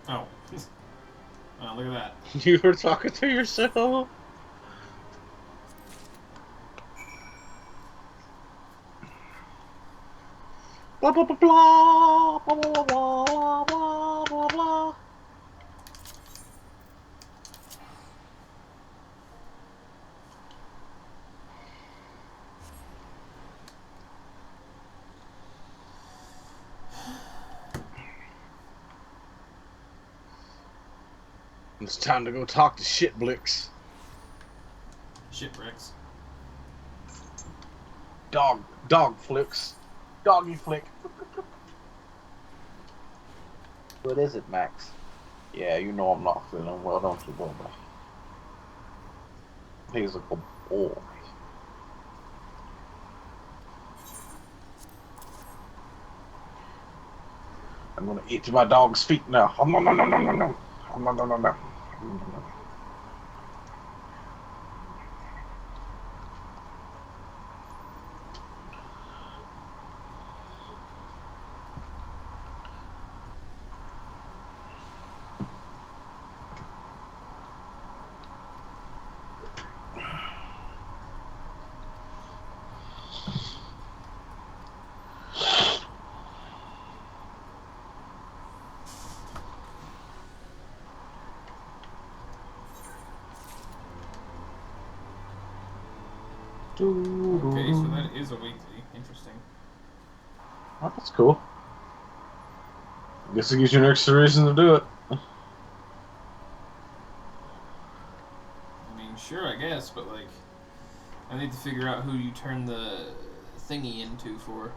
Oh. Oh, look at that. You were talking to yourself. Blah blah blah blah blah blah blah blah blah blah. It's time to go talk to Shitblix. Shipwrecks. Dog flicks. Doggy flick. What is it, Max? Yeah, you know I'm not feeling well, don't you, boy? He's a good boy. I'm gonna eat my dog's feet now. No, no, no, no, no, no. No, no, no, no. Okay, so that is a weekly. Interesting. Oh, that's cool. Guess it gives you an extra reason to do it. I mean, sure, I guess, but like, I need to figure out who you turn the thingy into for.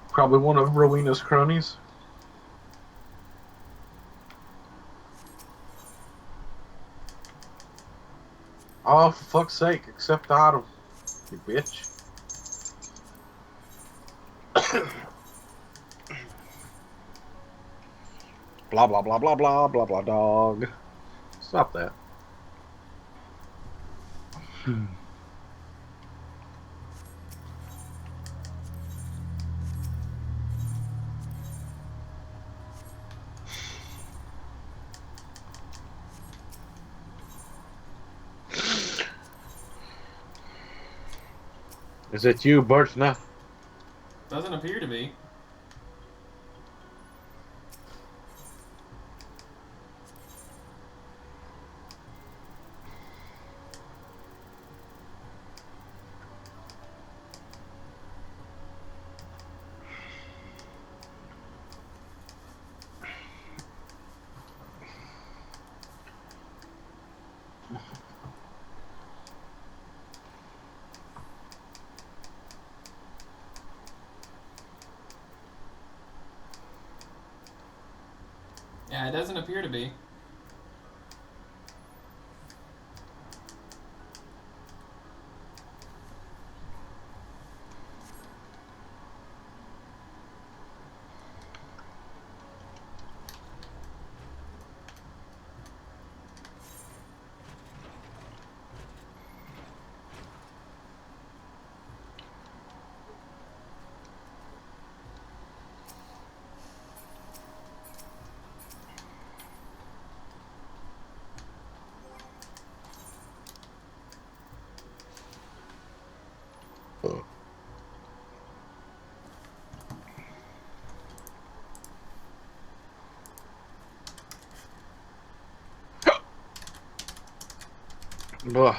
Probably one of Rowena's cronies. Oh, for fuck's sake, accept the item, you bitch. Blah blah blah blah blah blah blah dog. Stop that. Is it you, Bertna? Doesn't appear to be. Yeah, it doesn't appear to be. Ugh.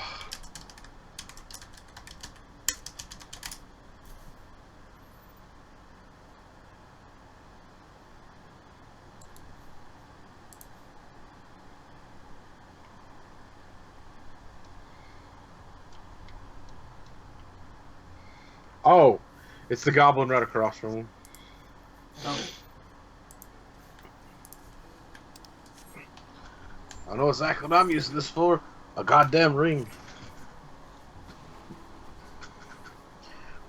Oh, it's the goblin right across from him. Oh. I know exactly what I'm using this for. A goddamn ring.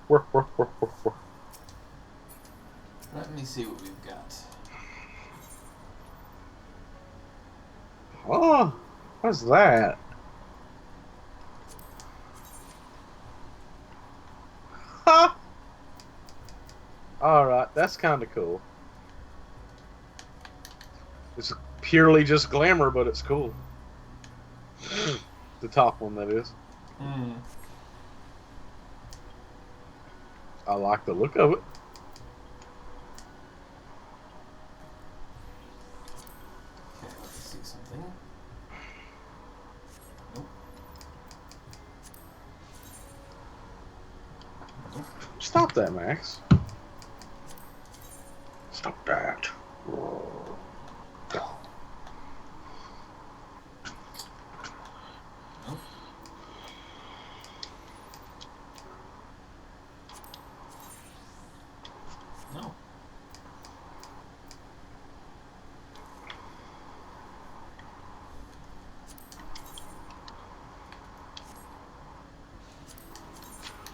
Work. Let me see what we've got. Oh, what's that? Ha! Alright, that's kind of cool. It's purely just glamour, but it's cool. The top one, that is. Hmm. I like the look of it. Okay, let's see something. Nope. Stop that, Max. Stop that. No.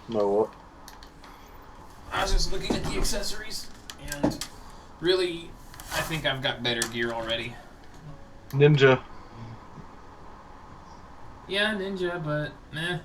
No what? I was just looking at the accessories, and really, I think I've got better gear already. Ninja. Yeah, ninja, but meh.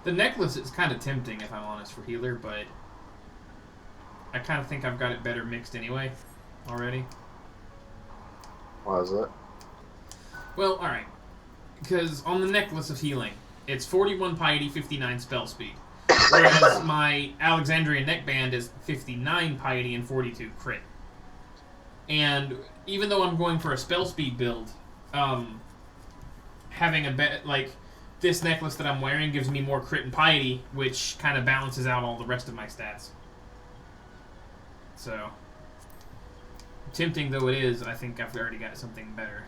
The necklace is kind of tempting, if I'm honest, for healer, but I kind of think I've got it better mixed anyway, already. Why is that? Well, alright. Because on the necklace of healing, it's 41 piety, 59 spell speed. Whereas my Alexandrian neckband is 59 piety and 42 crit. And even though I'm going for a spell speed build, having this necklace that I'm wearing gives me more crit and piety, which kind of balances out all the rest of my stats. So, tempting though it is, I think I've already got something better.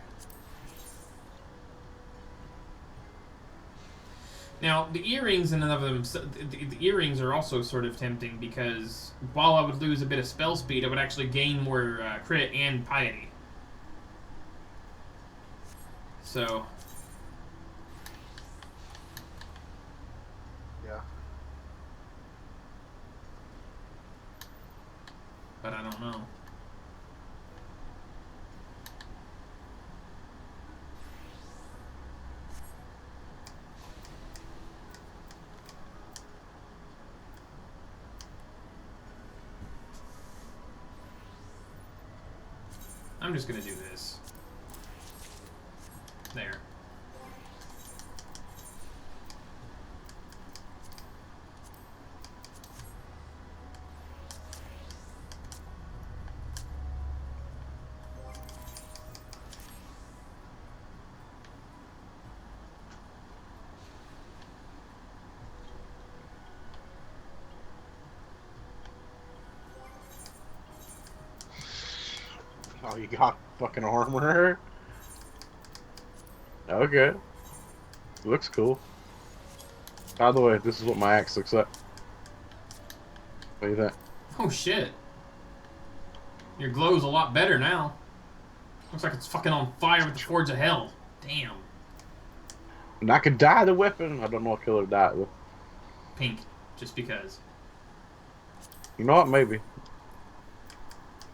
Now, the earrings in and of them, the earrings are also sort of tempting because while I would lose a bit of spell speed, I would actually gain more crit and piety. So, Yeah. but I don't know. I'm just gonna do this. There. Oh, you got fucking armor? Okay. Looks cool. By the way, this is what my axe looks like. What do you think? Oh shit. Your glow's a lot better now. Looks like it's fucking on fire with the Forge of Hell. Damn. And I could dye the weapon. I don't know what color to dye it with. Pink. Just because. You know what? Maybe.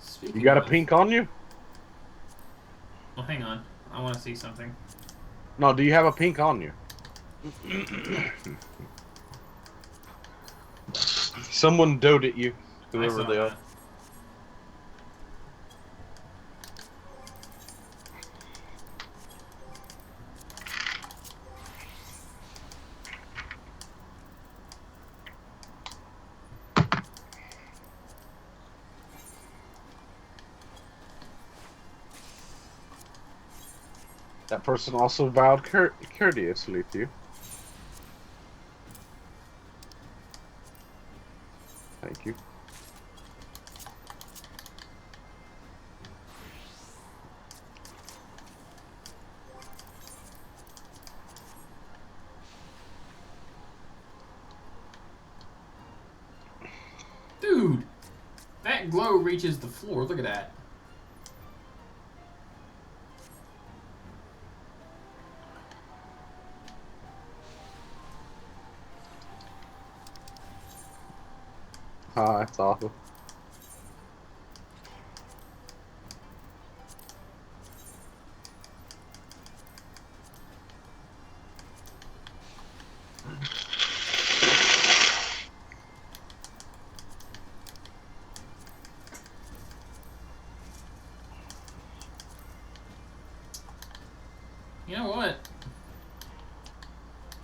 Speaking You got a of- pink on you? Well, hang on. I want to see something. No, do you have a pink on you? Someone doted you, I whoever saw they are. that. That person also vowed courteously to you. Thank you. Dude! That glow reaches the floor. Look at that. Ah, that's awful. You know what?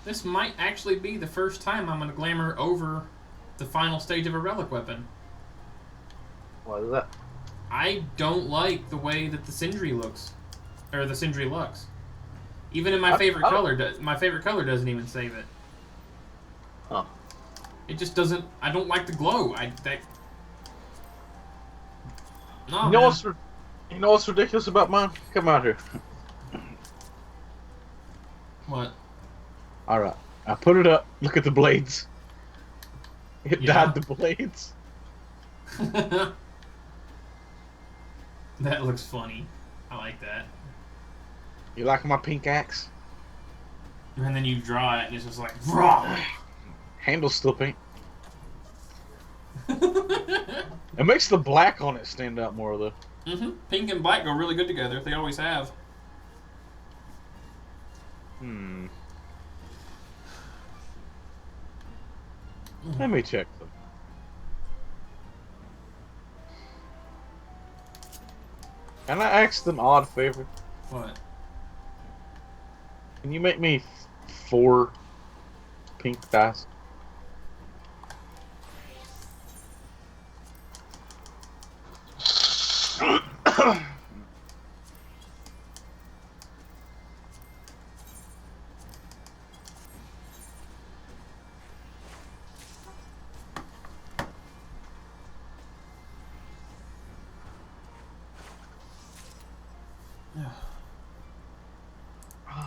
This might actually be the first time I'm going to glamour over the final stage of a relic weapon. What is that? I don't like the way that the Sindri looks. Or the Sindri looks. Even in my favorite color, my favorite color doesn't even save it. Huh. It just doesn't, I don't like the glow. No, You know man. what's ridiculous about mine? Come out here. What? All right, I put it up. Look at the blades. It Yeah. dyed the blades. That looks funny. I like that. You like my pink axe? And then you draw it and it's just like, raw. Handle's still pink. It makes the black on it stand out more, though. Pink and black go really good together. They always have. Let me check them. Can I ask an odd favor? What? Can you make me 4 pink dice?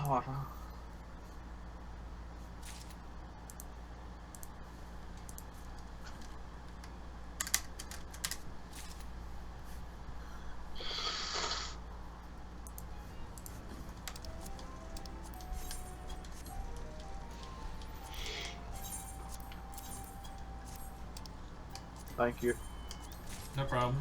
Oh, thank you. No problem.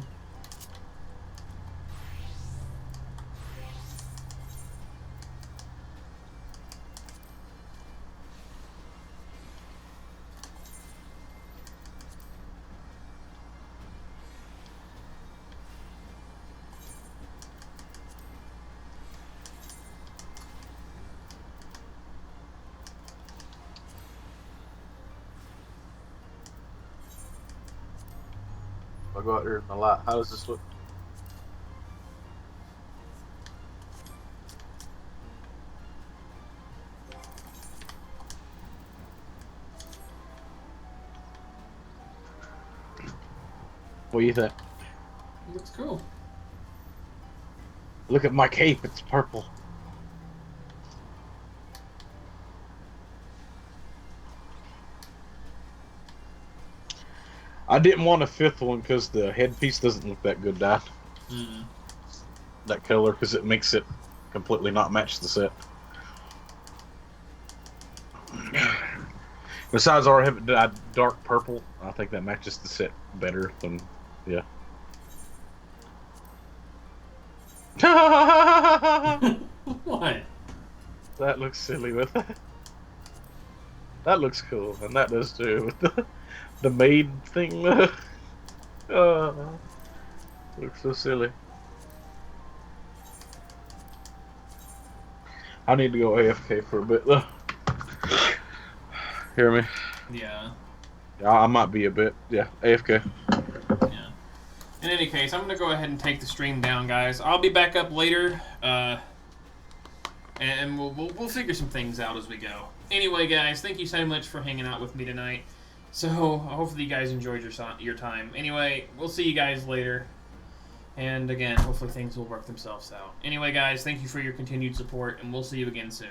I'll go out here in the light. How does this look? What do you think? Looks cool. Look at my cape, it's purple. I didn't want a 5th one because the headpiece doesn't look that good, Dad. That color, because it makes it completely not match the set. Besides, I already have it dark purple. I think that matches the set better than, yeah. What? That looks silly with that. That looks cool, and that does too. With the maid thing. Looks so silly. I need to go AFK for a bit though. Hear me? Yeah. Yeah, I might be a bit. Yeah, AFK. Yeah. In any case, I'm gonna go ahead and take the stream down, guys. I'll be back up later, and we'll figure some things out as we go. Anyway, guys, thank you so much for hanging out with me tonight. So hopefully you guys enjoyed your time. Anyway, we'll see you guys later. And again, hopefully things will work themselves out. Anyway, guys, thank you for your continued support, and we'll see you again soon.